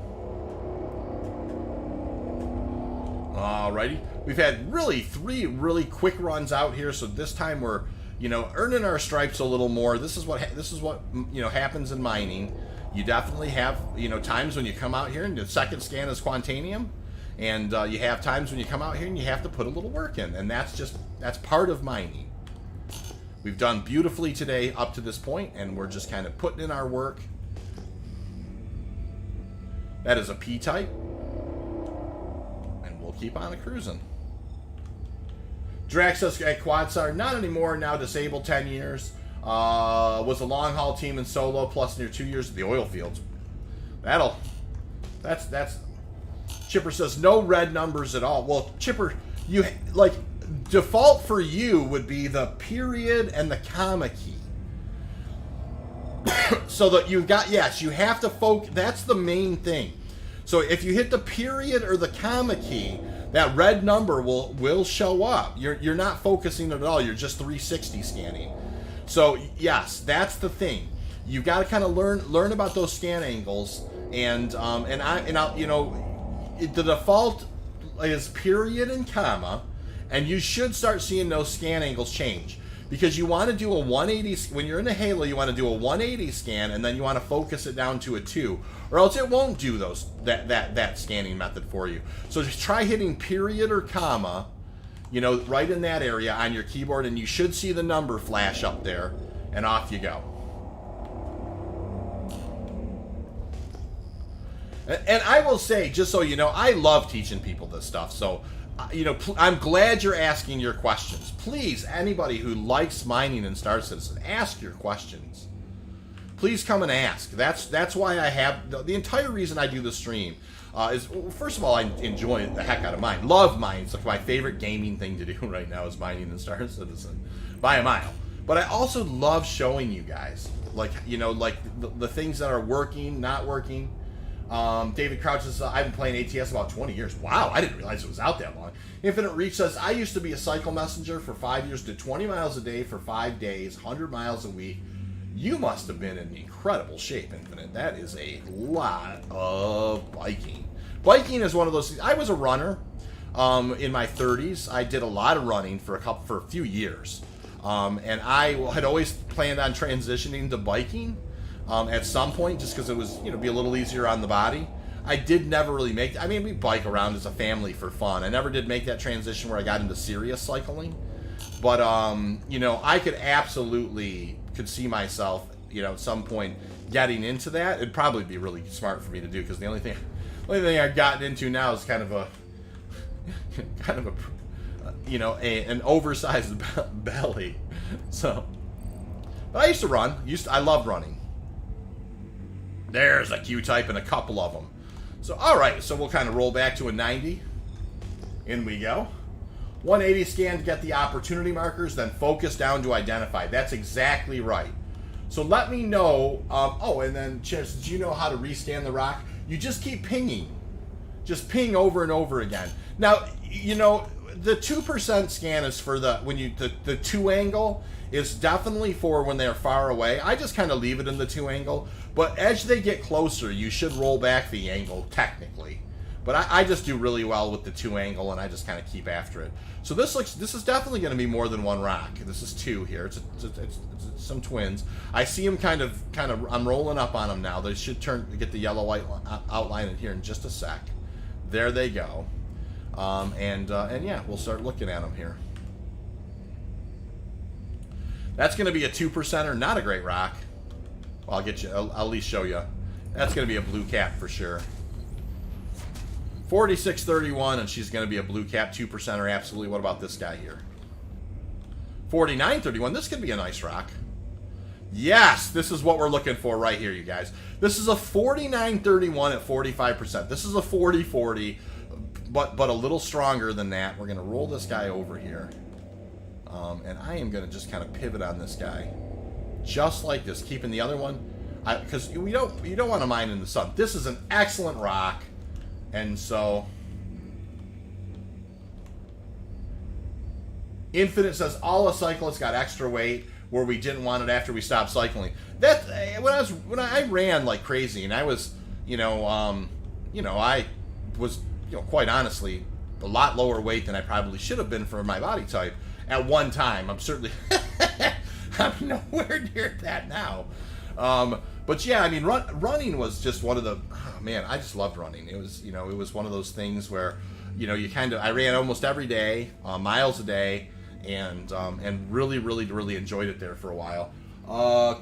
Alrighty. We've had really 3 really quick runs out here, so this time we're, earning our stripes a little more. This is what happens in mining. You definitely have, times when you come out here and the second scan is Quantanium, and you have times when you come out here and you have to put a little work in, and that's part of mining. We've done beautifully today up to this point, and we're just kind of putting in our work. That is a P-type. And we'll keep on cruising. Drax says at QuadStar, not anymore, now disabled 10 years. Was a long-haul team in solo, plus near 2 years at the oil fields. That's... Chipper says, no red numbers at all. Well, Chipper, default for you would be the period and the comma key. So that you have to focus. That's the main thing. So if you hit the period or the comma key, that red number will show up. You're not focusing at all. You're just 360 scanning. So yes, that's the thing. You've got to kind of learn about those scan angles, and the default is period and comma. And you should start seeing those scan angles change, because you want to do a 180 when you're in a halo. You want to do a 180 scan, and then you want to focus it down to a 2, or else it won't do that scanning method for you. So just try hitting period or comma, right in that area on your keyboard, and you should see the number flash up there, and off you go. And I will say, just so you know, I love teaching people this stuff. So. I'm glad you're asking your questions. Please, anybody who likes mining in Star Citizen, ask your questions. Please come and ask. That's why I have the entire reason I do the stream is, first of all, I enjoy the heck out of mine. Love mine. It's like my favorite gaming thing to do right now is mining in Star Citizen by a mile. But I also love showing you guys, the things that are working, not working. David Crouch says, I've been playing ATS about 20 years. Wow, I didn't realize it was out that long. Infinite Reach says, I used to be a cycle messenger for 5 years, did 20 miles a day for 5 days, 100 miles a week. You must have been in incredible shape, Infinite. That is a lot of biking. Biking is one of those things. I was a runner in my 30s. I did a lot of running for a few years. And I had always planned on transitioning to biking at some point, just because it was, be a little easier on the body. I did never really make. I mean, we bike around as a family for fun. I never did make that transition where I got into serious cycling. But I could see myself, at some point getting into that. It'd probably be really smart for me to do, because the only thing I've gotten into now is kind of an oversized belly. So, but I used to run. I loved running. There's a Q-type and a couple of them. So, all right. So we'll kind of roll back to a 90. In we go. 180 scan to get the opportunity markers, then focus down to identify. That's exactly right. So let me know. And then, Chris, did you know how to rescan the rock? You just keep pinging. Just ping over and over again. Now, the 2% scan is for the 2 angle is definitely for when they're far away. I just kind of leave it in the 2 angle. But as they get closer, you should roll back the angle, technically. But I just do really well with the 2 angle, and I just kind of keep after it. So this is definitely going to be more than one rock. This is 2 here. It's some twins. I see them kind of. I'm rolling up on them now. They should get the yellow outline in here in just a sec. There they go. And yeah, we'll start looking at them here. That's going to be a 2%er, not a great rock. Well, I'll at least show you. That's going to be a blue cap for sure. 4631, and she's going to be a blue cap 2%er, absolutely. What about this guy here? 4931, this could be a nice rock. Yes, this is what we're looking for right here, you guys. This is a 4931 at 45%. This is a 4040, but a little stronger than that. We're going to roll this guy over here. And I am going to just kind of pivot on this guy. Just like this, keeping the other one. Because you don't want to mine in the sun. This is an excellent rock. And so, Infinite says all the cyclists got extra weight where we didn't want it after we stopped cycling. That when I ran like crazy, and I was, I was, quite honestly, a lot lower weight than I probably should have been for my body type at one time. I'm certainly, I'm nowhere near that now. But yeah, I mean, running was just one of the, I just loved running. It was, it was one of those things where, I ran almost every day, miles a day, and really, really, really enjoyed it there for a while.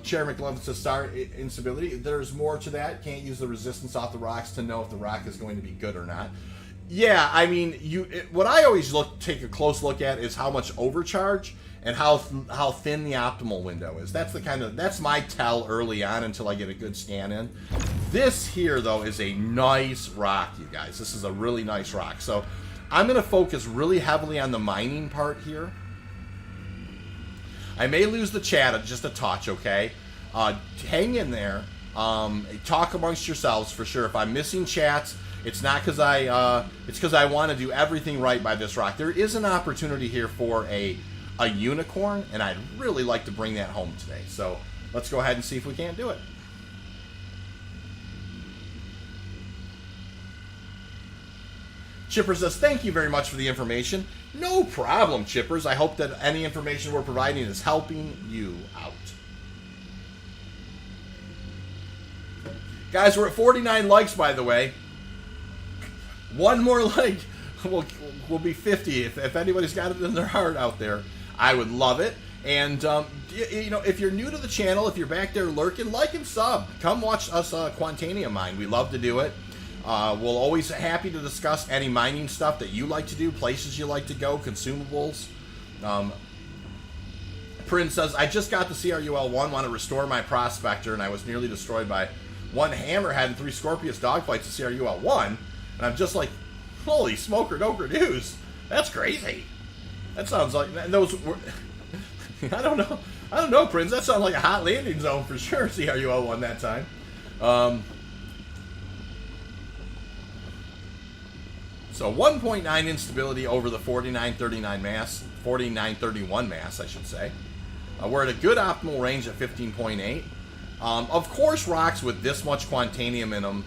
Chair McLovin says star instability. There's more to that. Can't use the resistance off the rocks to know if the rock is going to be good or not. Yeah, I mean, what I always take a close look at is how much overcharge and how thin the optimal window is. That's my tell early on until I get a good scan in. This here, though, is a nice rock, you guys. This is a really nice rock. So I'm going to focus really heavily on the mining part here. I may lose the chat just a touch, okay? Hang in there. Talk amongst yourselves for sure. If I'm missing chats, it's not because it's because I want to do everything right by this rock. There is an opportunity here for a unicorn, and I'd really like to bring that home today. So let's go ahead and see if we can't do it. Chipper says, thank you very much for the information. No problem, Chippers. I hope that any information we're providing is helping you out. Guys, we're at 49 likes, by the way. One more like, we'll be 50. If anybody's got it in their heart out there, I would love it. And, if you're new to the channel, if you're back there lurking, like and sub. Come watch us Quantanium mine. We love to do it. We'll always be happy to discuss any mining stuff that you like to do, places you like to go, consumables. Prince says, I just got the CRUL-1, want to restore my prospector, and I was nearly destroyed by one hammerhead and 3 Scorpius dogfights at CRUL-1. And I'm just like, holy smoker doker news. That's crazy. That sounds like, those were, I don't know, Prince. That sounds like a hot landing zone for sure, CRUL-1 that time. So 1.9 instability over the 4939 mass, 4931 mass, I should say. We're at a good optimal range at 15.8. Of course, rocks with this much Quantanium in them,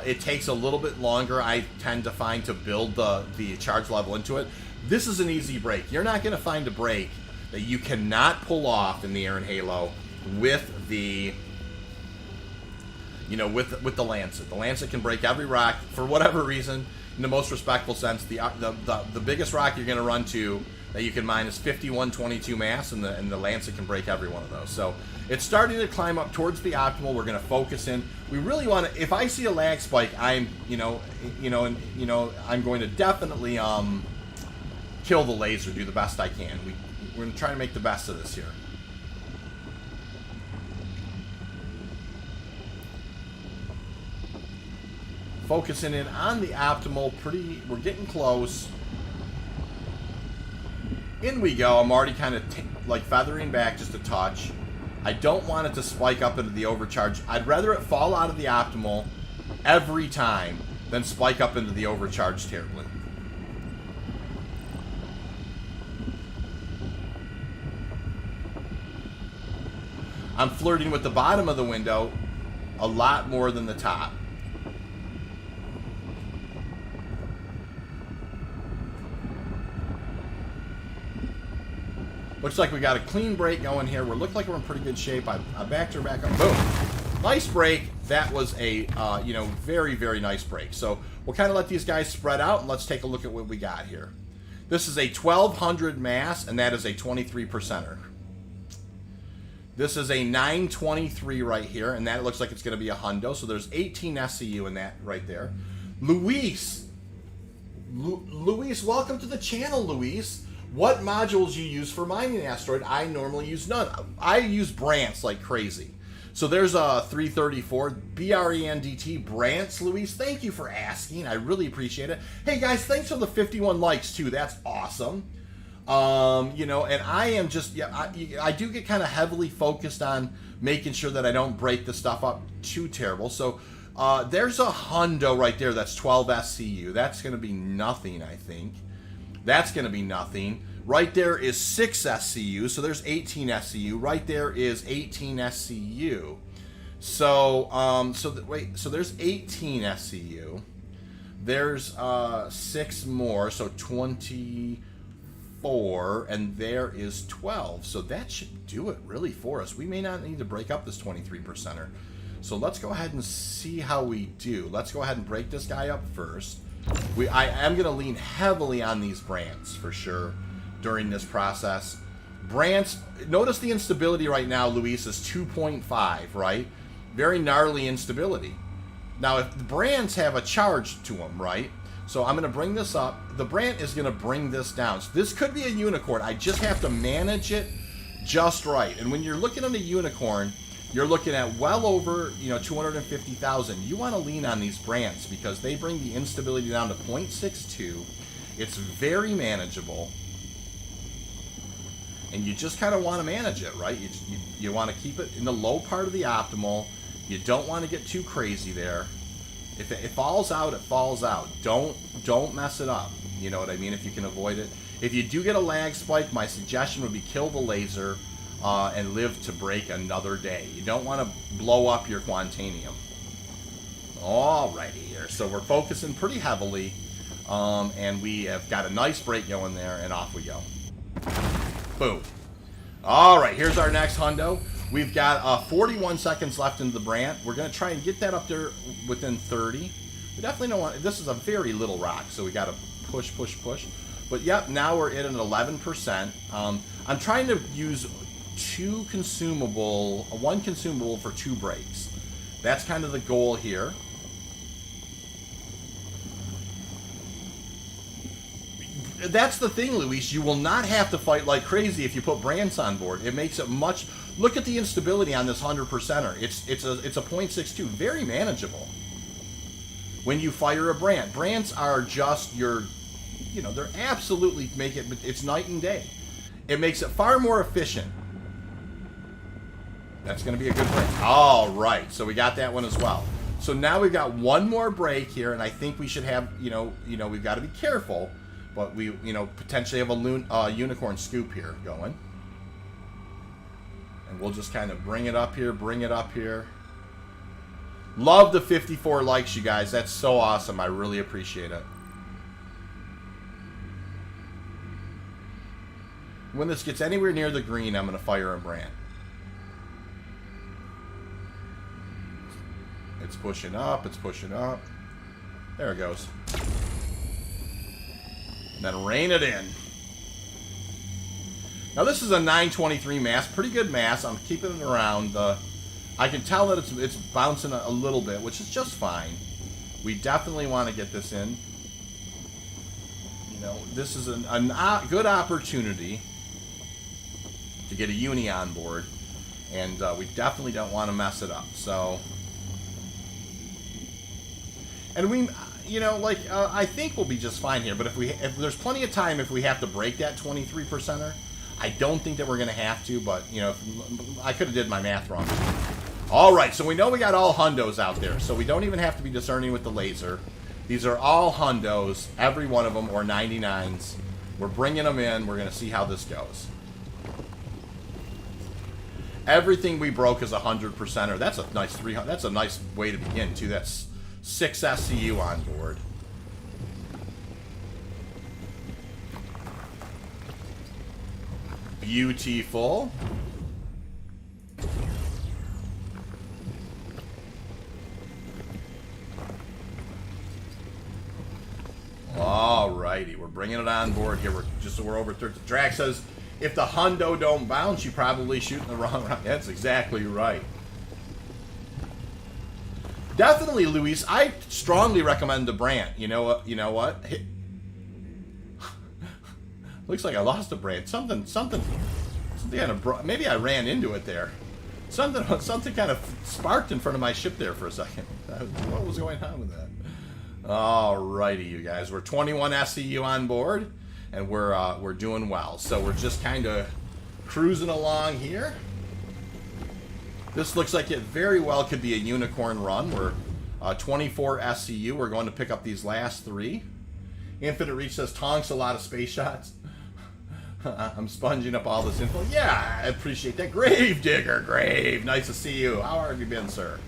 it takes a little bit longer, I tend to find, to build the charge level into it. This is an easy break. You're not going to find a break that you cannot pull off in the Air and Halo with the, you know, with the Lancet. The Lancet can break every rock for whatever reason. In the most respectful sense, the biggest rock you're going to run to that you can mine is 5122 mass, and the Lancet can break every one of those. So it's starting to climb up towards the optimal. We're going to focus in. We really want to. If I see a lag spike, I'm I'm going to definitely kill the laser. Do the best I can. We're going to try to make the best of this here. Focusing in on the optimal. We're getting close. In we go. I'm already kind of like feathering back just a touch. I don't want it to spike up into the overcharge. I'd rather it fall out of the optimal every time than spike up into the overcharge terribly. I'm flirting with the bottom of the window a lot more than the top. Looks like we got a clean break going here. We look like we're in pretty good shape. I backed her back up. Boom. Nice break. That was a, very, very nice break. So we'll kind of let these guys spread out, and let's take a look at what we got here. This is a 1200 mass, and that is a 23%er. This is a 923 right here, and that looks like it's going to be a hundo. So there's 18 SCU in that right there. Luis, welcome to the channel, Luis. What modules you use for mining Asteroid? I normally use none. I use Brants like crazy. So there's a 334 BRENDT Brants, Luis. Thank you for asking. I really appreciate it. Hey guys, thanks for the 51 likes too. That's awesome. And I am just, I do get kind of heavily focused on making sure that I don't break the stuff up too terrible. So there's a hundo right there. That's 12 SCU. That's going to be nothing, I think. That's going to be nothing. Right there is 6 SCU, so there's 18 SCU. Right there is 18 SCU. So, so there's 18 SCU. There's 6 more, so 24, and there is 12. So that should do it really for us. We may not need to break up this 23%er. So let's go ahead and see how we do. Let's go ahead and break this guy up first. I am going to lean heavily on these Brants for sure during this process. Brants, notice the instability right now, Luis, is 2.5, right? Very gnarly instability. Now, if the Brants have a charge to them, right? So I'm going to bring this up. The Brant is going to bring this down. So this could be a unicorn. I just have to manage it just right. And when you're looking at a unicorn, you're looking at well over, 250,000. You want to lean on these Brants because they bring the instability down to 0.62. It's very manageable. And you just kind of want to manage it, right? You want to keep it in the low part of the optimal. You don't want to get too crazy there. If it falls out, it falls out. Don't mess it up. You know what I mean? If you can avoid it. If you do get a lag spike, my suggestion would be kill the laser. And live to break another day. You don't want to blow up your Quantanium. Alrighty here. So we're focusing pretty heavily. And we have got a nice break going there, and off we go. Boom. Alright, here's our next hundo. We've got 41 seconds left in the Brant. We're going to try and get that up there within 30. We definitely don't want... This is a very little rock, so we got to push. But yep, now we're at an 11%. I'm trying to use... one consumable for 2 breaks. That's kind of the goal here. That's the thing, Luis. You will not have to fight like crazy if you put Brants on board. It makes it much... Look at the instability on this 100%er. It's a 0.62. Very manageable. When you fire a Brant. Brants are just your... they're absolutely make it... It's night and day. It makes it far more efficient. That's going to be a good break. All right, so we got that one as well. So now we've got one more break here, and I think we should have, we've got to be careful, but we, potentially have a unicorn scoop here going. And we'll just kind of bring it up here. Love the 54 likes, you guys. That's so awesome. I really appreciate it. When this gets anywhere near the green, I'm going to fire a brand. It's pushing up. It's pushing up. There it goes. And then rain it in. Now this is a 923 mass. Pretty good mass. I'm keeping it around. I can tell that it's bouncing a little bit, which is just fine. We definitely want to get this in. This is a good opportunity to get a uni on board, and we definitely don't want to mess it up. So, and we, I think we'll be just fine here. But if there's plenty of time, if we have to break that 23%er, I don't think that we're going to have to. But I could have did my math wrong. All right, so we know we got all hundos out there, so we don't even have to be discerning with the laser. These are all hundos, every one of them, or 99s. We're bringing them in. We're going to see how this goes. Everything we broke is 100%er. That's a nice 300. That's a nice way to begin too. That's 6 SCU on board. Beautiful. Alrighty, we're bringing it on board here. We're over 30. Drag says, if the hundo don't bounce, you probably shooting the wrong round. That's exactly right. Definitely, Luis. I strongly recommend the Brant. You know what? Looks like I lost a Brant. Something kind of maybe I ran into it there. Something kind of sparked in front of my ship there for a second. What was going on with that? Alrighty, you guys. We're 21 SCU on board, and we're doing well. So we're just kind of cruising along here. This looks like it very well could be a unicorn run. We're 24 SCU. We're going to pick up these last 3. Infinite Reach says, Tonks a lot of space shots. I'm sponging up all this info. Yeah, I appreciate that. Grave Digger, Grave. Nice to see you. How have you been, sir?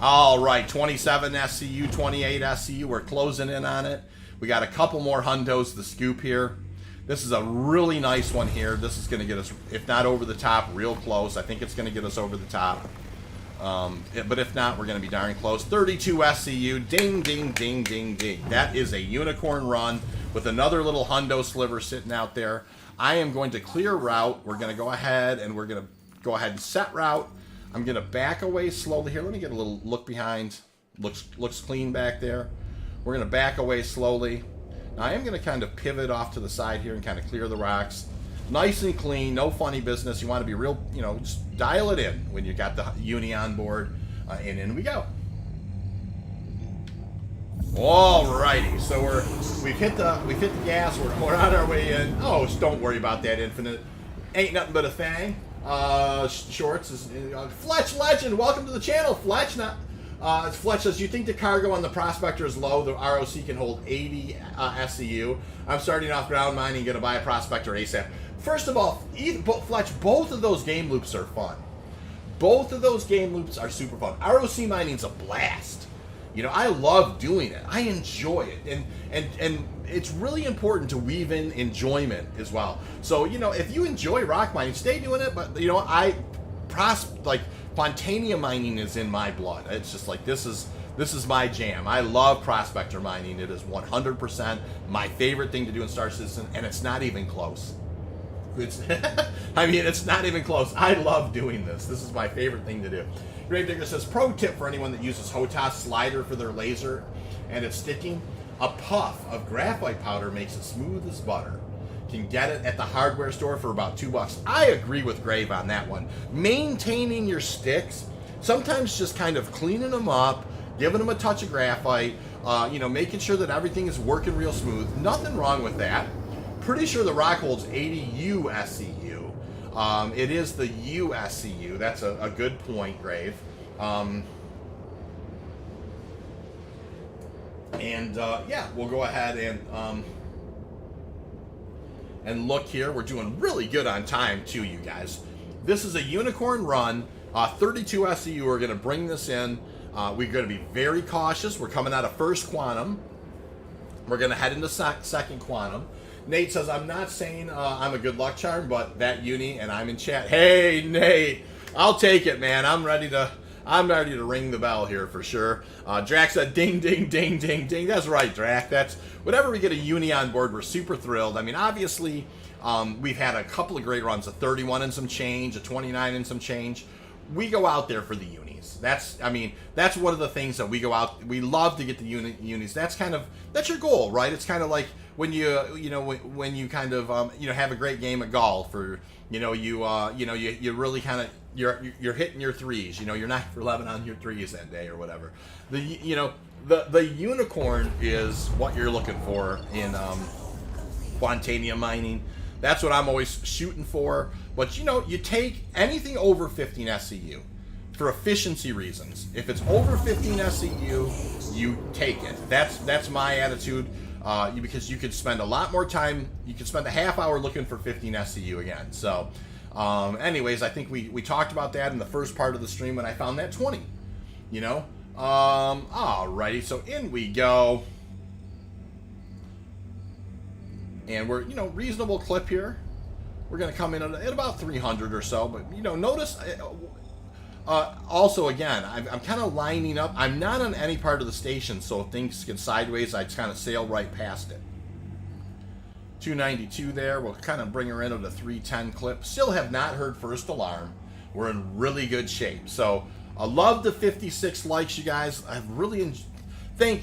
All right, 27 SCU, 28 SCU. We're closing in on it. We got a couple more hundos to scoop here. This is a really nice one here. This is going to get us, if not over the top, real close. I think it's going to get us over the top. But if not, we're going to be darn close. 32 SCU. Ding, ding, ding, ding, ding. That is a unicorn run with another little hundo sliver sitting out there. I am going to clear route. We're going to go ahead and we're going to go ahead and set route. I'm going to back away slowly here. Let me get a little look behind. Looks clean back there. We're going to back away slowly. Now, I am going to kind of pivot off to the side here and kind of clear the rocks. Nice and clean, no funny business. You want to be real, just dial it in when you got the uni on board. And in we go. Alrighty, so we've hit the gas. We're on our way in. Oh, don't worry about that, Infinite. Ain't nothing but a thing. Shorts is Fletch Legend. Welcome to the channel, Fletch. Fletch says, you think the cargo on the Prospector is low? The ROC can hold 80 SCU. I'm starting off ground mining, going to buy a Prospector ASAP. First of all, Fletch, both of those game loops are fun. Both of those game loops are super fun. ROC mining's a blast. I love doing it. I enjoy it, and it's really important to weave in enjoyment as well. So if you enjoy rock mining, stay doing it. But Quantanium mining is in my blood. It's just like this is my jam. I love prospector mining. It is 100% my favorite thing to do in Star Citizen, and it's not even close. It's not even close. I love doing this. This is my favorite thing to do. Gravedigger says, pro tip for anyone that uses HOTAS slider for their laser and it's sticking, a puff of graphite powder makes it smooth as butter. Can get it at the hardware store for about $2. I agree with Grave on that one. Maintaining your sticks, sometimes just kind of cleaning them up, giving them a touch of graphite, making sure that everything is working real smooth. Nothing wrong with that. Pretty sure the rock holds 80 USCU. It is the USCU. That's a good point, Grave. And yeah, we'll go ahead and look here. We're doing really good on time too, you guys. This is a unicorn run. 32 SEU. We're going to bring this in. We're going to be very cautious. We're coming out of first quantum. We're going to head into second quantum. Nate says, I'm not saying I'm a good luck charm, but that uni, and I'm in chat. Hey, Nate, I'll take it, man. I'm ready to ring the bell here for sure. Drac said, ding, ding, ding, ding, ding. That's right, Drac. That's whenever we get a uni on board, we're super thrilled. I mean, obviously, we've had a couple of great runs, a 31 and some change, a 29 and some change. We go out there for the unis. That's one of the things that we go out. We love to get the unis. That's your goal, right? It's kind of like when you kind of have a great game of golf, or you really kind of you're hitting your threes. You're 9 for 11 on your threes that day or whatever. The unicorn is what you're looking for in Quantanium mining. That's what I'm always shooting for. But you take anything over 15 SEU for efficiency reasons. If it's over 15 SEU, you take it. That's my attitude. Because you could spend a lot more time. You could spend a half hour looking for 15 SEU again. So, anyways, I think we talked about that in the first part of the stream when I found that 20. Alrighty. So in we go. And we're, reasonable clip here. We're going to come in at about 300 or so. But, notice, also, again, I'm kind of lining up. I'm not on any part of the station, so if things get sideways, I just kind of sail right past it. 292 there. We'll kind of bring her in at a 310 clip. Still have not heard first alarm. We're in really good shape. So, I love the 56 likes, you guys. I've really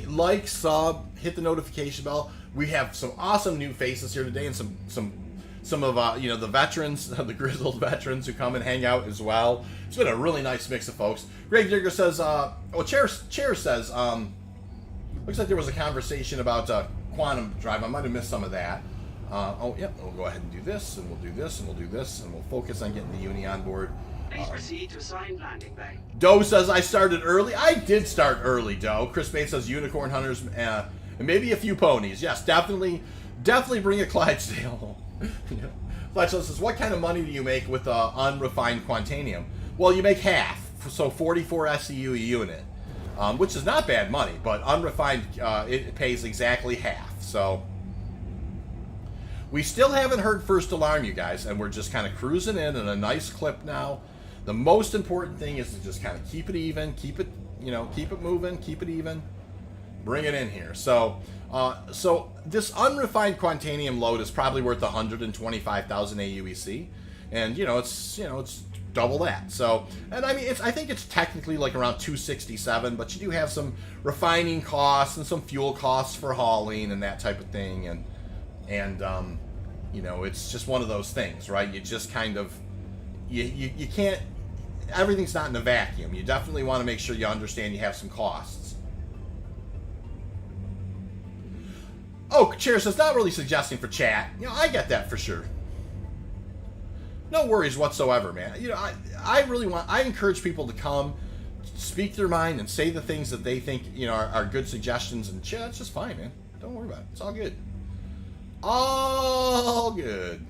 like, sub, hit the notification bell. We have some awesome new faces here today, and some of the veterans, the grizzled veterans who come and hang out as well. It's been a really nice mix of folks. Greg Digger says, Chair says, looks like there was a conversation about quantum drive. I might have missed some of that. We'll go ahead and do this, and we'll do this, and we'll do this, and we'll focus on getting the uni on board. Please proceed to assigned landing bay. Doe says, I started early. I did start early, Doe. Chris Bates says, unicorn hunters, and maybe a few ponies. Yes, definitely bring a Clydesdale. Fletch says, what kind of money do you make with unrefined Quantanium? Well, you make half, so 44 SEU a unit, which is not bad money, but unrefined, it pays exactly half. So we still haven't heard first alarm, you guys, and we're just kind of cruising in a nice clip now. The most important thing is to just kind of keep it even, keep it moving, keep it even. Bring it in here. So this unrefined Quantanium load is probably worth 125,000 AUEC, and it's double that. So, and I mean, I think it's technically like around 267, but you do have some refining costs and some fuel costs for hauling and that type of thing, and it's just one of those things, right? You just kind of you can't. Everything's not in a vacuum. You definitely want to make sure you understand you have some costs. Oh, Chair says, not really suggesting for chat. I get that for sure. No worries whatsoever, man. I encourage people to come, speak their mind, and say the things that they think, are good suggestions, and it's just fine, man. Don't worry about it. It's all good. All good.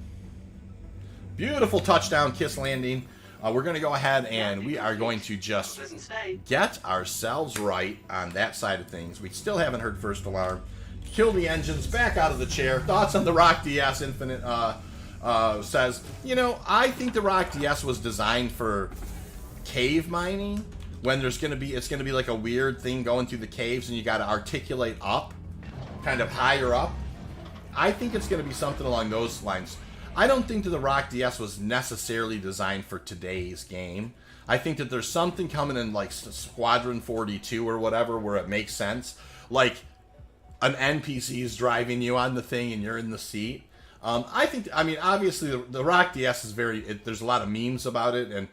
Beautiful touchdown, kiss landing. We're going to go ahead and we are going to just get ourselves right on that side of things. We still haven't heard first alarm. Kill the engines, back out of the chair. Thoughts on the Rock DS Infinite says, I think the Rock DS was designed for cave mining, when it's going to be like a weird thing going through the caves and you got to articulate up, kind of higher up. I think it's going to be something along those lines. I don't think that the Rock DS was necessarily designed for today's game. I think that there's something coming in like Squadron 42 or whatever where it makes sense. Like an NPC is driving you on the thing and you're in the seat. Obviously the Rock DS is there's a lot of memes about it, and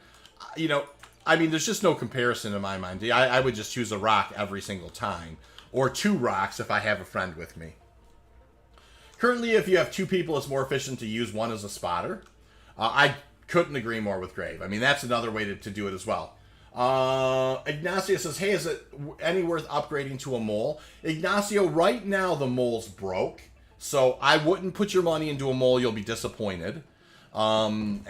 there's just no comparison in my mind. I would just choose a Rock every single time, or 2 Rocks if I have a friend with me. Currently, if you have 2 people, it's more efficient to use one as a spotter. I couldn't agree more with Grave. That's another way to do it as well. Ignacio says, hey, is it any worth upgrading to a mole? Ignacio, right now the mole's broke, so I wouldn't put your money into a mole. You'll be disappointed. Yes,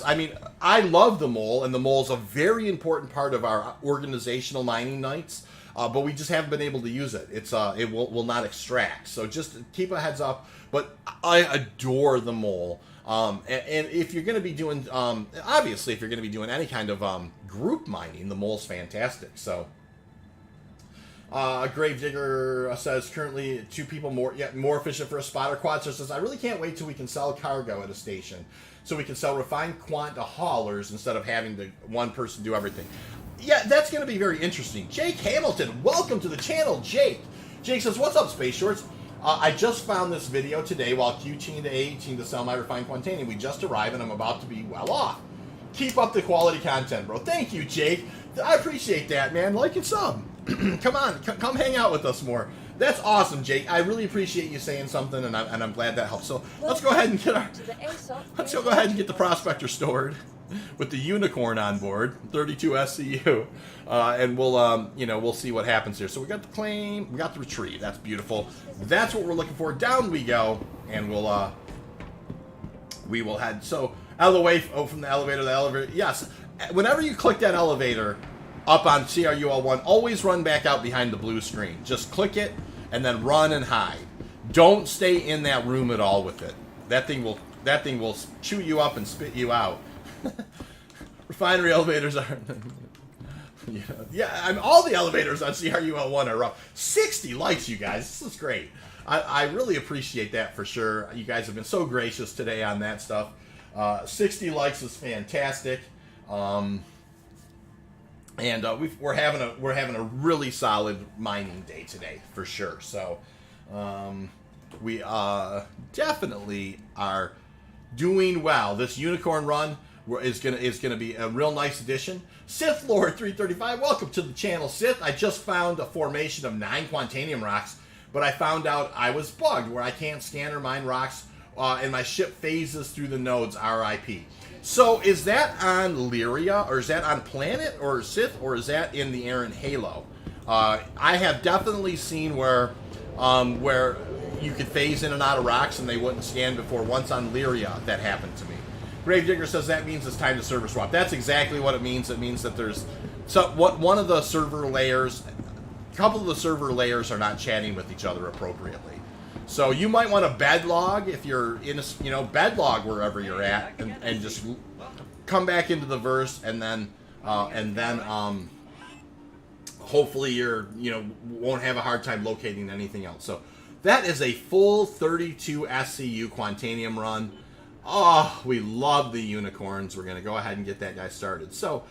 I mean, I love the mole, and the mole's a very important part of our organizational mining nights, but we just haven't been able to use it. It will not extract, so just keep a heads up. But I adore the mole. And if you're going to be doing, obviously, if you're going to be doing any kind of group mining, the mole's fantastic. So, Gravedigger says currently 2 people more efficient for a spotter. Quad says, I really can't wait till we can sell cargo at a station, so we can sell refined quant to haulers instead of having one person do everything. Yeah, that's going to be very interesting. Jake Hamilton, welcome to the channel, Jake. Jake says, what's up, Space Shorts? I just found this video today while Q-Team to A-Team to sell my refined Quantanium. We just arrived and I'm about to be well off. Keep up the quality content, bro. Thank you, Jake. I appreciate that, man. Like and sub. Come on, come hang out with us more. That's awesome, Jake. I really appreciate you saying something, and I'm glad that helps. So let's go ahead and get go ahead and get the prospector stored with the unicorn on board, 32 SCU, and we'll see what happens here. So we got the claim, we got the retrieve. That's beautiful. That's what we're looking for. Down we go, and we will head so out of the way. From the elevator to the elevator. Yes, whenever you click that elevator up on CRUL1, always run back out behind the blue screen. Just click it and then run and hide. Don't stay in that room at all with it. That thing will chew you up and spit you out. Refinery elevators are all the elevators on CRUL1 are rough. 60 likes, you guys. This is great. I really appreciate that for sure. You guys have been so gracious today on that stuff. 60 likes is fantastic. And we're having a really solid mining day today for sure. So we definitely are doing well. This unicorn run is gonna be a real nice addition. Sith Lord 335, welcome to the channel, Sith. I just found a formation of 9 Quantanium rocks, but I found out I was bugged where I can't scan or mine rocks, and my ship phases through the nodes. RIP. So is that on Lyria, or is that on Planet, or Sith, or is that in the Aaron Halo? I have definitely seen where you could phase in and out of rocks and they wouldn't scan before. Once on Lyria, that happened to me. Gravedigger says that means it's time to server swap. That's exactly what it means. It means that there's one of the server layers, a couple of the server layers are not chatting with each other appropriately. So you might want to bed log if you're in a, bed log wherever you're at, and just come back into the verse, and then hopefully you're won't have a hard time locating anything else. So that is a full 32 SCU Quantanium run. Oh, we love the unicorns. We're going to go ahead and get that guy started. So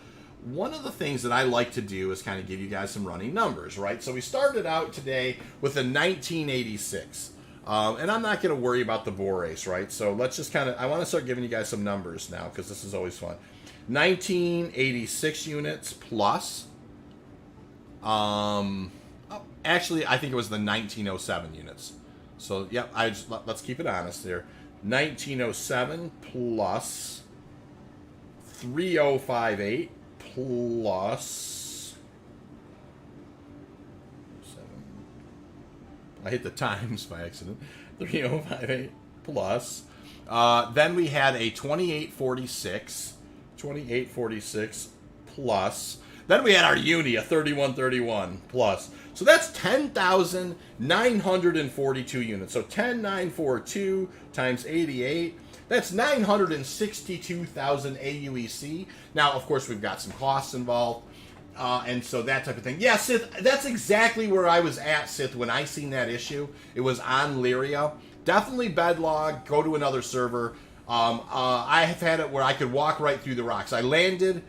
one of the things that I like to do is kind of give you guys some running numbers, right? So we started out today with a 1986. And I'm not going to worry about the Vorace, right? So let's just I want to start giving you guys some numbers now, because this is always fun. 1986 units plus. Actually, I think it was the 1907 units. So, yep, let's keep it honest here. 1907 plus 3058 plus 7. I hit the times by accident. 3058 plus. Then we had a 2846 plus. Then we had our uni, a 3131 plus. So that's 10,942 units. So 10,942 times 88. That's 962,000 AUEC. Now, of course, we've got some costs involved. And so that type of thing. Yeah, Sith, that's exactly where I was at, Sith, when I seen that issue. It was on Lyria. Definitely bedlog, go to another server. I have had it where I could walk right through the rocks. I landed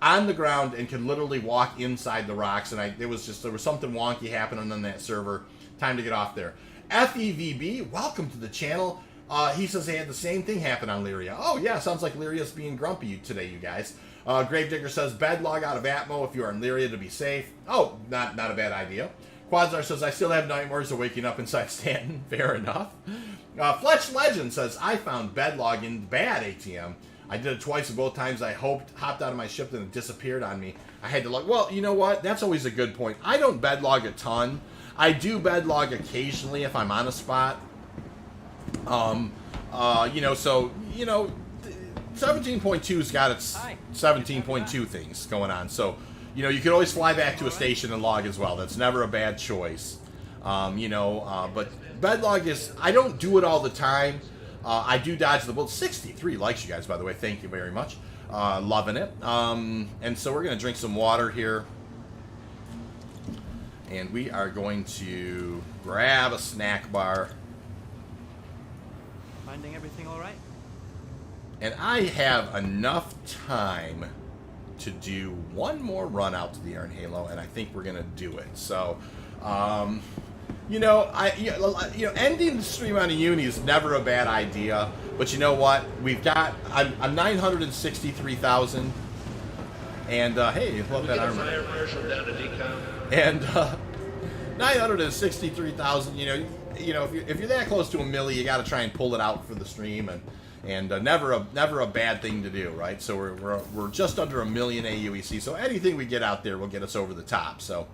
on the ground and could literally walk inside the rocks, and there was something wonky happening on that server. Time to get off there. FEVB, welcome to the channel. He says they had the same thing happen on Lyria. Oh yeah, sounds like Lyria's being grumpy today, you guys. Gravedigger says bed log out of Atmo if you are in Lyria to be safe. Oh, not a bad idea. Quadzar says I still have nightmares of waking up inside Stanton. Fair enough. Fletch Legend says I found bed log in bad ATM. I did it twice, and both times I hopped out of my ship and it disappeared on me. I had to log. Well, you know what? That's always a good point. I don't bed log a ton. I do bed log occasionally if I'm on a spot. You know, so, you know, 17.2's got its 17.2 things going on. So, you know, you can always fly back to a station and log as well. That's never a bad choice. You know, but bed log is, I don't do it all the time. I do dodge the bullet. 63 likes you guys, by the way. Thank you very much. Loving it. And so we're going to drink some water here. And we are going to grab a snack bar. Finding everything all right? And I have enough time to do one more run out to the Iron Halo, and I think we're going to do it. So, you know, ending the stream on a uni is never a bad idea. But you know what? I'm 963,000. And, hey, love that armor. And, 963,000, you know, if you're that close to a milli, you got to try and pull it out for the stream, and never a bad thing to do, right? So we're just under 1 million AUEC. So anything we get out there will get us over the top. So,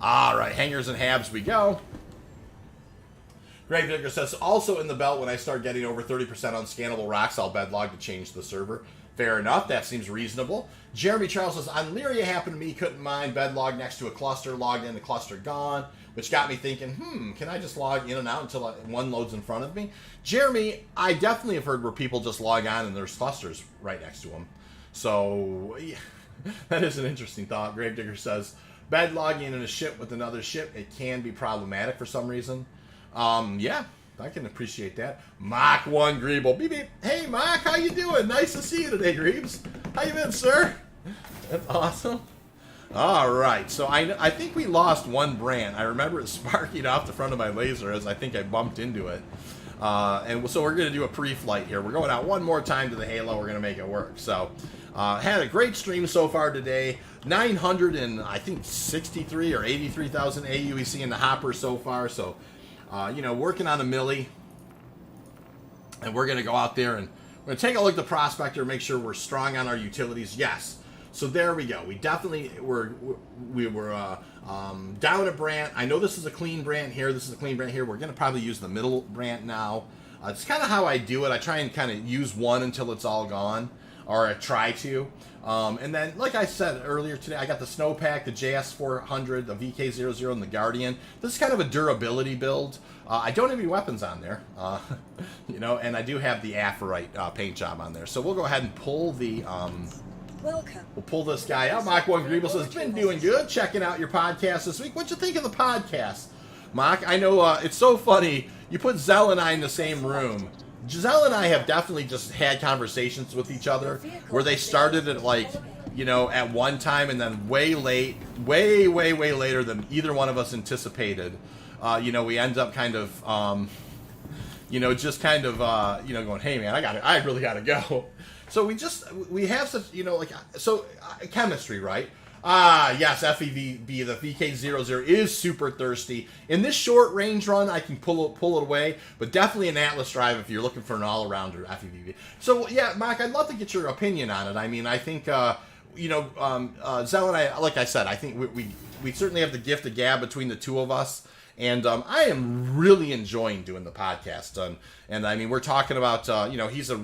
all right, hangers and habs we go. Greg Digger says, also in the belt, when I start getting over 30% unscannable rocks, I'll bed log to change the server. Fair enough. That seems reasonable. Jeremy Charles says, on Lyria happened to me, couldn't mind bed log next to a cluster, logged in, the cluster gone, which got me thinking, can I just log in and out until one loads in front of me? Jeremy, I definitely have heard where people just log on and there's clusters right next to them. So, yeah, that is an interesting thought. Gravedigger says, bed logging in a ship with another ship, it can be problematic for some reason. Yeah, I can appreciate that. Mach 1 Greeble. Beep, beep. Hey, Mach, how you doing? Nice to see you today, Greebs. How you been, sir? That's awesome. All right, so I think we lost one brand. I remember it sparking off the front of my laser as I think I bumped into it. And so we're going to do a pre-flight here. We're going out one more time to the Halo. We're going to make it work. So, had a great stream so far today. 963 or 83,000 AUEC in the hopper so far. So, you know, working on a milli. And we're going to go out there and we're going to take a look at the prospector, make sure we're strong on our utilities. Yes. So there we go. We definitely were down a brand. I know this is a clean brand here. This is a clean brand here. We're going to probably use the middle brand now. It's kind of how I do it. I try and kind of use one until it's all gone, or I try to. And then, like I said earlier today, I got the Snowpack, the JS400, the VK00, and the Guardian. This is kind of a durability build. I don't have any weapons on there, you know, and I do have the Aphorite paint job on there. So we'll go ahead and pull the... Welcome. We'll pull this guy out. Mach 1 Greeble says, been doing good, checking out your podcast this week. What'd you think of the podcast? Mach, I know it's so funny. You put Zell and I in the same room. Giselle and I have definitely just had conversations with each other where they started at, like, you know, at one time and then way later than either one of us anticipated. You know, we end up kind of, you know, just kind of, you know, going, hey, man, I really got to go. So we have such, you know, like, so chemistry, right? Yes, FEVB, the VK00 is super thirsty. In this short range run, I can pull it away, but definitely an Atlas drive if you're looking for an all-arounder FEVB. So, yeah, Mike, I'd love to get your opinion on it. I mean, I think, you know, Zell and I, like I said, I think we certainly have the gift of gab between the two of us. And I am really enjoying doing the podcast. And I mean, we're talking about, you know, he's a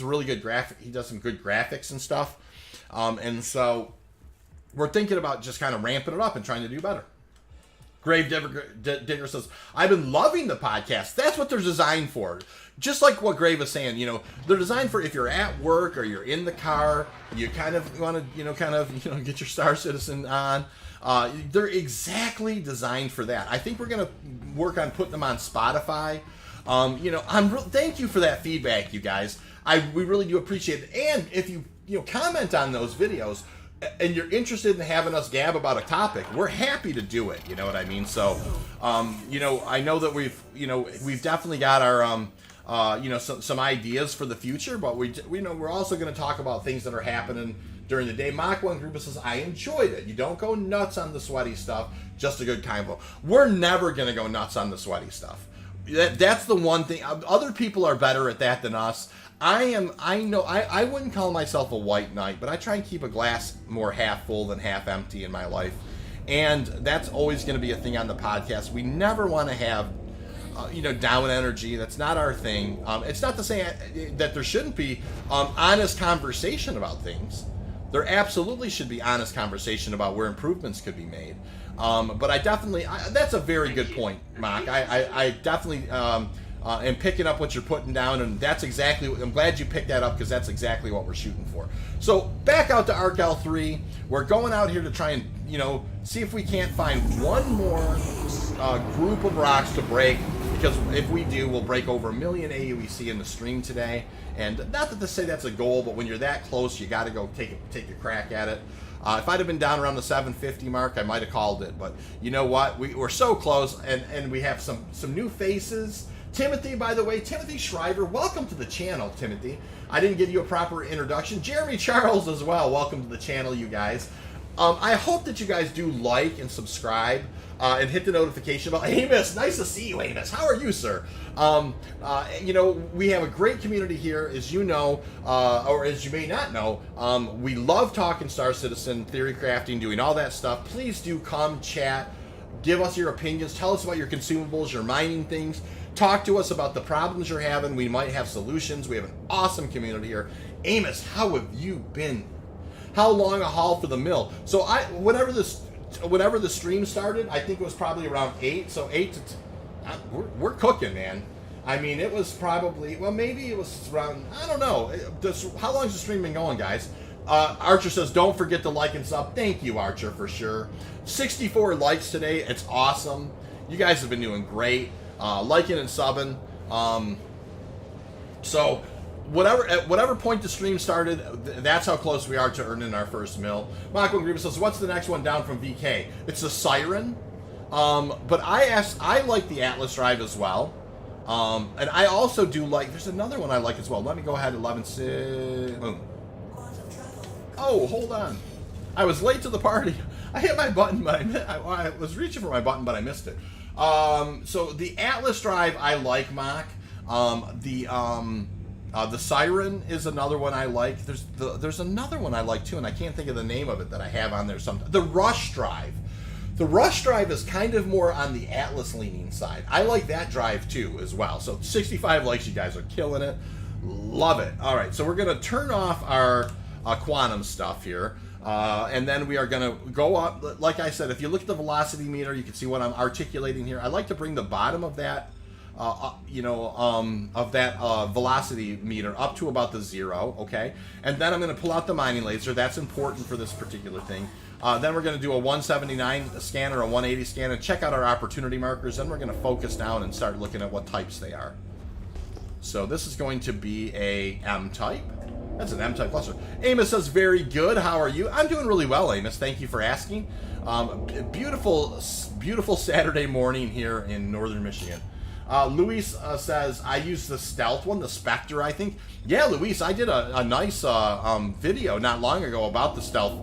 really good graphic. He does some good graphics and stuff. And so we're thinking about just kind of ramping it up and trying to do better. Grave Digger says, I've been loving the podcast. That's what they're designed for. Just like what Grave was saying, you know, they're designed for if you're at work or you're in the car, you kind of want to, you know, get your Star Citizen on. They're exactly designed for that. I think we're going to work on putting them on Spotify. You know, thank you for that feedback, you guys. We really do appreciate it. And if you comment on those videos and you're interested in having us gab about a topic, we're happy to do it. You know what I mean? So, you know, I know that we've definitely got our, you know, some ideas for the future, but we know we're also going to talk about things that are happening during the day. Mach 1 Group says, I enjoyed it. You don't go nuts on the sweaty stuff, just a good convo. We're never going to go nuts on the sweaty stuff. That's the one thing. Other people are better at that than us. I wouldn't call myself a white knight, but I try and keep a glass more half full than half empty in my life. And that's always going to be a thing on the podcast. We never want to have, down energy. That's not our thing. It's not to say that there shouldn't be honest conversation about things. There absolutely should be honest conversation about where improvements could be made. But that's a very good point, Mark. I definitely am picking up what you're putting down, and that's exactly what, I'm glad you picked that up, because that's exactly what we're shooting for. So back out to ARC-L3. We're going out here to try and, see if we can't find one more group of rocks to break, because if we do, we'll break over 1 million AUEC in the stream today. And not that to say that's a goal, but when you're that close, you got to go take a crack at it. If I'd have been down around the 750 mark, I might have called it. But you know what? We're so close, and we have some new faces. Timothy, by the way, Timothy Shriver, welcome to the channel, Timothy. I didn't give you a proper introduction. Jeremy Charles as well, welcome to the channel, you guys. I hope that you guys do like and subscribe and hit the notification bell. Amos, nice to see you, Amos. How are you, sir? We have a great community here, as you know, or as you may not know. We love talking Star Citizen, theory crafting, doing all that stuff. Please do come chat. Give us your opinions. Tell us about your consumables, your mining things. Talk to us about the problems you're having. We might have solutions. We have an awesome community here. Amos, how have you been? How long a haul for the mill? So whenever the stream started, I think it was probably around 8. So 8 to we're cooking, man. I mean, it was probably, maybe it was around, I don't know. How long has the stream been going, guys? Archer says, don't forget to like and sub. Thank you, Archer, for sure. 64 likes today. It's awesome. You guys have been doing great. Liking and subbing. So at whatever point the stream started, that's how close we are to earning our first mill. Mako Grievous says, what's the next one down from VK? It's a Siren. But I like the Atlas drive as well. And I also do like, there's another one I like as well. Let me go ahead, 11.6. Boom. Oh, hold on. I was late to the party. I hit my button, but I was reaching for my button, but I missed it. So the Atlas drive I like, Mock. The Siren is another one I like. There's another one I like too, and I can't think of the name of it that I have on there. The Rush drive. The Rush drive is kind of more on the Atlas leaning side. I like that drive too as well. So 65 likes, you guys are killing it. Love it. All right, so we're gonna turn off our quantum stuff here. And then we are going to go up. Like I said, if you look at the velocity meter, you can see what I'm articulating here. I like to bring the bottom of that, velocity meter up to about the 0, okay? And then I'm going to pull out the mining laser. That's important for this particular thing. Then we're going to do a 179 scan or a 180 scan and check out our opportunity markers. Then we're going to focus down and start looking at what types they are. So this is going to be a M type. That's an M-type cluster. Amos says, very good. How are you? I'm doing really well, Amos. Thank you for asking. Beautiful Saturday morning here in northern Michigan. Luis says, I use the stealth one, the Spectre, I think. Yeah, Luis, I did a nice video not long ago about the stealth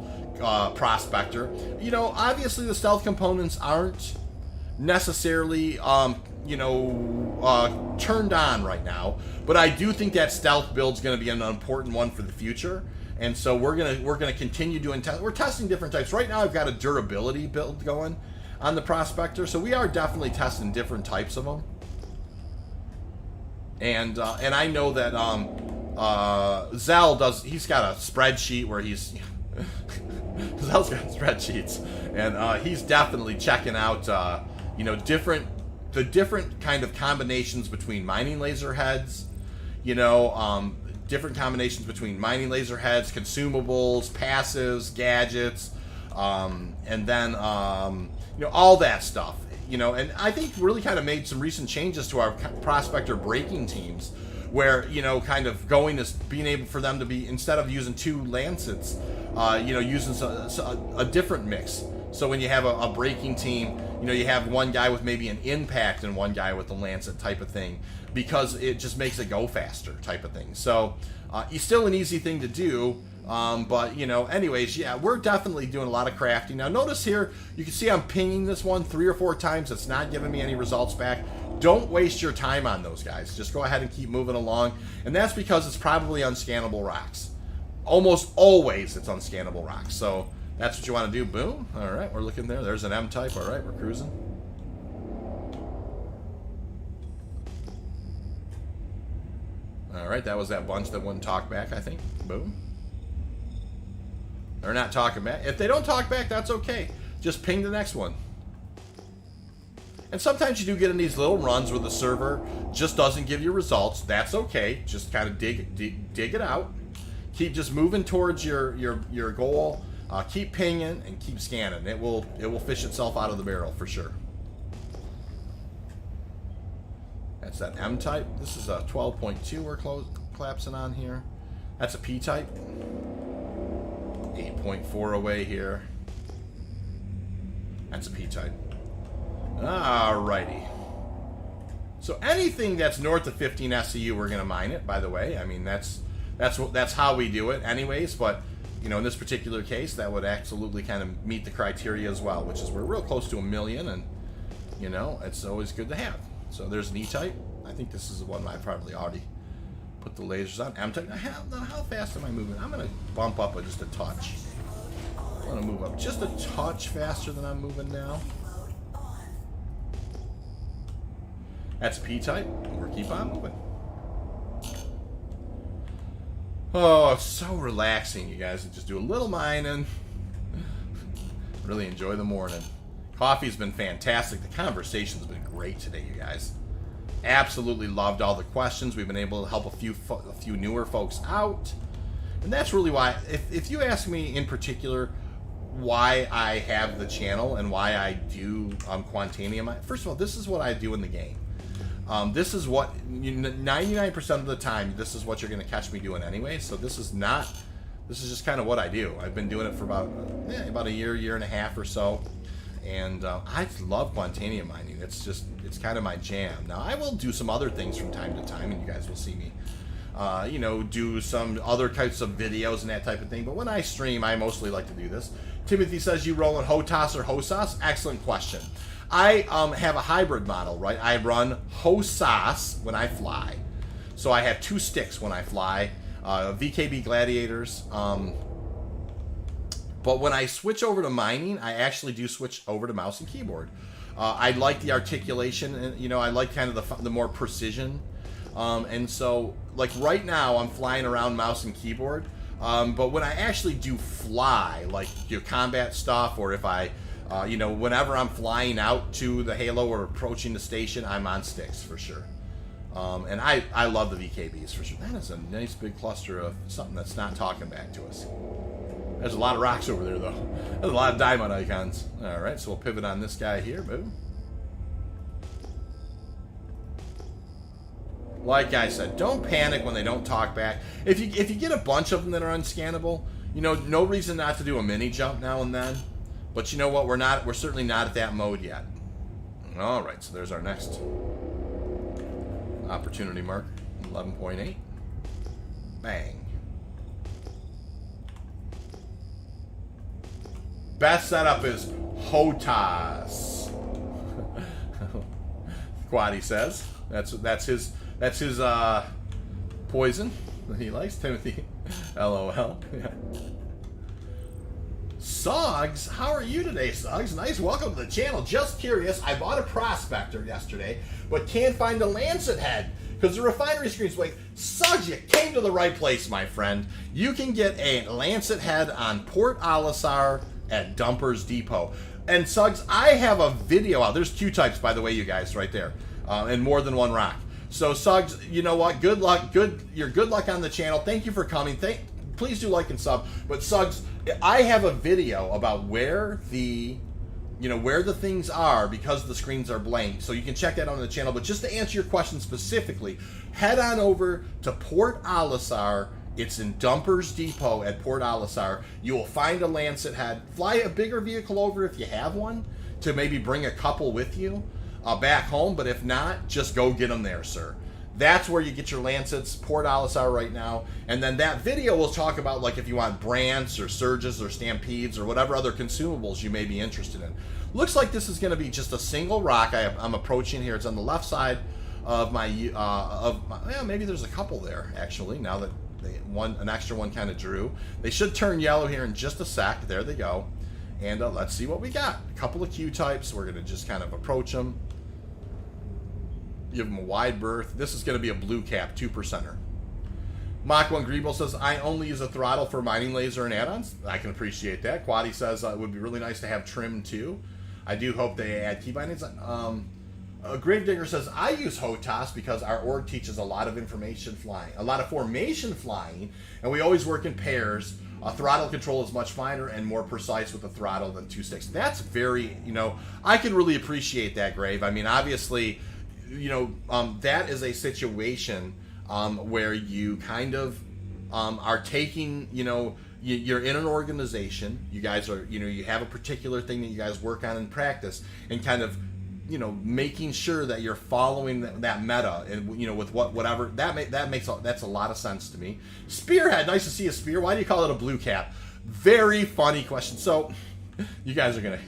prospector. Obviously the stealth components aren't necessarily turned on right now, but I do think that stealth build's going to be an important one for the future, and so we're gonna continue doing we're testing different types. Right now I've got a durability build going on the prospector, so we are definitely testing different types of them, and I know that Zell he's got a spreadsheet where he's Zell's got spreadsheets, and he's definitely checking out the different kind of combinations between mining laser heads, different combinations between mining laser heads, consumables, passives, gadgets, and then, all that stuff, and I think really kind of made some recent changes to our prospector breaking teams where, kind of being able for them to be, instead of using 2 lancets, using a different mix. So when you have a breaking team, you have one guy with maybe an impact and one guy with a lancet type of thing, because it just makes it go faster type of thing. So it's still an easy thing to do, but anyways, yeah, we're definitely doing a lot of crafting. Now notice here, you can see I'm pinging this one 3 or 4 times. It's not giving me any results back. don't waste your time on those guys. Just go ahead and keep moving along. And that's because it's probably unscannable rocks. Almost always it's unscannable rocks. So that's what you want to do. Boom. All right, we're looking there. There's an M type. All right, we're cruising. All right, that was that bunch that wouldn't talk back, I think. Boom. They're not talking back. If they don't talk back, that's okay. Just ping the next one. And sometimes you do get in these little runs where the server just doesn't give you results. That's okay. Just kind of dig it out. Keep just moving towards your goal. Keep pinging and keep scanning. It will fish itself out of the barrel for sure. That's that M type. This is a 12.2 we're collapsing on here. That's a P type. 8.4 away here. That's a P type. Alrighty. So anything that's north of 15 SCU, we're gonna mine it. By the way, I mean that's how we do it, anyways. But you know, in this particular case, that would absolutely kind of meet the criteria as well, which is we're real close to 1 million, and you know, it's always good to have. So there's an E type. I think this is the one I probably already put the lasers on. M type. Now, how fast am I moving? I'm gonna bump up just a touch. I'm gonna move up just a touch faster than I'm moving now. That's P type. We'll keep on moving. Oh, so relaxing, you guys. Just do a little mining. Really enjoy the morning. Coffee's been fantastic. The conversation's been great today, you guys. Absolutely loved all the questions. We've been able to help a few newer folks out. And that's really why, if you ask me in particular why I have the channel and why I do Quantanium, first of all, this is what I do in the game. This is what 99% of the time, this is what you're going to catch me doing anyway. So this is just kind of what I do. I've been doing it for about a year and a half or so. And I love Quantanium mining. It's kind of my jam. Now, I will do some other things from time to time, and you guys will see me, you know, do some other types of videos and that type of thing. But when I stream, I mostly like to do this. Timothy says, you rolling HOTAS or HOSAS? Excellent question. I have a hybrid model, right? I run HOSAS when I fly. So I have 2 sticks when I fly, VKB Gladiators. But when I switch over to mining, I actually do switch over to mouse and keyboard. I like the articulation, and you know, I like kind of the more precision. And so, like right now, I'm flying around mouse and keyboard. But when I actually do fly, like your combat stuff, or if I, you know, whenever I'm flying out to the Halo or approaching the station, I'm on sticks for sure. And I love the VKBs for sure. That is a nice big cluster of something that's not talking back to us. There's a lot of rocks over there, though. There's a lot of diamond icons. All right, so we'll pivot on this guy here. Boom. Like I said, don't panic when they don't talk back. If you get a bunch of them that are unscannable, you know, no reason not to do a mini jump now and then. But you know what? We're certainly not at that mode yet. All right, so there's our next opportunity mark, 11.8. Bang. Best setup is HOTAS. Quaddy says that's his poison that he likes. Timothy, LOL. Yeah. Suggs, how are you today, Suggs? Nice, welcome to the channel. Just curious, I bought a prospector yesterday, but can't find a lancet head because the refinery screen's blank. Suggs, you came to the right place, my friend. You can get a lancet head on Port Olisar at Dumpers Depot. And Suggs, I have a video out. There's Q types, by the way, you guys, right there, and more than one rock. So Suggs, you know what? Good luck. Your good luck on the channel. Thank you for coming. Please do like and sub. But Suggs, I have a video about where the things are because the screens are blank. So you can check that on the channel. But just to answer your question specifically, head on over to Port Olisar. It's in Dumpers Depot at Port Olisar. You will find a lancet head. Fly a bigger vehicle over if you have one to maybe bring a couple with you back home. But if not, just go get them there, sir. That's where you get your lancets. Portalis are right now. And then that video will talk about like if you want brants or surges or stampedes or whatever other consumables you may be interested in. Looks like this is going to be just a single rock I'm approaching here. It's on the left side of my, yeah, maybe there's a couple there actually, now that an extra one kind of drew. They should turn yellow here in just a sec. There they go. And let's see what we got. A couple of Q-types. We're going to just kind of approach them. Give them a wide berth. This is going to be a blue cap, 2%er. Mach 1 Grebo says, I only use a throttle for mining laser and add-ons. I can appreciate that. Quaddy says, it would be really nice to have trim too. I do hope they add key bindings. Gravedigger says, I use HOTAS because our org teaches a lot of information flying, a lot of formation flying, and we always work in pairs. Throttle control is much finer and more precise with the throttle than 2 sticks. That's very, I can really appreciate that, Grave. I mean, obviously, that is a situation where you kind of are taking, you're in an organization, you guys are, you have a particular thing that you guys work on in practice, and kind of, making sure that you're following that meta, and with whatever that's a lot of sense to me. Spearhead, nice to see a spear. Why do you call it a blue cap? Very funny question. So, you guys are gonna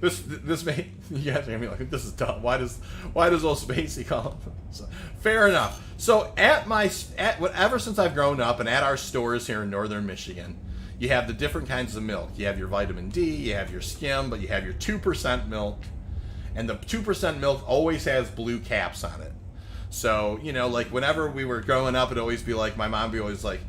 you guys are gonna be like, this is dumb. Why does old Spacey call it? So, fair enough. So ever since I've grown up and at our stores here in northern Michigan, you have the different kinds of milk. You have your vitamin D, you have your skim, but you have your 2% milk. And the 2% milk always has blue caps on it. So, like whenever we were growing up, it'd always be like, my mom would be always like,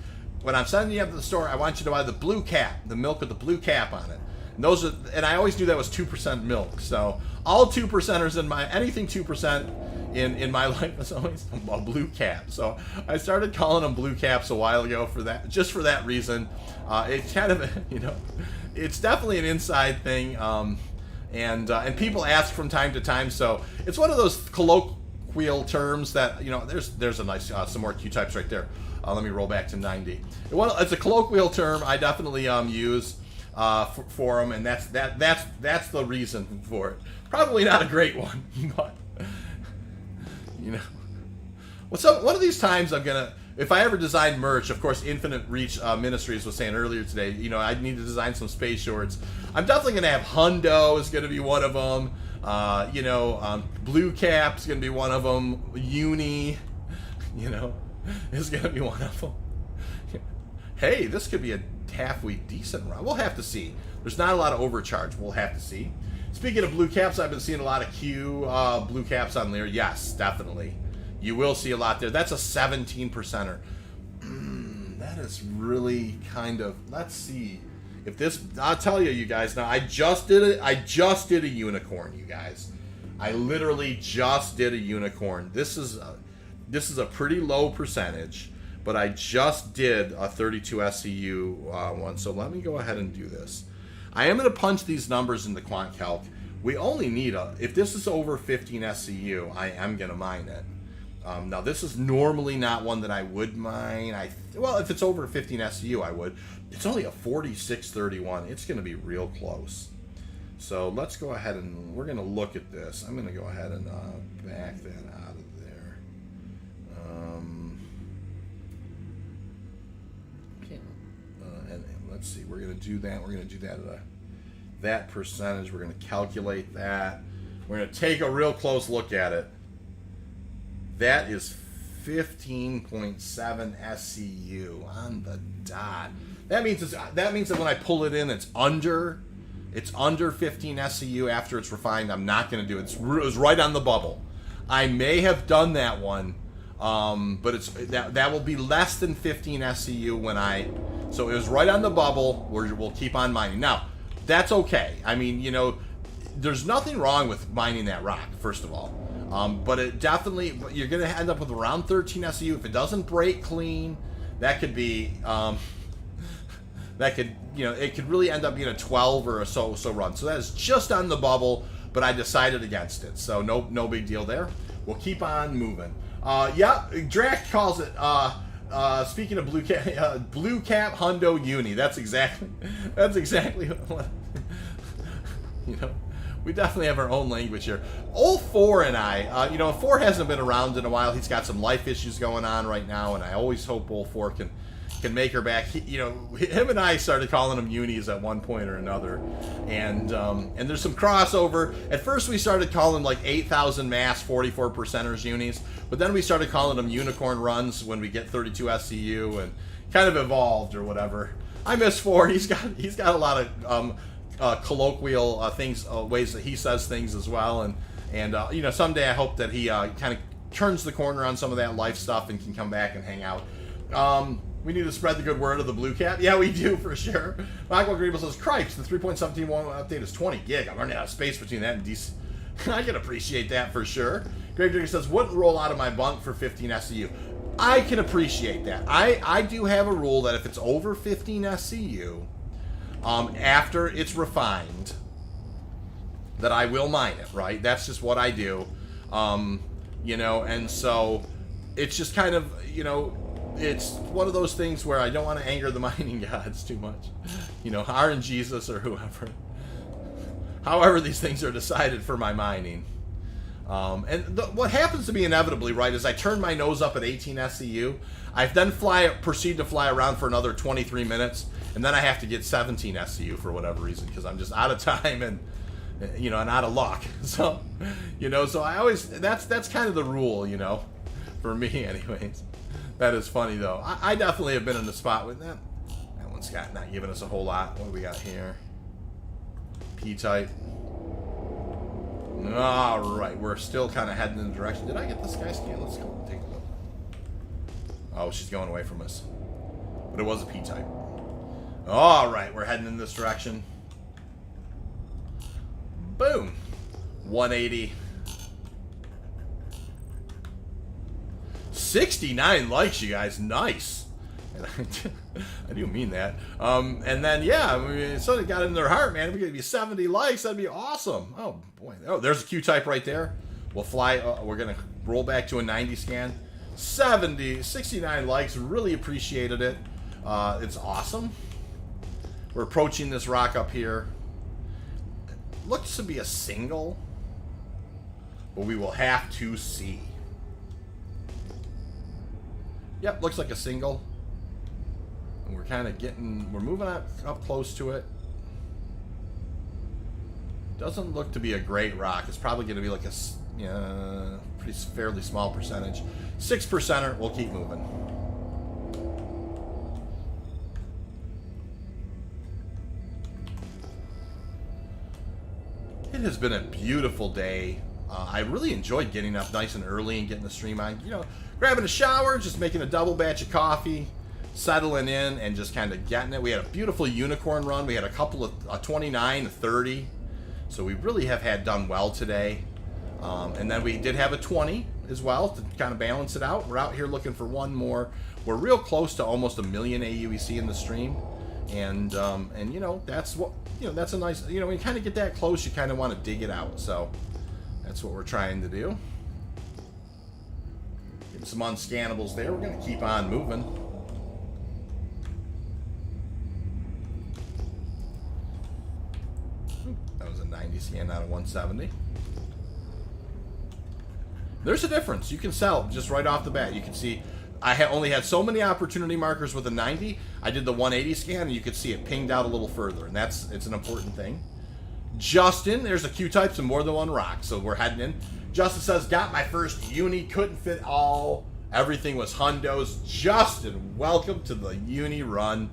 when I'm sending you up to the store, I want you to buy the blue cap, the milk with the blue cap on it. And I always knew that was 2% milk. So all 2%ers anything 2% in my life is always a blue cap. So I started calling them blue caps a while ago just for that reason. It's kind of, it's definitely an inside thing. And people ask from time to time, so it's one of those colloquial terms that, there's a nice, some more Q-types right there. Let me roll back to 90. It's a colloquial term I definitely use for them, and that's the reason for it. Probably not a great one, but, So one of these times if I ever design merch, of course, Infinite Reach Ministries was saying earlier today, I need to design some space shorts. I'm definitely going to have Hundo is going to be one of them. Blue Cap's going to be one of them. Uni, is going to be one of them. Hey, this could be a halfway decent run. We'll have to see. There's not a lot of overcharge. We'll have to see. Speaking of blue caps, I've been seeing a lot of Q blue caps on Lear. Yes, definitely. You will see a lot there. That's a 17%er. That is really kind of. Let's see if this. I'll tell you guys. Now I just did it. I just did a unicorn, you guys. I literally just did a unicorn. This is a pretty low percentage, but I just did a 32 SCU one. So let me go ahead and do this. I am going to punch these numbers into QuantCalc. We only need if this is over 15 SCU, I am going to mine it. Now, this is normally not one that I would mine. Well, if it's over 15 SCU, I would. It's only a 4631. It's going to be real close. So let's go ahead and we're going to look at this. I'm going to go ahead and back that out of there. And let's see. We're going to do that. We're going to do that at that percentage. We're going to calculate that. We're going to take a real close look at it. That is 15.7 SCU on the dot. That means that when I pull it in, it's under 15 SCU after it's refined. I'm not going to do it. It was right on the bubble. I may have done that one, but that will be less than 15 SCU so it was right on the bubble. We'll keep on mining. Now, that's okay. I mean, there's nothing wrong with mining that rock, first of all. But you're going to end up with around 13 SCU. If it doesn't break clean, that could be, it could really end up being a 12 or a so run. So that is just on the bubble, but I decided against it. So no big deal there. We'll keep on moving. Drac calls it, speaking of blue cap Hundo Uni. That's exactly what, We definitely have our own language here. Old 4 and I, you know, 4 hasn't been around in a while. He's got some life issues going on right now, and I always hope Old 4 can make her back. You know, him and I started calling him unis at one point or another, and there's some crossover. At first, we started calling like 8,000 mass 44%ers unis, but then we started calling them unicorn runs when we get 32 SCU, and kind of evolved or whatever. I miss 4. He's got a lot of colloquial things, ways that he says things as well, and you know, someday I hope that he kind of turns the corner on some of that life stuff and can come back and hang out. We need to spread the good word of the blue cap. Yeah, we do, for sure. Michael Griebel says, Cripes, the 3.17.1 update is 20 gig. I'm running out of space between that and DC. I can appreciate that for sure. Greg Digger says, wouldn't roll out of my bunk for 15 SCU. I can appreciate that. I do have a rule that if it's over 15 SCU, after it's refined, that I will mine it, right? That's just what I do. You know, and so it's just kind of, you know, it's one of those things where I don't want to anger the mining gods too much. You know, RNGesus or whoever. However these things are decided for my mining. And what happens to me inevitably, right, is I turn my nose up at 18 SCU. I then proceed to fly around for another 23 minutes, and then I have to get 17 SCU for whatever reason, because I'm just out of time and, you know, and out of luck. So, you know, so I always, that's kind of the rule, you know, for me anyways. That is funny, though. I definitely have been in the spot with that. That one's not giving us a whole lot. What do we got here? P-type. All right, we're still kind of heading in the direction. Did I get this guy scan? Let's go take a look. Oh, she's going away from us. But it was a P-type. All right, we're heading in this direction. Boom. 180. 69 likes, you guys. Nice. I do mean that. And then, yeah, I mean, somebody got in their heart, man. We're going to be 70 likes. That'd be awesome. Oh, boy. Oh, there's a Q-type right there. We'll fly. We're going to roll back to a 90 scan. 69 likes. Really appreciated it. It's awesome. We're approaching this rock up here. It looks to be a single, but we will have to see. Yep, looks like a single. And we're kind of we're moving up close to it. Doesn't look to be a great rock. It's probably going to be like a fairly small percentage. 6%er, we'll keep moving. It has been a beautiful day. I really enjoyed getting up nice and early and getting the stream on. You know, grabbing a shower, just making a double batch of coffee, settling in, and just kind of getting it. We had a beautiful unicorn run. We had a couple of a 29, a 30. So we really have done well today. And then we did have a 20 as well to kind of balance it out. We're out here looking for one more. We're real close to almost 1 million AUEC in the stream. And you know, that's what, you know, that's a nice, you know, when you kind of get that close, you kind of want to dig it out. So that's what we're trying to do. Getting some unscannables there. We're going to keep on moving. That was a 90 scan out of 170. There's a difference. You can sell just right off the bat. You can see I only had so many opportunity markers with a 90. I did the 180 scan, and you could see it pinged out a little further, and it's an important thing. Justin, there's a Q-types and more than one rock, so we're heading in. Justin says, got my first uni, couldn't fit all. Everything was hundos. Justin, welcome to the uni run.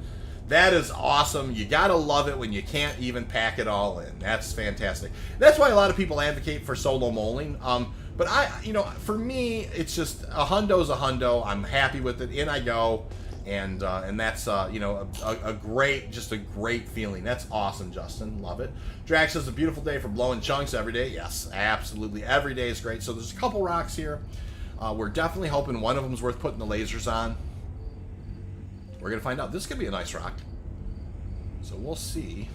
That is awesome. You gotta love it when you can't even pack it all in. That's fantastic. That's why a lot of people advocate for solo moling. But you know, for me, it's just a hundo's a hundo. I'm happy with it. In I go, and that's you know, a great feeling. That's awesome, Justin. Love it. Drax says a beautiful day for blowing chunks every day. Yes, absolutely. Every day is great. So there's a couple rocks here. We're definitely hoping one of them's worth putting the lasers on. We're gonna find out. This could be a nice rock. So we'll see.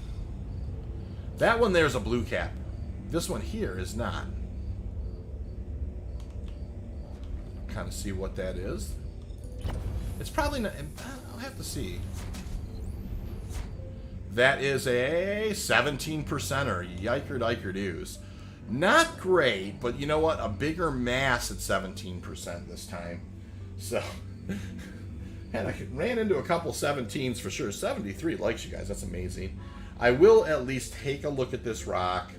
That one there's a blue cap. This one here is not. Kind of see what that is. It's probably not. I'll have to see. That is a 17%er. Yiker diker doos. Not great, but you know what? A bigger mass at 17% this time. So, and I ran into a couple 17s for sure. 73 likes, you guys. That's amazing. I will at least take a look at this rock.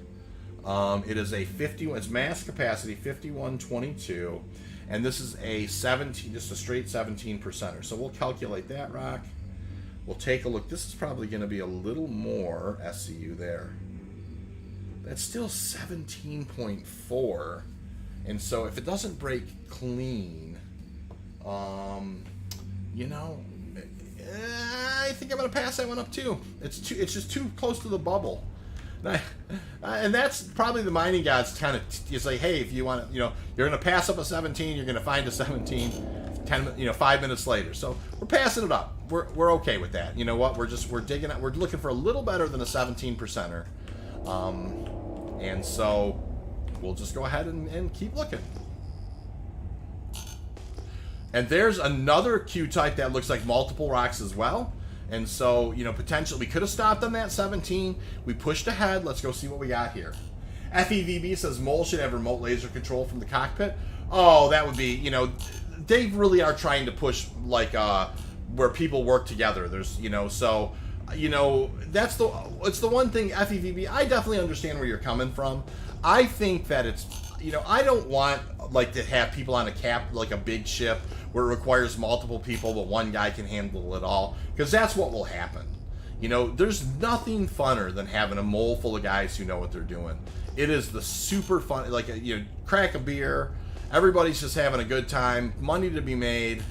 It is a 51. It's mass capacity 5122, and this is a 17, just a straight 17%er. So we'll calculate that rock. We'll take a look. This is probably going to be a little more SCU there. That's still 17.4, and so if it doesn't break clean, you know, I think I'm going to pass that one up too. It's just too close to the bubble. And that's probably the mining gods kind of, you say, hey, if you want to, you know, you're going to pass up a 17, you're going to find a 17 5 minutes later. So we're passing it up. We're okay with that. You know what? We're digging out. We're looking for a little better than a 17%er. And so we'll just go ahead and keep looking. And there's another Q-type that looks like multiple rocks as well. And so, you know, potentially we could have stopped on that 17. We pushed ahead. Let's go see what we got here. FEVB says Mole should have remote laser control from the cockpit. Oh, that would be, you know, they really are trying to push like where people work together. There's, you know, so, you know, it's the one thing, FEVB, I definitely understand where you're coming from. I think that it's, you know, I don't want like to have people on a like a big ship where it requires multiple people, but one guy can handle it all, because that's what will happen. You know, there's nothing funner than having a mole full of guys who know what they're doing. It is the super fun, like, you know, crack a beer, everybody's just having a good time, money to be made.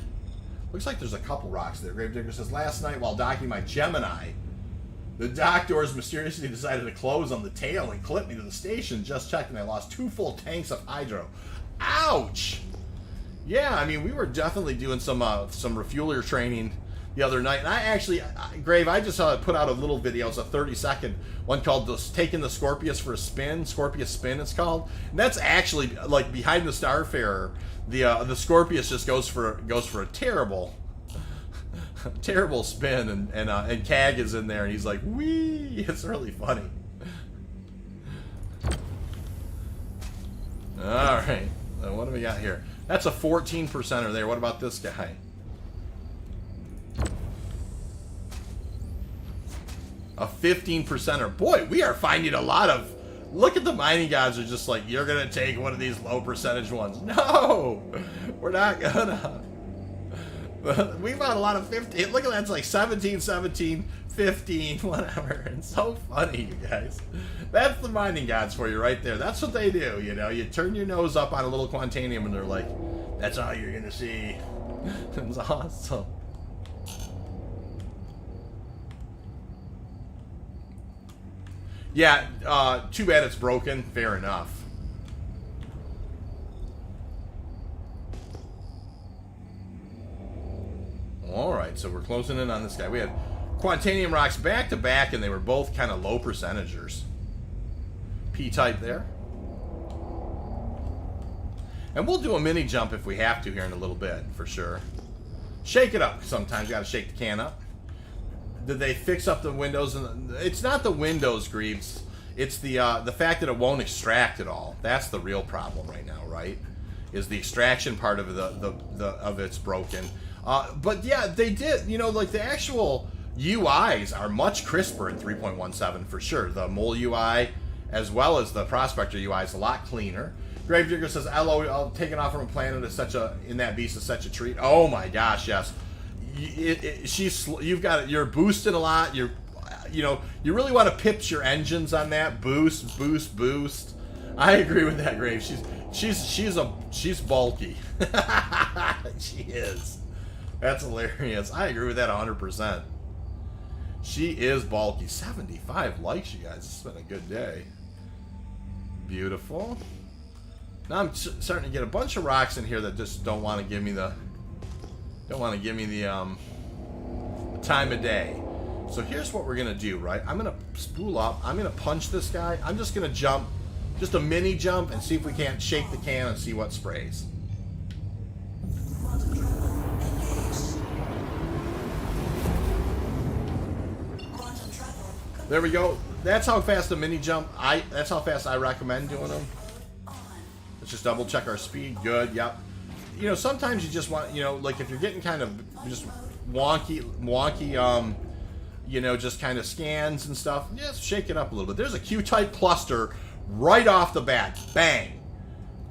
Looks like there's a couple rocks there. Gravedigger says, last night while docking my Gemini, the dock doors mysteriously decided to close on the tail and clip me to the station. Just checked and I lost 2 full tanks of hydro. Ouch! Yeah, I mean, we were definitely doing some refueler training the other night. And I actually, Grave, I just put out a little video. It's a 30-second one called Taking the Scorpius for a Spin. Scorpius Spin, it's called. And that's actually, like, behind the Starfarer, the Scorpius just goes for a terrible spin, and CAG is in there, and he's like, wee! It's really funny. All right, so what do we got here? That's a 14%er there. What about this guy? A 15%er. Boy, we are finding a lot of... Look at the mining gods are just like, you're going to take one of these low percentage ones. No! We're not gonna. We found a lot of 15. Look at that. It's like 17, 17, 15, whatever. It's so funny, you guys. That's the mining gods for you right there. That's what they do, you know. You turn your nose up on a little Quantanium and they're like, that's all you're going to see. It's awesome. Yeah, too bad it's broken. Fair enough. Alright, so we're closing in on this guy. We had Quantanium rocks back to back, and they were both kind of low percentagers. P-type there. And we'll do a mini jump if we have to here in a little bit, for sure. Shake it up. Sometimes you got to shake the can up. Did they fix up the windows? It's not the windows, Greaves. It's the fact that it won't extract at all. That's the real problem right now, right? Is the extraction part of of it's broken. But yeah, they did. You know, like the actual UIs are much crisper in 3.17 for sure. The Mole UI as well as the Prospector UI is a lot cleaner. Gravedigger says, "LO, taking off from a planet is such a in that beast is such a treat." Oh my gosh, yes. You've got it. You're boosting a lot. You really want to pips your engines on that boost. I agree with that, Grave. She's bulky. She is. That's hilarious. I agree with that 100%. She is bulky. 75 likes, you guys. It's been a good day. Beautiful. Now I'm starting to get a bunch of rocks in here that just don't want to give me the time of day. So here's what we're gonna do, right? I'm gonna spool up. I'm gonna punch this guy. I'm just gonna jump, just a mini jump, and see if we can't shake the can and see what sprays. There we go. That's how fast a mini jump. That's how fast I recommend doing them. Let's just double check our speed. Good. Yep. You know, sometimes you just want, you know, like if you're getting kind of just wonky, you know, just kind of scans and stuff, just shake it up a little bit. There's a Q-type cluster right off the bat. Bang.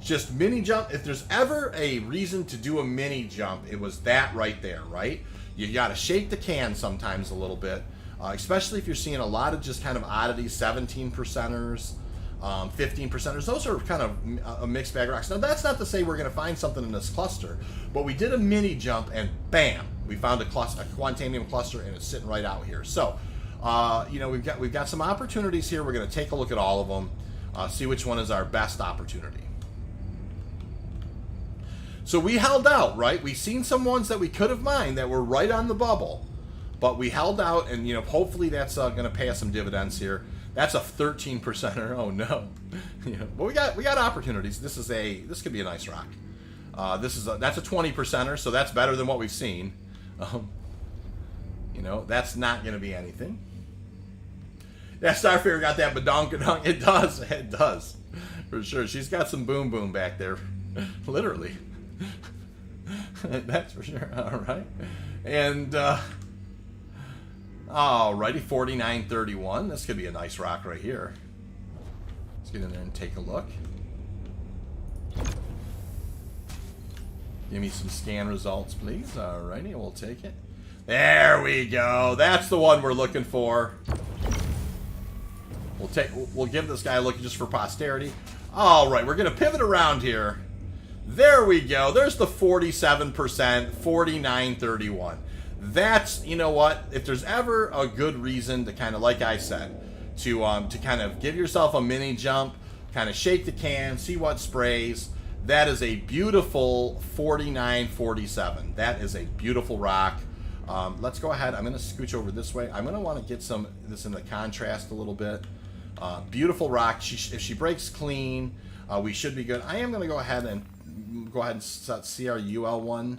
Just mini jump. If there's ever a reason to do a mini jump, it was that right there, right? You got to shake the can sometimes a little bit, especially if you're seeing a lot of just kind of oddities, 17 percenters, 15 percenters. Those are kind of a mixed bag of rocks. Now, that's not to say we're going to find something in this cluster, but we did a mini jump and bam, we found a Quantanium cluster, and it's sitting right out here. So, you know, we've got some opportunities here. We're going to take a look at all of them, see which one is our best opportunity. So we held out, right? We seen some ones that we could have mined that were right on the bubble, but we held out, and you know, hopefully that's going to pay us some dividends here. That's a 13%er. Oh no, you know, but we got opportunities. This could be a nice rock. That's a 20%er, so that's better than what we've seen. You know, that's not going to be anything. That Starfarer got that badonkadonk. It does, for sure. She's got some boom boom back there, literally. That's for sure. All right. And alrighty, 4931. This could be a nice rock right here. Let's get in there and take a look. Give me some scan results, please. Alrighty, we'll take it. There we go. That's the one we're looking for. We'll give this guy a look just for posterity. All right, we're gonna pivot around here. There we go. There's the 47%, 4931. That's, you know what? If there's ever a good reason to kind of, like I said, to kind of give yourself a mini jump, kind of shake the can, see what sprays. That is a beautiful 4947. That is a beautiful rock. Let's go ahead. I'm going to scooch over this way. I'm going to want to get this in the contrast a little bit. Beautiful rock. If she breaks clean, we should be good. I am going to go ahead and set CRUL1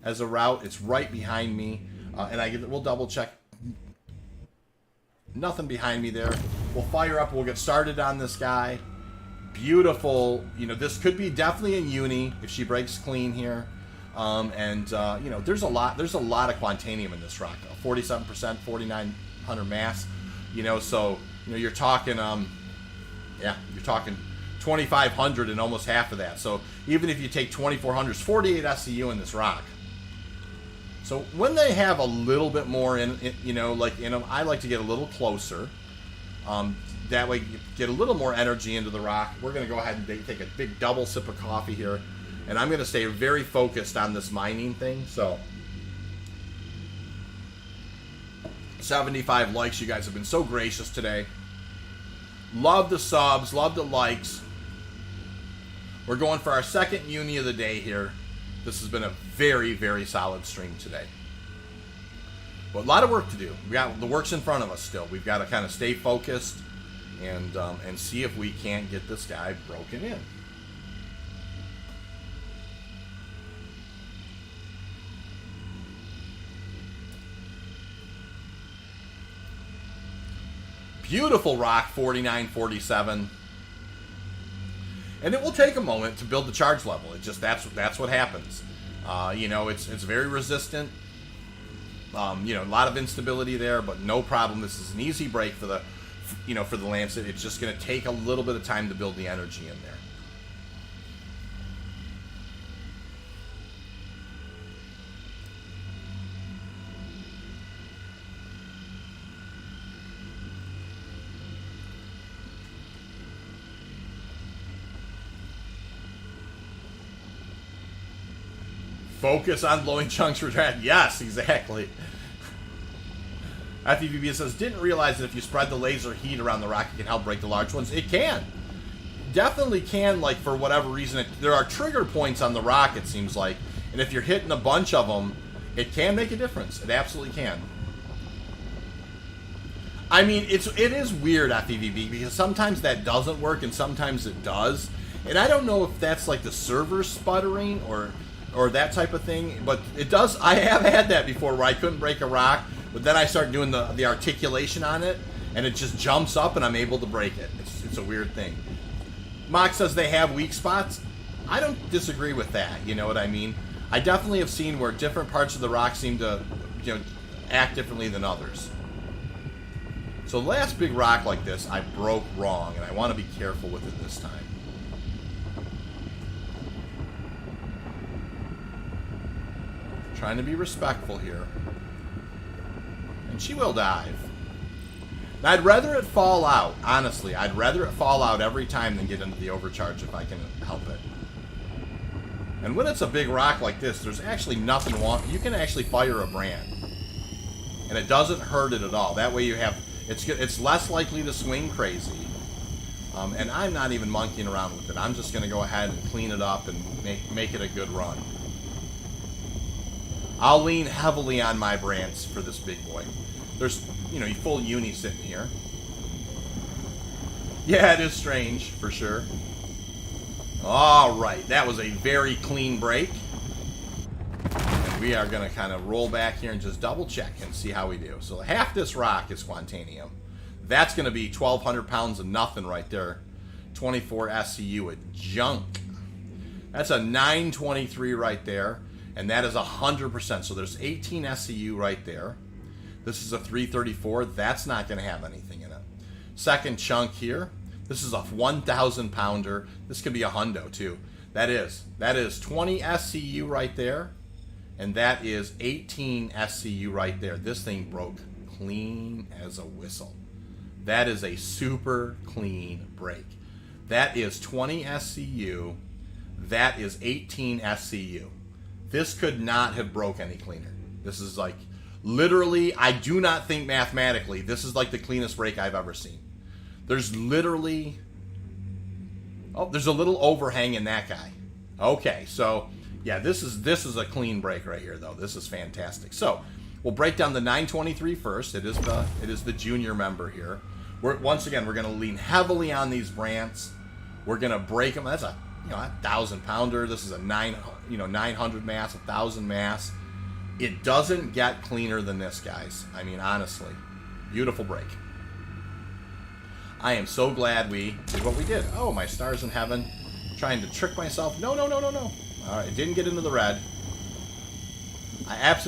as a route. It's right behind me, and we'll double check. Nothing behind me there. We'll fire up. We'll get started on this guy. Beautiful. You know, this could be definitely a uni if she breaks clean here. You know, there's a lot of Quantanium in this rock. 47%, 4900 mass. You know, so you know you're talking, you're talking 2500 and almost half of that. So even if you take 2400, it's 48 SCU in this rock. So when they have a little bit more in you know, like in them, I like to get a little closer. That way you get a little more energy into the rock. We're going to go ahead and take a big double sip of coffee here. And I'm going to stay very focused on this mining thing. So 75 likes. You guys have been so gracious today. Love the subs. Love the likes. We're going for our second uni of the day here. This has been a very, very solid stream today. But a lot of work to do. We got the work's in front of us still. We've got to kind of stay focused and see if we can't get this guy broken in. Beautiful rock, 4947. And it will take a moment to build the charge level. It just that's what happens. You know, it's very resistant. You know, a lot of instability there, but no problem. This is an easy break for the Lancet. It's just going to take a little bit of time to build the energy in there. Focus on blowing chunks for that. Yes, exactly. FEVB says, didn't realize that if you spread the laser heat around the rock, it can help break the large ones. It can. Definitely can, like, for whatever reason. There are trigger points on the rock, it seems like. And if you're hitting a bunch of them, it can make a difference. It absolutely can. I mean, it is weird, FEVB, because sometimes that doesn't work and sometimes it does. And I don't know if that's, like, the server sputtering or that type of thing, but it does. I have had that before where I couldn't break a rock, but then I start doing the articulation on it, and it just jumps up and I'm able to break it. It's a weird thing. Mock says they have weak spots. I don't disagree with that, you know what I mean? I definitely have seen where different parts of the rock seem to, act differently than others. So the last big rock like this, I broke wrong, and I want to be careful with it this time. Trying to be respectful here. And she will dive. Now, I'd rather it fall out, honestly. I'd rather it fall out every time than get into the overcharge if I can help it. And when it's a big rock like this, there's actually nothing wrong. You can actually fire a brand. And it doesn't hurt it at all. That way you have... It's less likely to swing crazy. And I'm not even monkeying around with it. I'm just going to go ahead and clean it up and make it a good run. I'll lean heavily on my brands for this big boy. There's, you full uni sitting here. Yeah, it is strange, for sure. Alright, that was a very clean break. And we are going to kind of roll back here and just double check and see how we do. So half this rock is Quantanium. That's going to be 1,200 pounds of nothing right there. 24 SCU of junk. That's a 923 right there. And that is 100%. So there's 18 SCU right there. This is a 334. That's not going to have anything in it. Second chunk here. This is a 1,000 pounder. This could be a hundo too. That is 20 SCU right there. And that is 18 SCU right there. This thing broke clean as a whistle. That is a super clean break. That is 20 SCU. That is 18 SCU. This could not have broke any cleaner. This is like, literally, I do not think mathematically, this is like the cleanest break I've ever seen. There's literally, there's a little overhang in that guy. Okay, so, yeah, this is a clean break right here, though. This is fantastic. So, we'll break down the 923 first. It is the junior member here. Once again, we're going to lean heavily on these brants. We're going to break them. That's a 1,000 pounder. This is a 900 mass, 1,000 mass. It doesn't get cleaner than this, guys. I mean, honestly, beautiful break. I am so glad we did what we did. Oh, my stars in heaven. Trying to trick myself. No. All right, it didn't get into the red. I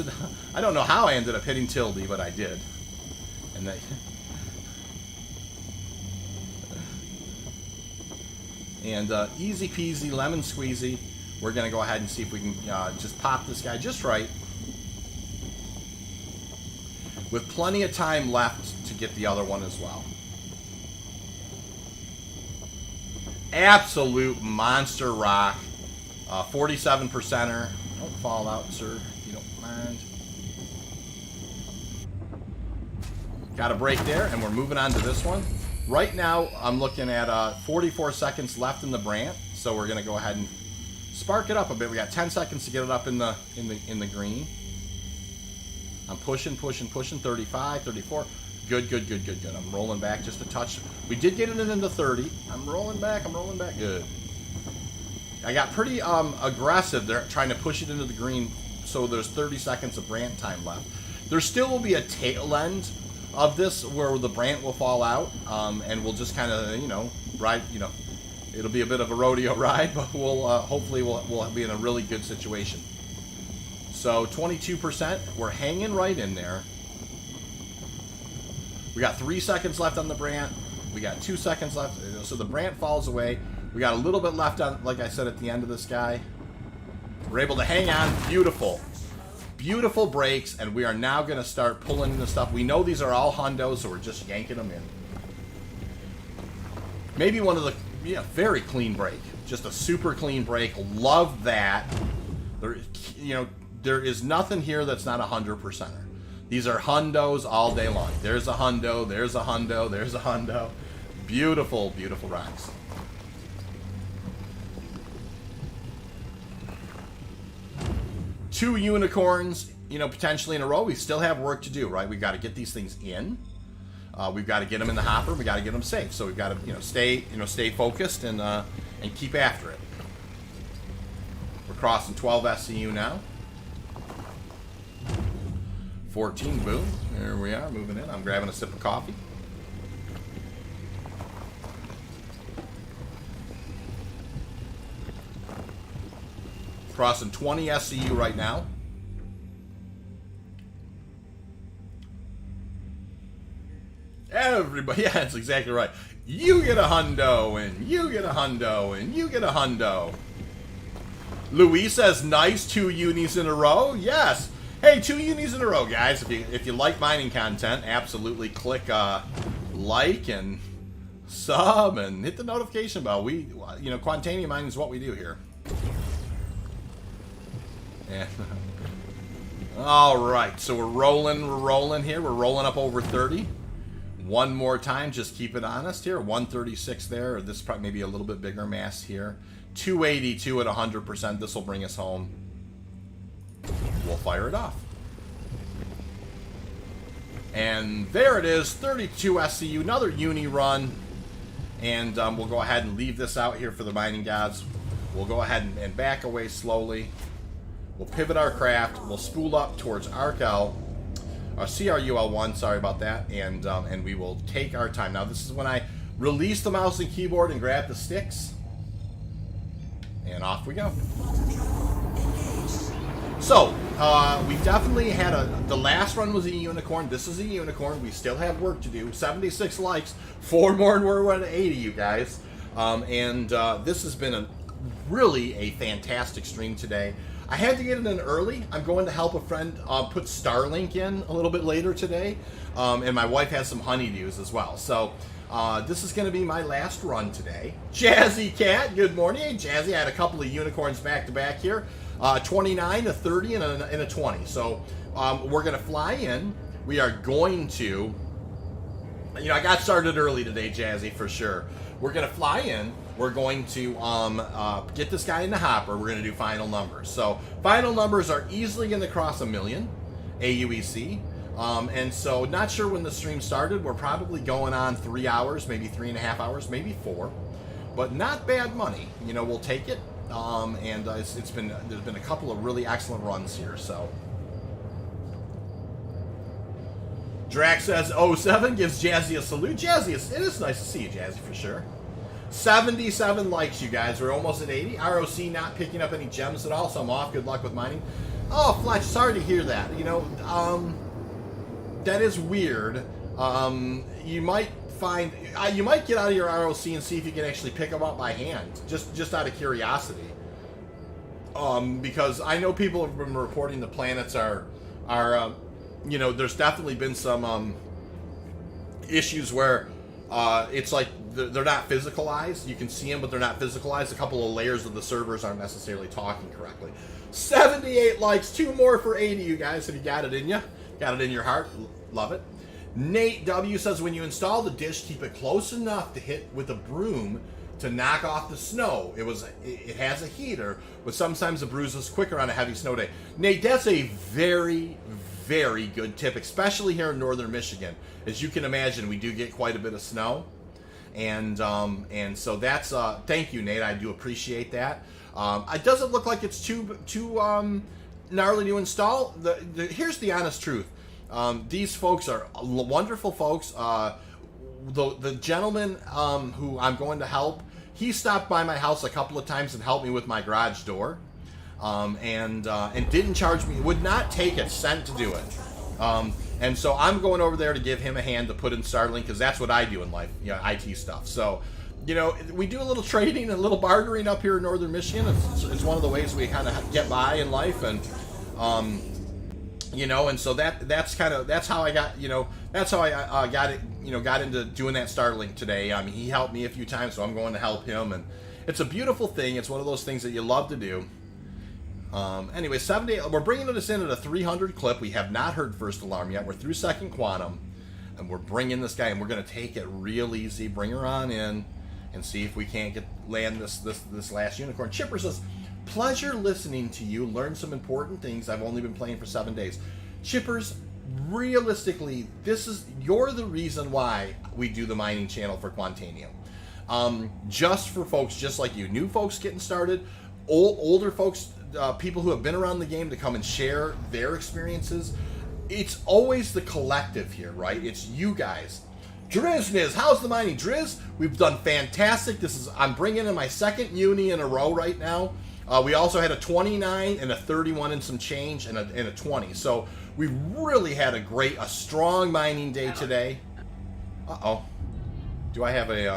don't know how I ended up hitting tilde, but I did. And that. And easy peasy, lemon squeezy. We're going to go ahead and see if we can just pop this guy just right. With plenty of time left to get the other one as well. Absolute monster rock. 47%er. Don't fall out, sir, if you don't mind. Got a break there, and we're moving on to this one. Right now, I'm looking at 44 seconds left in the brant, so we're going to go ahead and spark it up a bit. We got 10 seconds to get it up in the green. I'm pushing. 35, 34. Good. I'm rolling back just a touch. We did get it into 30. I'm rolling back. Good. I got pretty aggressive there, trying to push it into the green, so there's 30 seconds of brant time left. There still will be a tail end of this where the brant will fall out, and we'll just kind of, ride, it'll be a bit of a rodeo ride, but we'll hopefully we'll be in a really good situation. So 22%, we're hanging right in there. We got 3 seconds left on the brant. We got 2 seconds left, so the brant falls away. We got a little bit left on, like I said, at the end of this guy. We're able to hang on. Beautiful breaks, and we are now going to start pulling in the stuff. We know these are all hundos, so we're just yanking them in. Maybe one of the, very clean break. Just a super clean break. Love that. There is nothing here that's not a 100%er. These are hundos all day long. There's a hundo, there's a hundo, there's a hundo. Beautiful rocks. Two unicorns, potentially in a row. We still have work to do, right? We've got to get these things in. We've got to get them in the hopper. We got to get them safe. So we've got to, stay focused and keep after it. We're crossing 12 SCU now. 14, boom. There we are, moving in. I'm grabbing a sip of coffee. Crossing 20 SCU right now. Everybody, yeah, that's exactly right. You get a hundo, and you get a hundo, and you get a hundo. Louis says, nice, 2 unis in a row. Yes. Hey, 2 unis in a row, guys. If you like mining content, absolutely click like and sub and hit the notification bell. Quantanium mining is what we do here. Yeah. All right, so we're rolling here. We're rolling up over 30. One more time, just keep it honest here. 136 there, or this probably maybe a little bit bigger mass here. 282 at 100%. This will bring us home. We'll fire it off. And there it is, 32 SCU, another uni run. And we'll go ahead and leave this out here for the mining gods. We'll go ahead and back away slowly. We'll pivot our craft. We'll spool up towards ARC-L. CRUL1, sorry about that, and we will take our time. Now this is when I release the mouse and keyboard and grab the sticks, and off we go. So, we definitely had the last run was a unicorn, this is a unicorn, we still have work to do, 76 likes, 4 more and we're at 80, you guys, this has been really a fantastic stream today. I had to get it in early. I'm going to help a friend put Starlink in a little bit later today. And my wife has some honeydews as well. So this is going to be my last run today. Jazzy Cat, good morning. Hey, Jazzy, I had a couple of unicorns back to back here. 29, a 30, and a 20. So we're going to fly in. We are going to, I got started early today, Jazzy, for sure. We're going to fly in. We're going to get this guy in the hopper. We're going to do final numbers. So final numbers are easily going to cross 1 million AUEC. And so not sure when the stream started. We're probably going on 3 hours, maybe 3.5 hours, maybe 4. But not bad money. We'll take it. There's been a couple of really excellent runs here. So Drax says 07, gives Jazzy a salute. Jazzy, it is nice to see you, Jazzy, for sure. 77 likes, you guys. We're almost at 80. ROC not picking up any gems at all, so I'm off. Good luck with mining. Oh, Fletch, sorry to hear that. That is weird. You might get out of your ROC and see if you can actually pick them up by hand, just out of curiosity. Because I know people have been reporting the planets are there's definitely been some issues where it's like they're not physicalized. You can see them, but they're not physicalized. A couple of layers of the servers aren't necessarily talking correctly. 78 likes, 2 more for 80, you guys. Have you got it in you? Got it in your heart? Love it. Nate W says, when you install the dish, keep it close enough to hit with a broom to knock off the snow. It has a heater, but sometimes the bruise is quicker on a heavy snow day. Nate, that's a very, very good tip, especially here in northern Michigan. As you can imagine, we do get quite a bit of snow. And so that's thank you, Nate. I do appreciate that. It doesn't look like it's too gnarly to install. Here's the honest truth. These folks are wonderful folks. The gentleman who I'm going to help, he stopped by my house a couple of times and helped me with my garage door, and didn't charge me. Would not take a cent to do it. And so I'm going over there to give him a hand to put in Starlink, because that's what I do in life, IT stuff. So, we do a little trading and a little bartering up here in northern Michigan. It's one of the ways we kind of get by in life, and and so that's how I got, that's how I got it, got into doing that Starlink today. I mean, he helped me a few times, so I'm going to help him, and it's a beautiful thing. It's one of those things that you love to do. Anyway, 78, we're bringing this in at a 300 clip. We have not heard first alarm yet. We're through second quantum, and we're bringing this guy, and we're going to take it real easy, bring her on in, and see if we can't land this last unicorn. Chipper says, pleasure listening to you, learn some important things. I've only been playing for 7 days. Chippers, realistically, you're the reason why we do the mining channel for Quantanium. Just for folks just like you, new folks getting started, older folks, people who have been around the game to come and share their experiences. It's always the collective here, right? It's you guys. Drizniz, how's the mining? Driz, we've done fantastic. I'm bringing in my second uni in a row right now. We also had a 29 and a 31 and some change and a 20. So we really had a strong mining day today. Uh-oh. Do I have a,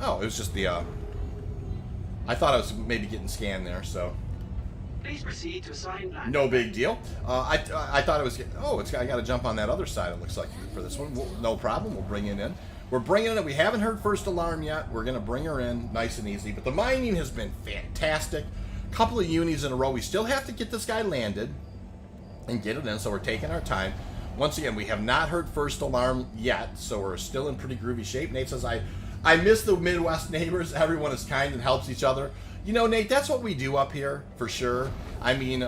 oh, it was just the, I thought I was maybe getting scanned there, so. Please proceed to assigned landing. No big deal. I thought it was, oh, I got to jump on that other side, it looks like, for this one. No problem, we'll bring it in. We're bringing it, we haven't heard first alarm yet. We're going to bring her in nice and easy. But the mining has been fantastic. Couple of unis in a row. We still have to get this guy landed and get it in, so we're taking our time. Once again, we have not heard first alarm yet, so we're still in pretty groovy shape. Nate says, I miss the Midwest neighbors. Everyone is kind and helps each other. You know, Nate, that's what we do up here, for sure. I mean,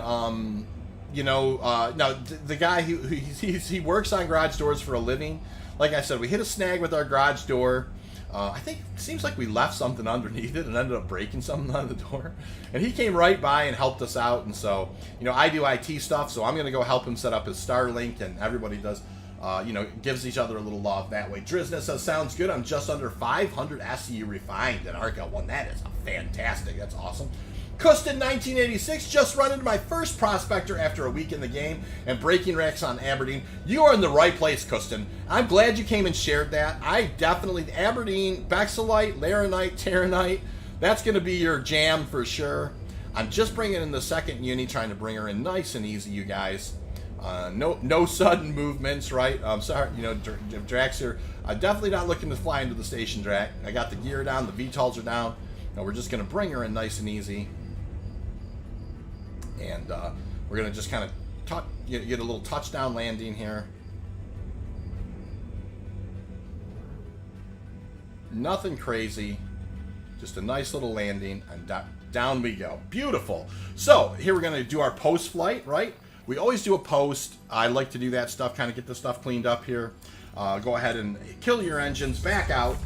you know, now, the guy, he works on garage doors for a living. Like I said, we hit a snag with our garage door. I think it seems like we left something underneath it and ended up breaking something on the door. And he came right by and helped us out. And so, you know, I do IT stuff, so I'm going to go help him set up his Starlink, and everybody does, you know, gives each other a little love that way. Drizna says, sounds good. I'm just under 500 SEU refined at ARCL1. That is fantastic. That's awesome. Kustin 1986 just run into my first prospector after a week in the game and breaking racks on Aberdeen. You are in the right place, Kustin. I'm glad you came and shared that. I definitely, Aberdeen, Bexelite, Laranite, Terranite, that's going to be your jam for sure. I'm just bringing in the second uni, trying to bring her in nice and easy, you guys. No sudden movements, right? I'm sorry, you know, Drax here. I'm definitely not looking to fly into the station, Drac. I got the gear down, the VTOLs are down. Now we're just going to bring her in nice and easy. And we're going to just kind of get a little touchdown landing here. Nothing crazy. Just a nice little landing, and down we go. Beautiful. So here we're going to do our post flight, right? We always do a post. I like to do that stuff, kind of get the stuff cleaned up here. Go ahead and kill your engines, back out.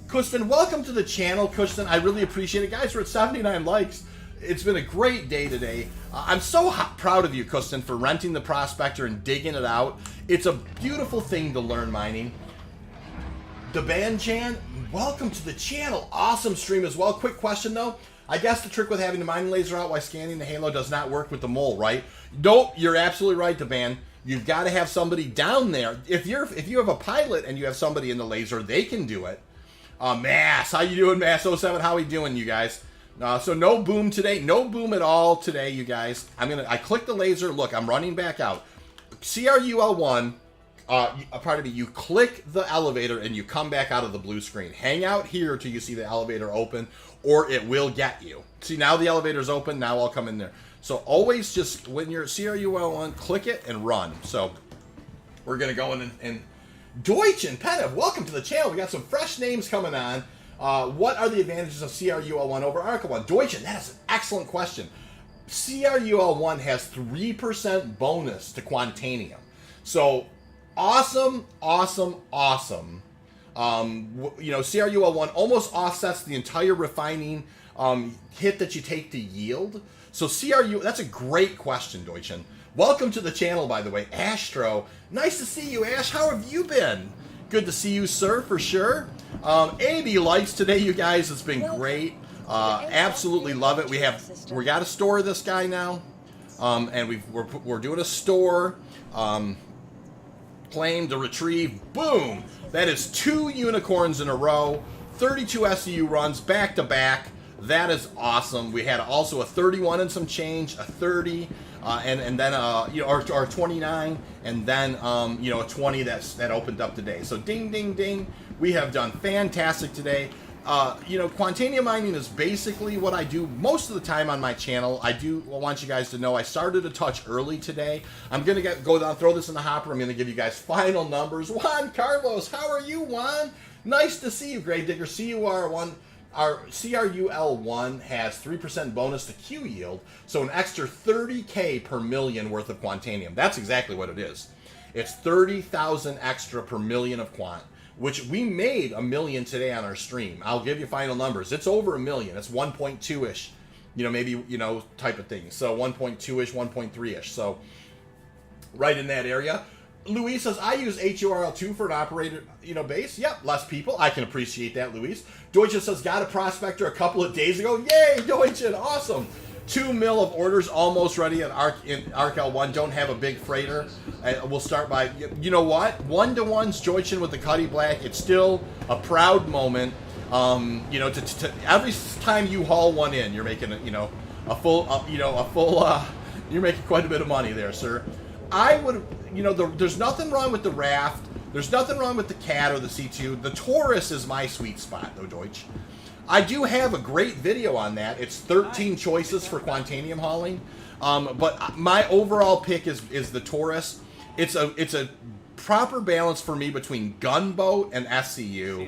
Kustin, welcome to the channel, Kustin. I really appreciate it. Guys, we're at 79 likes. It's been a great day today. I'm so proud of you, Kustin, for renting the Prospector and digging it out. It's a beautiful thing to learn mining. Debanjan, welcome to the channel. Awesome stream as well. Quick question, though. I guess the trick with having the mining laser out while scanning the halo does not work with the mole, right? Nope, you're absolutely right, Deban. You've got to have somebody down there. If you have a pilot and you have somebody in the laser, they can do it. Mass, how you doing, Mass07? How we doing, you guys? So no boom today, no boom at all today, you guys. I click the laser. Look, I'm running back out. CRUL1. Pardon me. You click the elevator and you come back out of the blue screen. Hang out here till you see the elevator open, or it will get you. See, now the elevator's open. Now I'll come in there. So always just when you're CRUL1, click it and run. So we're gonna go in and Deutsch and Penev, welcome to the channel. We got some fresh names coming on. What are the advantages of CRUL1 over ARCL1? Deutsch, that is an excellent question. CRUL1 has 3% bonus to Quantanium. So, awesome, awesome, awesome. You know, CRUL1 almost offsets the entire refining hit that you take to yield. So, that's a great question, Deutschen. Welcome to the channel, by the way. Astro, nice to see you, Ash. How have you been? Good to see you, sir, for sure. AB likes today, you guys. It's been great. Absolutely love it. We got to store this guy now, and we're doing a store. Claim to retrieve. Boom. That is 2 unicorns in a row. 32 SEU runs back to back. That is awesome. We had also a 31 and some change, a 30. And then you know, our 29, and then you know, a 20 that opened up today. So ding, ding, ding. We have done fantastic today. You know, Quantanium mining is basically what I do most of the time on my channel. I want you guys to know I started a touch early today. I'm gonna go down, throw this in the hopper. I'm gonna give you guys final numbers. Juan Carlos, how are you, Juan? Nice to see you, Grave Digger. CUR1. Our CRUL1 has 3% bonus to Q yield, so an extra 30K per million worth of Quantanium. That's exactly what it is. It's 30,000 extra per million of Quant, which we made 1 million today on our stream. I'll give you final numbers. It's over 1 million. It's 1.2-ish, you know, maybe, you know, type of thing. So 1.2-ish, 1.3-ish. So right in that area. Luis says, I use HURL2 for an operator, base. Yep, less people. I can appreciate that, Luis. Deutsche says, got a prospector a couple of days ago. Yay, Deutsche, awesome. 2 mil of orders almost ready in ARC-L1. Don't have a big freighter. We'll start by, you know what? 1-to-1's Deutschen with the Cuddy Black. It's still a proud moment. Every time you haul one in, you're making, you're making quite a bit of money there, sir. I would, there's nothing wrong with the Raft. There's nothing wrong with the Cat or the C2. The Taurus is my sweet spot, though, Deutsch. I do have a great video on that. It's 13 choices for Quantanium hauling. But my overall pick is the Taurus. It's a proper balance for me between gunboat and SCU.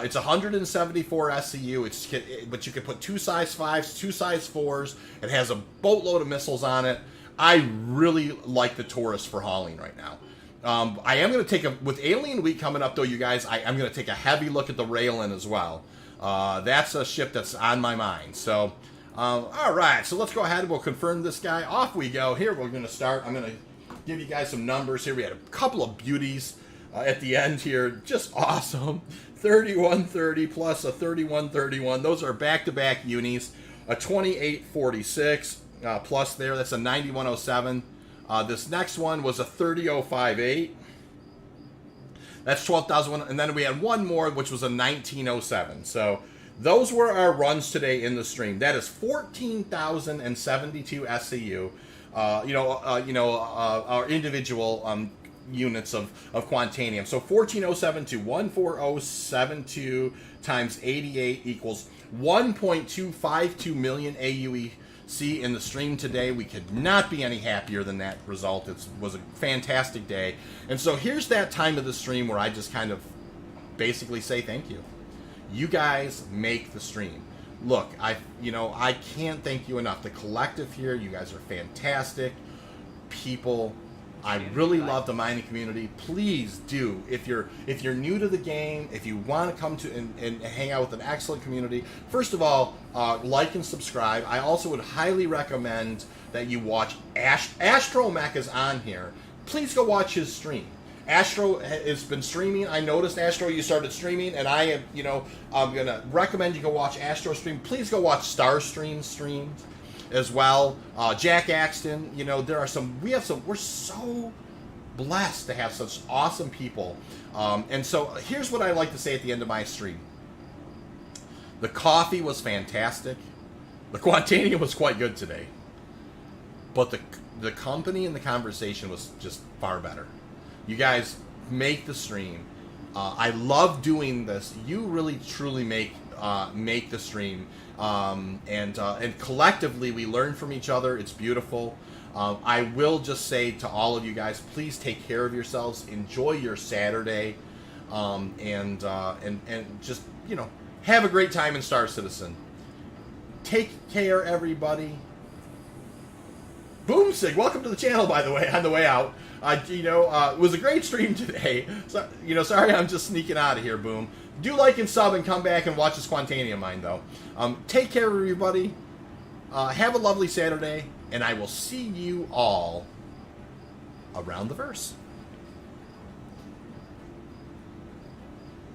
It's 174 SCU. But you can put 2 size 5s, 2 size 4s. It has a boatload of missiles on it. I really like the Taurus for hauling right now. I am going to with Alien Week coming up, though, you guys, I'm going to take a heavy look at the Raylin as well. That's a ship that's on my mind. So, all right. So let's go ahead and we'll confirm this guy. Off we go. Here we're going to start. I'm going to give you guys some numbers here. We had a couple of beauties at the end here. Just awesome. 3130 plus a 3131. Those are back-to-back unis. A 2846 plus there. That's a 9107. This next one was a 30058. That's 12,001. And then we had one more, which was a 1907. So those were our runs today in the stream. That is 14,072 SCU. Our individual units of Quantanium. So 1407 to 14072 times 88 equals 1.252 million AUE. In the stream today. We could not be any happier than that result. It was a fantastic day. And so here's that time of the stream where I just kind of basically say thank you. You guys make the stream. Look, I can't thank you enough. The collective here, you guys are fantastic people. I really love the mining community. Please do. If you're new to the game, if you want to come to and hang out with an excellent community, first of all, like and subscribe. I also would highly recommend that you watch Astromech is on here. Please go watch his stream. Astro has been streaming. I noticed, Astro, you started streaming, and I am, I'm gonna recommend you go watch Astro stream. Please go watch Starstream streams as well. Jack Axton, we're so blessed to have such awesome people. And so here's what I like to say at the end of my stream. The coffee was fantastic. The Quantanium was quite good today. But the company and the conversation was just far better. You guys make the stream. I love doing this. You really truly make the stream. And collectively we learn from each other. It's beautiful. I will just say to all of you guys, please take care of yourselves. Enjoy your Saturday, and just have a great time in Star Citizen. Take care, everybody. Boomsig, welcome to the channel, by the way. On the way out, it was a great stream today. So, sorry I'm just sneaking out of here. Boom. Do like and sub and come back and watch this Quantanium mine, though. Take care, everybody. Have a lovely Saturday, and I will see you all around the verse.